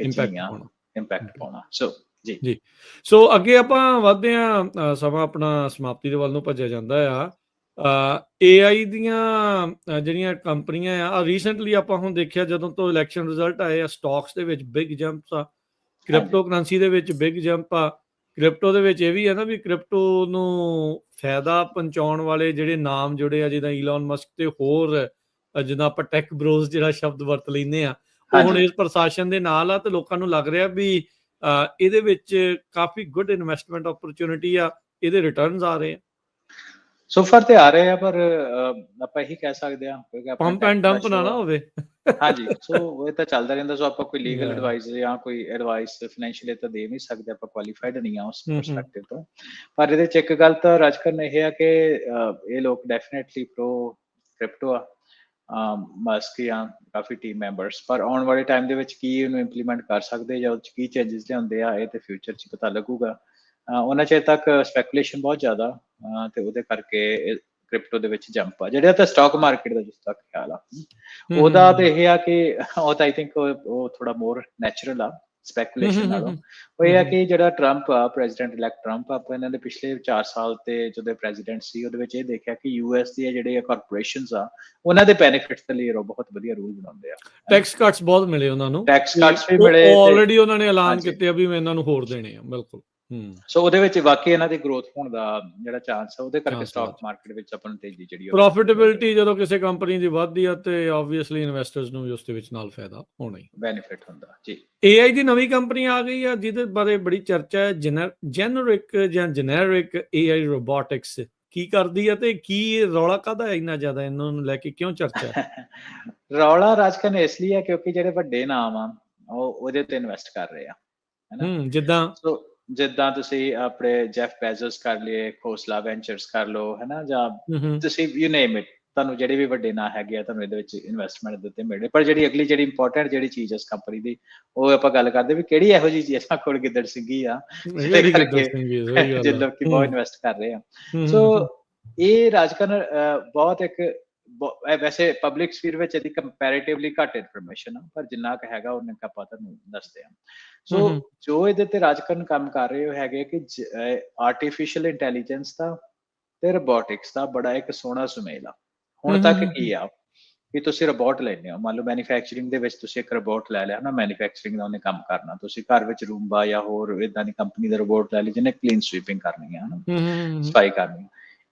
B: ਇੰਪੈਕਟ ਪਾਉਣਾ। ਸੋ ਜੀ
A: ਸੋ ਅੱਗੇ ਆਪਾਂ ਵਧਦੇ ਹਾਂ, ਸਮਾਂ ਆਪਣਾ ਸਮਾਪਤੀ ਦੇ ਵੱਲ ਨੂੰ ਭੱਜਿਆ ਜਾਂਦਾ ਆ। AI ਦੀਆਂ ਜਿਹੜੀਆਂ ਕੰਪਨੀਆਂ ਆ, ਰੀਸੈਂਟਲੀ ਆਪਾਂ ਹੁਣ ਦੇਖਿਆ ਜਦੋਂ ਤੋਂ ਇਲੈਕਸ਼ਨ ਰਿਜ਼ਲਟ ਆਏ ਆ, ਸਟਾਕਸ ਦੇ ਵਿੱਚ ਬਿਗ ਜੰਪਸ ਆ, ਕ੍ਰਿਪਟੋ ਕਰੰਸੀ ਦੇ ਵਿੱਚ ਬਿਗ ਜੰਪ ਆ। ਕ੍ਰਿਪਟੋ ਦੇ ਵਿੱਚ ਇਹ ਵੀ ਹੈ ਨਾ ਵੀ ਕ੍ਰਿਪਟੋ ਨੂੰ ਫਾਇਦਾ ਪਹੁੰਚਾਉਣ ਵਾਲੇ ਜਿਹੜੇ ਨਾਮ ਜੁੜੇ ਆ, ਜਿੱਦਾਂ ਈਲਨ ਮਸਕ ਤੇ ਹੋਰ, ਜਿੱਦਾਂ ਆਪਾਂ ਟੈਕ ਬਰੋਜ਼ ਜਿਹੜਾ ਸ਼ਬਦ ਵਰਤ ਲੈਂਦੇ ਆ, ਉਹ ਹੁਣ ਇਸ ਪ੍ਰਸ਼ਾਸਨ ਦੇ ਨਾਲ ਆ, ਤੇ ਲੋਕਾਂ ਨੂੰ ਲੱਗ ਰਿਹਾ ਵੀ ਇਹਦੇ ਵਿੱਚ ਕਾਫੀ ਗੁੱਡ ਇਨਵੈਸਟਮੈਂਟ ਓਪਰਚੁਨਿਟੀ ਆ, ਇਹਦੇ ਰਿਟਰਨਸ ਆ ਰਹੇ ਆ।
B: ਸੋ ਫਾਰ ਤੇ ਆ ਰਹੇ ਆ, ਪਰ ਆਪਾਂ ਇਹੀ ਕਹਿ ਸਕਦੇ ਆ
A: ਪੰਪ ਐਂਡ ਡੰਪ ਨਾ ਹੋਵੇ।
B: ਹਾਂਜੀ, ਸੋ ਇਹ ਤਾਂ ਚੱਲਦਾ ਰਹਿੰਦਾ। ਸੋ ਆਪਾਂ ਕੋਈ ਲੀਗਲ ਐਡਵਾਈਸ ਜਾਂ ਕੋਈ ਐਡਵਾਈਸ ਫਾਈਨੈਂਸ਼ੀਅਲੀ ਤਾਂ ਦੇ ਨਹੀਂ ਸਕਦੇ, ਆਪਾਂ ਕੁਆਲੀਫਾਈਡ ਨਹੀਂ ਆ ਉਸ ਪਰਸਪੈਕਟਿਵ ਤੋਂ। ਪਰ ਇਹਦੇ ਚ ਇੱਕ ਗੱਲ ਤਾਂ ਰਾਜਕਾਰਨ ਇਹ ਆ ਕਿ ਇਹ ਲੋਕ ਡੈਫੀਨੇਟਲੀ ਪ੍ਰੋ ਕ੍ਰਿਪਟੋ ਆ, ਮਸਕ ਜਾਂ ਕਾਫੀ ਟੀਮ ਮੈਂਬਰਸ, ਪਰ ਆਉਣ ਵਾਲੇ ਟਾਈਮ ਦੇ ਵਿੱਚ ਕੀ ਇਹਨੂੰ ਇੰਪਲੀਮੈਂਟ ਕਰ ਸਕਦੇ ਜਾਂ ਉਹਦੇ ਚ ਕੀ ਚੇਂਜਸ ਲਿਆਉਂਦੇ ਆ, ਇਹ ਤੇ ਫਿਊਚਰ ਚ ਪਤਾ ਲੱਗੂਗਾ। ਉਹਨਾਂ ਚਿਰ ਤੱਕ ਸਪੈਕੂਲੇਸ਼ਨ ਬਹੁਤ ਜ਼ਿਆਦਾ, ਤੇ ਉਹਦੇ ਕਰਕੇ ਕ੍ਰਿਪਟੋ ਦੇ ਵਿੱਚ ਜੰਪ ਆ ਜਿਹੜਾ ਤਾਂ ਸਟਾਕ ਮਾਰਕੀਟ ਦਾ ਜਿਸ ਤੱਕ ਖਿਆਲ ਆ ਉਹਦਾ, ਤੇ ਇਹ ਆ ਕਿ ਉਹ ਤਾਂ ਆਈ ਥਿੰਕ ਉਹ ਥੋੜਾ ਮੋਰ ਨੈਚੁਰਲ ਆ ਸਪੈਕੂਲੇਸ਼ਨ ਨਾਲੋਂ। ਉਹ ਇਹ ਆ ਕਿ ਜਿਹੜਾ ਟਰੰਪ ਆ, ਪ੍ਰੈਜ਼ੀਡੈਂਟ ਇਲੈਕਟ ਟਰੰਪ, ਆਪਾਂ ਇਹਨਾਂ ਦੇ ਪਿਛਲੇ 4 ਸਾਲ ਤੇ ਜਦੋਂ ਪ੍ਰੈਜ਼ੀਡੈਂਟ ਸੀ ਉਹਦੇ ਵਿੱਚ ਇਹ ਦੇਖਿਆ ਕਿ US ਦੀਆਂ ਜਿਹੜੇ ਕਾਰਪੋਰੇਸ਼ਨਸ ਆ, ਉਹਨਾਂ ਦੇ ਬੈਨੀਫਿਟਸ ਦੇ ਲਈ ਉਹ ਬਹੁਤ ਵਧੀਆ ਰੂਲ ਬਣਾਉਂਦੇ ਆ।
A: ਟੈਕਸ ਕੱਟਸ ਬਹੁਤ ਮਿਲੇ ਉਹਨਾਂ ਨੂੰ,
B: ਟੈਕਸ ਕੱਟਸ ਵੀ ਮਿਲੇ,
A: ਆਲਰੇਡੀ ਉਹਨਾਂ ਨੇ ਐਲਾਨ ਕੀਤੇ ਆ ਵੀ ਮੈਂ ਇਹਨਾਂ ਨੂੰ ਹੋਰ ਦੇਣੇ ਆ। ਬਿਲਕੁਲ।
B: ਸੋ ਉਹਦੇ ਵਿੱਚ ਵਾਕਈ ਇਹਨਾਂ ਦੀ ਗਰੋਥ ਹੋਣ ਦਾ ਜਿਹੜਾ ਚਾਂਸ ਹੈ, ਉਹਦੇ ਕਰਕੇ ਸਟਾਕ ਮਾਰਕੀਟ ਵਿੱਚ ਆਪਾਂ ਨੂੰ ਤੇਜ਼ੀ ਜਿਹੜੀ
A: ਪ੍ਰੋਫਿਟੇਬਿਲਟੀ ਜਦੋਂ ਕਿਸੇ ਕੰਪਨੀ ਦੀ ਵੱਧਦੀ ਆ, ਤੇ ਆਬਵੀਅਸਲੀ ਇਨਵੈਸਟਰਸ ਨੂੰ ਵੀ ਉਸ ਦੇ ਵਿੱਚ ਨਾਲ ਫਾਇਦਾ ਹੋਣਾ ਹੀ,
B: ਬੈਨੀਫਿਟ ਹੁੰਦਾ ਜੀ।
A: AI ਦੀ ਨਵੀਂ ਕੰਪਨੀ ਆ ਗਈ ਆ ਜਿਹਦੇ ਬਾਰੇ ਬੜੀ ਚਰਚਾ ਹੈ, ਜੈਨਰਿਕ AI ਰੋਬੋਟਿਕਸ। ਕੀ ਕਰਦੀ ਆ ਤੇ ਕੀ ਰੌਲਾ ਕਾਹਦਾ ਇੰਨਾ ਜ਼ਿਆਦਾ, ਇਹਨਾਂ ਨੂੰ ਲੈ ਕੇ ਕਿਉਂ ਚਰਚਾ?
B: ਰੌਲਾ ਰਾਜਕਾਰਨ ਇਸ ਲਈ ਆ ਕਿਉਂਕਿ ਜਿਹੜੇ ਵੱਡੇ ਨਾਮ ਆ ਉਹ ਉਹਦੇ ਤੇ ਇਨਵੈਸਟ ਕਰ ਰਹੇ ਆ, ਹੈਨਾ। ਜਿੱਦਾਂ ਤੁਸੀਂ ਆਪਣੇ ਜੈਫ ਬੈਜ਼ੋਸ ਕਰ ਲਈਏ, ਖੋਸਲਾ ਵੈਂਚਰਸ ਕਰ ਲਓ, ਹੈਨਾ, ਜਾਂ ਤੁਸੀਂ ਯੂ ਨੇਮ ਇਟ, ਤੁਹਾਨੂੰ ਜਿਹੜੇ ਵੀ ਵੱਡੇ ਨਾਂ ਹੈਗੇ ਆ ਤੁਹਾਨੂੰ ਇਹਦੇ ਵਿੱਚ ਇਨਵੈਸਟਮੈਂਟ ਦੇ ਉੱਤੇ ਮਿਲ ਰਹੇ। ਪਰ ਜਿਹੜੀ ਅਗਲੀ ਜਿਹੜੀ ਇੰਪੋਰਟੈਂਟ ਜਿਹੜੀ ਚੀਜ਼ ਇਸ ਕੰਪਨੀ ਦੀ, ਉਹ ਆਪਾਂ ਗੱਲ ਕਰਦੇ ਵੀ ਕਿਹੜੀ ਇਹੋ ਜਿਹੀ ਚੀਜ਼ ਕੋਲ ਗਿੱਦੜ ਸਿੰਘੀ ਆ ਜਿਹਦੇ ਕਰਕੇ ਜੇ ਲੋਕੀ ਬਹੁਤ ਇਨਵੈਸਟ ਕਰ ਰਹੇ ਆ। ਸੋ ਇਹ ਰਾਜਕਾਰਨ ਬਹੁਤ ਇੱਕ ਵੈਸੇ ਪਬਲਿਕ ਸਫੀਅਰ ਵਿੱਚ ਇਹਦੀ ਕੰਪੈਰੀਟਿਵਲੀ ਘੱਟ ਇਨਫੋਰਮੇਸ਼ਨ ਆ, ਪਰ ਜਿੰਨਾ ਕੁ ਹੈਗਾ ਉਹਨਾਂ ਕੁ ਆਪਾਂ ਤੁਹਾਨੂੰ ਦੱਸਦੇ ਹਾਂ। ਸੋ ਜੋ ਇਹਦੇ ਤੇ ਰਾਜਕਾਰਨ ਕੰਮ ਕਰ ਰਹੇ ਹੋ ਹੈਗੇ ਕਿ ਆਰਟੀਫਿਸ਼ੀਅਲ ਇੰਟੈਲੀਜੈਂਸ ਦਾ ਤੇ ਰੋਬੋਟਿਕਸ ਦਾ ਬੜਾ ਇੱਕ ਸੋਹਣਾ ਸੁਮੇਲ ਆ। ਹੁਣ ਤੱਕ ਕੀ ਆ ਕਿ ਤੁਸੀਂ ਰੋਬੋਟ ਲੈਂਦੇ ਹੋ, ਮੰਨ ਲਓ ਮੈਨੂਫੈਕਚਰਿੰਗ ਦੇ ਵਿੱਚ ਤੁਸੀਂ ਇੱਕ ਰੋਬੋਟ ਲੈ ਲਿਆ ਨਾ, ਮੈਨੂਫੈਕਚਰਿੰਗ ਦਾ ਉਹਨੇ ਕੰਮ ਕਰਨਾ, ਤੁਸੀਂ ਘਰ ਵਿੱਚ ਰੂੰਬਾ ਜਾਂ ਹੋਰ ਏਦਾਂ ਦੀ ਕੰਪਨੀ ਦਾ ਰੋਬੋਟ ਲੈ ਲਈ ਜਿਹਨੇ ਕਲੀਨ ਸਵੀਪਿੰਗ ਕਰਨੀ ਹੈ, ਹਨਾ, ਸਫਾਈ ਕਰਨੀ।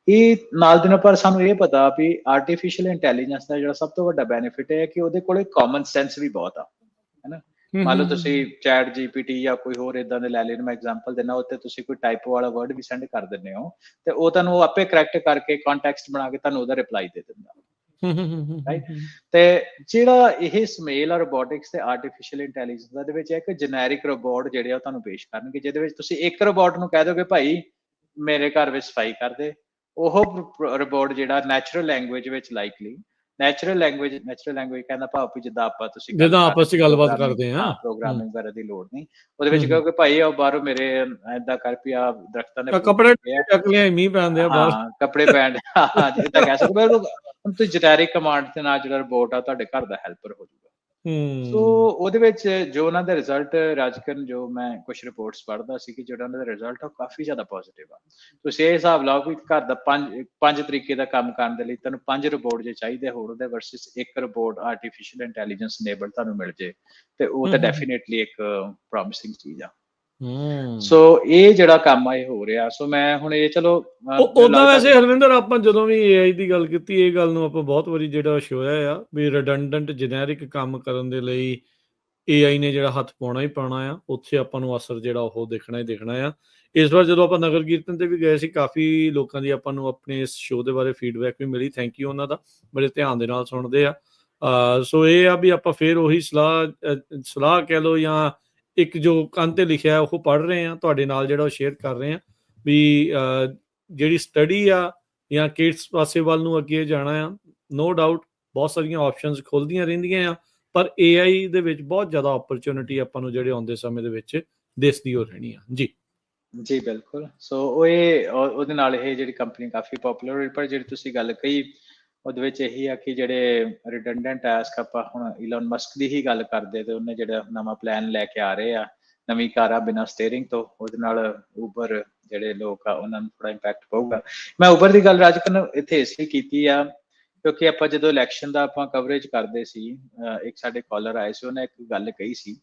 B: ਇਹ ਨਾਲ ਦੀ ਨਾਲ ਪਰ ਸਾਨੂੰ ਇਹ ਪਤਾ ਵੀ ਆਰਟੀਫਿਸ਼ੀਅਲ ਇੰਟੈਲੀਜੈਂਸ ਦਾ ਜਿਹੜਾ ਸਭ ਤੋਂ ਵੱਡਾ ਬੈਨੀਫਿਟ ਹੈ ਕਿ ਉਹਦੇ ਕੋਲ ਕਾਮਨ ਸੈਂਸ ਵੀ ਬਹੁਤ ਆ, ਹੈਨਾ। ਮੰਨ ਲਓ ਤੁਸੀਂ ਚੈਟ GPT ਜਾਂ ਕੋਈ ਹੋਰ ਏਦਾਂ ਦੇ ਲੈ ਲੈਣ, ਮੈਂ ਐਗਜ਼ਾਮਪਲ ਦਿੰਦਾ, ਉੱਤੇ ਤੁਸੀਂ ਕੋਈ ਟਾਈਪੋ ਵਾਲਾ ਵਰਡ ਵੀ ਸੈਂਡ ਕਰ ਦਿੰਦੇ ਹੋ ਤੇ ਉਹ ਤੁਹਾਨੂੰ ਆਪੇ ਕਰੈਕਟ ਕਰਕੇ ਕੰਟੈਕਸਟ ਬਣਾ ਕੇ ਤੁਹਾਨੂੰ ਉਹਦਾ ਰਿਪਲਾਈ ਦੇ ਦਿੰਦਾ, ਰਾਈਟ। ਤੇ ਜਿਹੜਾ ਇਹ ਸਮੇਲ ਆ ਰੋਬੋਟਿਕਸ ਤੇ ਆਰਟੀਫਿਸ਼ੀਅਲ ਇੰਟੈਲੀਜੈਂਸ ਦੇ ਵਿੱਚ ਇੱਕ ਜੈਨਰਿਕ ਰੋਬੋਟ ਜਿਹੜੇ ਆ ਤੁਹਾਨੂੰ ਪੇਸ਼ ਕਰਨਗੇ, ਜਿਹਦੇ ਵਿੱਚ ਤੁਸੀਂ ਇੱਕ ਰੋਬੋਟ ਨੂੰ ਕਹਿ ਦੋਗੇ ਭਾਈ ਮੇਰੇ ਘਰ ਵਿੱਚ ਸਫਾਈ ਕਰ ਦੇ, ਉਹ ਰੋਬੋਟ ਜਿਹੜਾ ਨੈਚੁਰਲ ਲੈਂਗੁਏਜ ਵਿੱਚ ਲਾਈਕਲੀ ਨੈਚੁਰਲ ਲੈਂਗੁਏਜ ਕਹਿੰਦਾ ਭਾਵ ਵੀ ਜਿੱਦਾਂ ਆਪਾਂ ਤੁਸੀਂ
A: ਆਪਸ ਚ ਗੱਲਬਾਤ ਕਰਦੇ ਹਾਂ,
B: ਪ੍ਰੋਗਰਾਮਿੰਗ ਵਗੈਰਾ ਦੀ ਲੋੜ ਨਹੀਂ, ਉਹਦੇ ਵਿੱਚ ਕਹੋਗੇ ਭਾਈ ਆਓ ਬਾਹਰੋਂ ਮੇਰੇ ਏਦਾਂ ਕਰ ਪਿਆ ਦਰਖਤਾਂ ਦੇ
A: ਕੱਪੜੇ ਚੱਕ ਲਿਆ, ਮੀਂਹ ਪੈਂਦੇ ਆ ਬਾਹਰ,
B: ਕੱਪੜੇ ਪੈਣ, ਏਦਾਂ ਕਹਿ ਸਕਦੇ। ਤੁਸੀਂ ਜੈਨਰਿਕ ਕਮਾਂਡ ਦੇ ਨਾਲ ਜਿਹੜਾ ਰੋਬੋਟ ਆ ਤੁਹਾਡੇ ਘਰ ਦਾ ਹੈਲਪਰ ਹੋ ਜਾਊਗਾ, ਸੋ
A: ਹੂੰ
B: ਉਹਦੇ ਵਿੱਚ ਜੋ ਉਹਨਾਂ ਦਾ ਰਿਜ਼ਲਟ ਰਾਜਕਰਨ, ਜੋ ਮੈਂ ਕੁਝ ਰਿਪੋਰਟਸ ਪੜ੍ਹਦਾ ਸੀ ਕਿ ਜਿਹੜਾ ਉਹਨਾਂ ਦਾ ਰਿਜ਼ਲਟ ਆ ਉਹ ਕਾਫੀ ਜ਼ਿਆਦਾ ਪੋਜ਼ਿਟਿਵ ਆ। ਤੁਸੀਂ ਇਹ ਹਿਸਾਬ ਲਾਓ ਕਿ ਘਰ ਦਾ ਪੰਜ ਤਰੀਕੇ ਦਾ ਕੰਮ ਕਰਨ ਦੇ ਲਈ ਤੁਹਾਨੂੰ 5 ਰਿਪੋਰਟ ਜੇ ਚਾਹੀਦੇ ਹੋਣ, ਉਹਦੇ ਵਰਸਸ ਇੱਕ ਰਿਪੋਰਟ ਆਰਟੀਫੀਸ਼ੀਅਲ ਇੰਟੈਲੀਜੈਂਸ ਇਨੇਬਲ ਤੁਹਾਨੂੰ ਮਿਲ ਜੇ, ਤੇ ਉਹ ਤਾਂ
A: ਹੂੰ
B: ਡੈਫੀਨੇਟਲੀ ਇੱਕ ਪ੍ਰੋਮਿਸਿੰਗ ਚੀਜ਼ ਆ।
A: ਹੂੰ
B: ਸੋ ਇਹ ਜਿਹੜਾ ਕੰਮ ਆ ਇਹ ਹੋ ਰਿਹਾ। ਸੋ ਮੈਂ ਹੁਣ ਇਹ ਚਲੋ ਮੈਨੂੰ
A: ਉਦਾਂ
B: ਲੱਗਦਾ
A: ਵੈਸੇ ਹਰਵਿੰਦਰ ਆਪਾਂ ਜਦੋਂ ਵੀ AI ਦੀ ਗੱਲ ਕੀਤੀ, ਇਹ ਗੱਲ ਨੂੰ ਆਪਾਂ ਬਹੁਤ ਵਾਰੀ ਜਿਹੜਾ ਛੋਇਆ ਆ ਵੀ ਰਿਡੰਡੈਂਟ ਜਨੈਰਿਕ ਕੰਮ ਕਰਨ ਦੇ ਲਈ AI ਨੇ ਜਿਹੜਾ ਹੱਥ ਪਾਉਣਾ ਹੀ ਪਾਉਣਾ ਆ, ਉੱਥੇ ਆਪਾਂ ਨੂੰ ਅਸਰ ਜਿਹੜਾ ਉਹ ਦੇਖਣਾ ਹੀ ਦੇਖਣਾ ਆ। ਇਸ ਵਾਰ ਜਦੋਂ ਆਪਾਂ ਨਗਰ ਕੀਰਤਨ ਤੇ ਵੀ ਗਏ ਸੀ, ਕਾਫੀ ਲੋਕਾਂ ਦੀ ਆਪਾਂ ਨੂੰ ਆਪਣੇ ਇਸ ਸ਼ੋਅ ਦੇ ਬਾਰੇ ਫੀਡਬੈਕ ਵੀ ਮਿਲੀ। ਥੈਂਕ ਯੂ ਉਹਨਾਂ ਦਾ, ਬੜੇ ਧਿਆਨ ਦੇ ਨਾਲ ਸੁਣਦੇ ਆ। ਸੋ ਇਹ ਆ ਵੀ ਆਪਾਂ ਫੇਰ ਉਹੀ ਸਲਾਹ ਕਹਿ ਲਓ ਜਾਂ ਇੱਕ ਜੋ ਕੰਨ ਤੇ ਲਿਖਿਆ ਉਹ ਪੜ੍ਹ ਰਹੇ ਆ, ਤੁਹਾਡੇ ਨਾਲ ਜਿਹੜਾ ਉਹ ਸ਼ੇਅਰ ਕਰ ਰਹੇ ਆ ਵੀ ਜਿਹੜੀ ਸਟੱਡੀ ਆ ਜਾਂ ਕਿਡਸ ਪਾਸੇ ਵੱਲ ਨੂੰ ਅੱਗੇ ਜਾਣਾ ਆ, ਨੋ ਡਾਊਟ ਬਹੁਤ ਸਾਰੀਆਂ ਆਪਸ਼ਨਸ ਖੁੱਲਦੀਆਂ ਰਹਿੰਦੀਆਂ ਆ, ਪਰ AI ਦੇ ਵਿੱਚ ਬਹੁਤ ਜ਼ਿਆਦਾ ਓਪਰਚੁਨਿਟੀ ਆਪਾਂ ਨੂੰ ਜਿਹੜੇ ਆਉਂਦੇ ਸਮੇਂ ਦੇ ਵਿੱਚ ਦਿਸਦੀ ਹੋ ਰਹਿਣੀ ਆ। ਜੀ
B: ਜੀ ਬਿਲਕੁਲ। ਸੋ ਉਹਦੇ ਨਾਲ ਇਹ ਜਿਹੜੀ ਕੰਪਨੀ ਕਾਫੀ ਪਪੂਲਰ ਹੋਈ। ਪਰ ਜਿਹੜੀ ਤੁਸੀਂ ਗੱਲ ਕਹੀ ਉਹਦੇ ਵਿੱਚ ਇਹੀ ਆ ਕਿ ਜਿਹੜੇ ਰਿਡੰਡੈਂਟ ਟਾਸਕ, ਆਪਾਂ ਹੁਣ ਇਲਨ ਮਸਕ ਦੀ ਹੀ ਗੱਲ ਕਰਦੇ, ਤੇ ਉਹਨੇ ਜਿਹੜਾ ਨਵਾਂ ਪਲਾਨ ਲੈ ਕੇ ਆ ਰਹੇ ਆ, ਨਵੀਂ ਕਾਰਾਂ ਬਿਨਾਂ ਸਟੀਅਰਿੰਗ ਤੋਂ, ਉਹਦੇ ਨਾਲ ਉਬਰ ਜਿਹੜੇ ਲੋਕ ਆ ਉਹਨਾਂ ਨੂੰ ਥੋੜਾ ਇੰਪੈਕਟ ਪਊਗਾ। ਮੈਂ ਉਬਰ ਦੀ ਗੱਲ ਰਾਜਕਰਨ ਇੱਥੇ ਇਸ ਲਈ ਕੀਤੀ ਆ ਕਿਉਂਕਿ ਆਪਾਂ ਜਦੋਂ ਇਲੈਕਸ਼ਨ ਦਾ ਆਪਾਂ ਕਵਰੇਜ ਕਰਦੇ ਸੀ, ਇੱਕ ਸਾਡੇ ਕਾਲਰ ਆਏ ਸੀ, ਉਹਨੇ ਇੱਕ ਗੱਲ ਕਹੀ ਸੀ,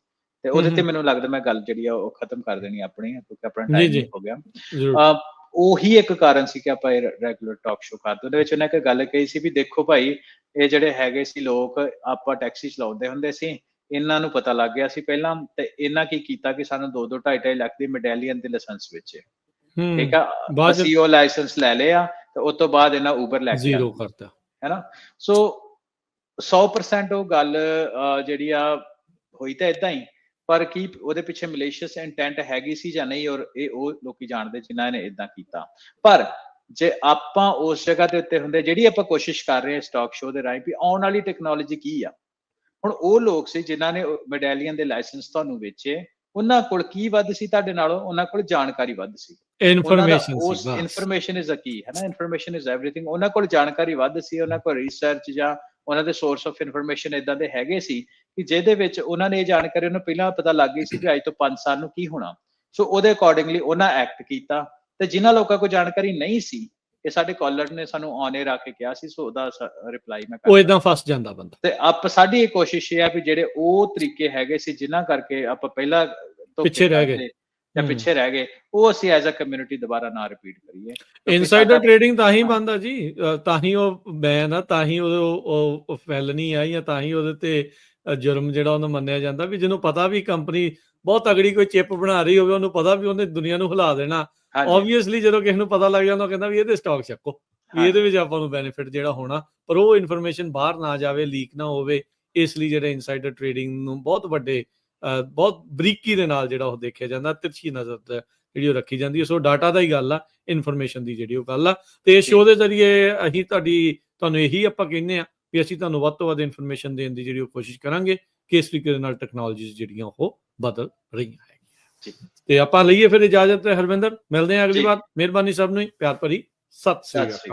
B: ਤੇ ਉਹਦੇ ਤੇ ਮੈਨੂੰ ਲੱਗਦਾ ਮੈਂ ਗੱਲ ਜਿਹੜੀ ਆ ਉਹ ਖਤਮ ਕਰ ਦੇਣੀ ਆਪਣੀ, ਕਿਉਂਕਿ ਆਪਣਾ
A: ਜੀ
B: ਟਾਈਮ
A: ਜੀ
B: ਨਹੀਂ ਹੋ ਗਿਆ।
A: ਜ਼ਰੂਰ।
B: ਉਹੀ ਇੱਕ ਕਾਰਨ ਸੀ ਕਿ ਆਪਾਂ ਇਹ ਰੈਗੂਲਰ ਟਾਕ ਸ਼ੋ ਕਰਦੇ। ਉਹਦੇ ਵਿੱਚ ਉਹਨੇ ਇੱਕ ਗੱਲ ਕਹੀ ਸੀ ਵੀ ਦੇਖੋ ਭਾਈ, ਇਹ ਜਿਹੜੇ ਹੈਗੇ ਸੀ ਲੋਕ, ਆਪਾਂ ਟੈਕਸੀ ਚਲਾਉਂਦੇ ਹੁੰਦੇ ਸੀ, ਇਹਨਾਂ ਨੂੰ ਪਤਾ ਲੱਗ ਗਿਆ ਸੀ ਪਹਿਲਾਂ, ਤੇ ਇਹਨਾਂ ਕੀ ਕੀਤਾ ਕਿ ਸਾਨੂੰ 2-2 2.5 ਲੱਖ ਦੀ ਮੈਡਾਲੀਅਨ ਦੇ ਲਾਇਸੈਂਸ ਵੇਚੇ। ਠੀਕ ਆ,
A: ਬਾਅਦ
B: ਅਸੀਂ ਉਹ ਲਾਇਸੈਂਸ ਲੈ ਲਿਆ ਤੇ ਉਸ ਤੋਂ ਬਾਅਦ ਇਹਨਾਂ ਉਬਰ ਲੈ ਕੇ ਆ
A: ਜ਼ੀਰੋ
B: ਗਈ,
A: ਕਰਤਾ।
B: ਹੈ ਨਾ। ਸੋ 100% ਉਹ ਗੱਲ ਜਿਹੜੀ ਆ ਹੋਈ ਤਾਂ ਏਦਾਂ ਹੀ, ਪਰ ਕੀ ਉਹਦੇ ਪਿੱਛੇ ਮਲੇਸ਼ੀਅਸ ਇੰਟੈਂਟ ਹੈਗੀ ਸੀ ਜਾਂ ਨਹੀਂ, ਔਰ ਇਹ ਉਹ ਲੋਕੀ ਜਾਣਦੇ ਜਿਨ੍ਹਾਂ ਨੇ ਇਦਾਂ ਕੀਤਾ। ਪਰ ਜੇ ਆਪਾਂ ਉਸ ਜਗ੍ਹਾ ਦੇ ਉੱਤੇ ਹੁੰਦੇ, ਜਿਹੜੀ ਆਪਾਂ ਕੋਸ਼ਿਸ਼ ਕਰ ਰਹੇ ਹਾਂ ਸਟਾਕ ਸ਼ੋਅ ਦੇ ਰਾਹੀਂ ਵੀ ਆਉਣ ਵਾਲੀ ਟੈਕਨੋਲੋਜੀ ਕੀ ਆ, ਹੁਣ ਉਹ ਲੋਕ ਸੀ ਜਿਨ੍ਹਾਂ ਨੇ ਮੈਡਾਲੀਅਨ ਦੇ ਲਾਇਸੈਂਸ ਤੁਹਾਨੂੰ ਵੇਚੇ, ਉਹਨਾਂ ਕੋਲ ਕੀ ਵੱਧ ਸੀ ਤੁਹਾਡੇ ਨਾਲੋਂ, ਉਹਨਾਂ ਕੋਲ ਜਾਣਕਾਰੀ ਵੱਧ ਸੀ। ਉਹਨਾਂ ਦਾ
A: ਇਨਫੋਰਮੇਸ਼ਨ ਸੀ
B: ਉਸ
A: ਬਸ।
B: ਇਨਫੋਰਮੇਸ਼ਨ ਇਜ਼ ਅ ਕੀ, ਹੈ ਨਾ, ਇਨਫੋਰਮੇਸ਼ਨ ਇਜ਼ ਐਵਰੀਥਿੰਗ। ਉਹਨਾਂ ਕੋਲ ਜਾਣਕਾਰੀ ਵੱਧ ਸੀ, ਉਹਨਾਂ ਕੋਲ ਰਿਸਰਚ ਜਾਂ ਉਹਨਾਂ ਦੇ ਸੋਰਸ ਆਫ ਇਨਫੋਰਮੇਸ਼ਨ ਇਦਾਂ ਦੇ ਹੈਗੇ ਸੀ ਕਿ ਜਿਹਦੇ ਵਿੱਚ ਉਹਨਾਂ ਨੇ ਇਹ ਜਾਣਕਾਰੀ ਉਹਨੂੰ ਪਹਿਲਾਂ ਪਤਾ ਲੱਗ ਗਈ ਸੀ ਕਿ ਅੱਜ ਤੋਂ 5 ਸਾਲ ਨੂੰ ਕੀ ਹੋਣਾ। ਸੋ ਉਹਦੇ ਅਕੋਰਡਿੰਗਲੀ ਉਹਨਾਂ ਐਕਟ ਕੀਤਾ। ਤੇ ਜਿਨ੍ਹਾਂ ਲੋਕਾਂ ਕੋਲ ਜਾਣਕਾਰੀ ਨਹੀਂ ਸੀ, ਇਹ ਸਾਡੇ ਕਾਲਰ ਨੇ ਸਾਨੂੰ ਔਨ 에ਅਰ ਆ ਕੇ ਕਿਹਾ ਸੀ, ਸੋ ਉਹਦਾ ਰਿਪਲਾਈ ਮੈਂ
A: ਉਹ
B: ਕਰਦਾ।
A: ਇਦਾਂ ਫਸ ਜਾਂਦਾ ਬੰਦਾ।
B: ਤੇ ਸਾਡੀ ਇਹ ਕੋਸ਼ਿਸ਼ ਇਹ ਆ ਵੀ ਜਿਹੜੇ ਉਹ ਤਰੀਕੇ ਹੈਗੇ ਸੀ ਜਿਨ੍ਹਾਂ ਕਰਕੇ ਆਪਾਂ ਪਹਿਲਾਂ
A: ਪਿੱਛੇ ਰਹਿ ਗਏ
B: ਜਾਂ ਪਿੱਛੇ ਰਹਿ ਗਏ, ਉਹ ਅਸੀਂ ਐਜ਼ ਅ ਕਮਿਊਨਿਟੀ ਦੁਬਾਰਾ ਨਾ ਰਿਪੀਟ ਕਰੀਏ।
A: ਇਨਸਾਈਡਰ ਟ੍ਰੇਡਿੰਗ ਤਾਂ ਹੀ ਬੰਦਾ ਜੀ, ਤਾਂ ਹੀ ਉਹ ਬੈਨ ਆ, ਤਾਂ ਹੀ ਉਹ ਫੈਲਨੀ ਆ, ਜਾਂ ਤਾਂ ਹੀ ਉਹਦੇ ਤੇ ਜੁਰਮ ਜਿਹੜਾ ਉਹਨੂੰ ਮੰਨਿਆ ਜਾਂਦਾ ਵੀ ਜਿਹਨੂੰ ਪਤਾ ਵੀ ਕੰਪਨੀ ਬਹੁਤ ਤਗੜੀ ਕੋਈ ਚਿਪ ਬਣਾ ਰਹੀ ਹੋਵੇ, ਉਹਨੂੰ ਪਤਾ ਵੀ ਉਹਨੇ ਦੁਨੀਆ ਨੂੰ ਹਿਲਾ ਦੇਣਾ। ਆਬਵੀਅਸਲੀ ਜਦੋਂ ਕਿਸੇ ਨੂੰ ਪਤਾ ਲੱਗ ਜਾਂਦਾ, ਉਹ ਕਹਿੰਦਾ ਵੀ ਇਹਦੇ ਸਟਾਕ ਚੱਕੋ, ਵੀ ਇਹਦੇ ਵਿੱਚ ਆਪਾਂ ਨੂੰ ਬੈਨੀਫਿਟ ਜਿਹੜਾ ਹੋਣਾ, ਪਰ ਉਹ ਇਨਫੋਰਮੇਸ਼ਨ ਬਾਹਰ ਨਾ ਜਾਵੇ, ਲੀਕ ਨਾ ਹੋਵੇ। ਇਸ ਲਈ ਜਿਹੜੇ ਇਨਸਾਈਡਰ ਟ੍ਰੇਡਿੰਗ ਨੂੰ ਬਹੁਤ ਬਹੁਤ ਬਰੀਕੀ ਦੇ ਨਾਲ ਜਿਹੜਾ ਉਹ ਦੇਖਿਆ ਜਾਂਦਾ, ਤਿਰਛੀ ਨਜ਼ਰ ਜਿਹੜੀ ਉਹ ਰੱਖੀ ਜਾਂਦੀ ਹੈ। ਸੋ ਡਾਟਾ ਦਾ ਹੀ ਗੱਲ ਆ, ਇਨਫੋਰਮੇਸ਼ਨ ਦੀ ਜਿਹੜੀ ਉਹ ਗੱਲ ਆ। ਤੇ ਇਸ ਸ਼ੋਅ ਦੇ ਜ਼ਰੀਏ ਅਸੀਂ ਤੁਹਾਨੂੰ ਇਹੀ ਆਪਾਂ ਕਹਿੰਦੇ ਆ ਵੀ ਅਸੀਂ ਤੁਹਾਨੂੰ ਵੱਧ ਤੋਂ ਵੱਧ ਇਨਫੋਰਮੇਸ਼ਨ ਦੇਣ ਦੀ ਜਿਹੜੀ ਉਹ ਕੋਸ਼ਿਸ਼ ਕਰਾਂਗੇ ਕਿ ਇਸ ਤਰੀਕੇ ਦੇ ਨਾਲ ਟੈਕਨੋਲੋਜੀਜ਼ ਜਿਹੜੀਆਂ ਉਹ ਬਦਲ ਰਹੀਆਂ ਹੈਗੀਆਂ। ਤੇ ਆਪਾਂ ਲਈਏ ਫਿਰ ਇਜਾਜ਼ਤ, ਹਰਵਿੰਦਰ, ਮਿਲਦੇ ਹਾਂ ਅਗਲੀ ਵਾਰ। ਮਿਹਰਬਾਨੀ ਸਭ ਨੂੰ, ਪਿਆਰ ਭਰੀ ਸਤਿ ਸ੍ਰੀ ਅਕਾਲ।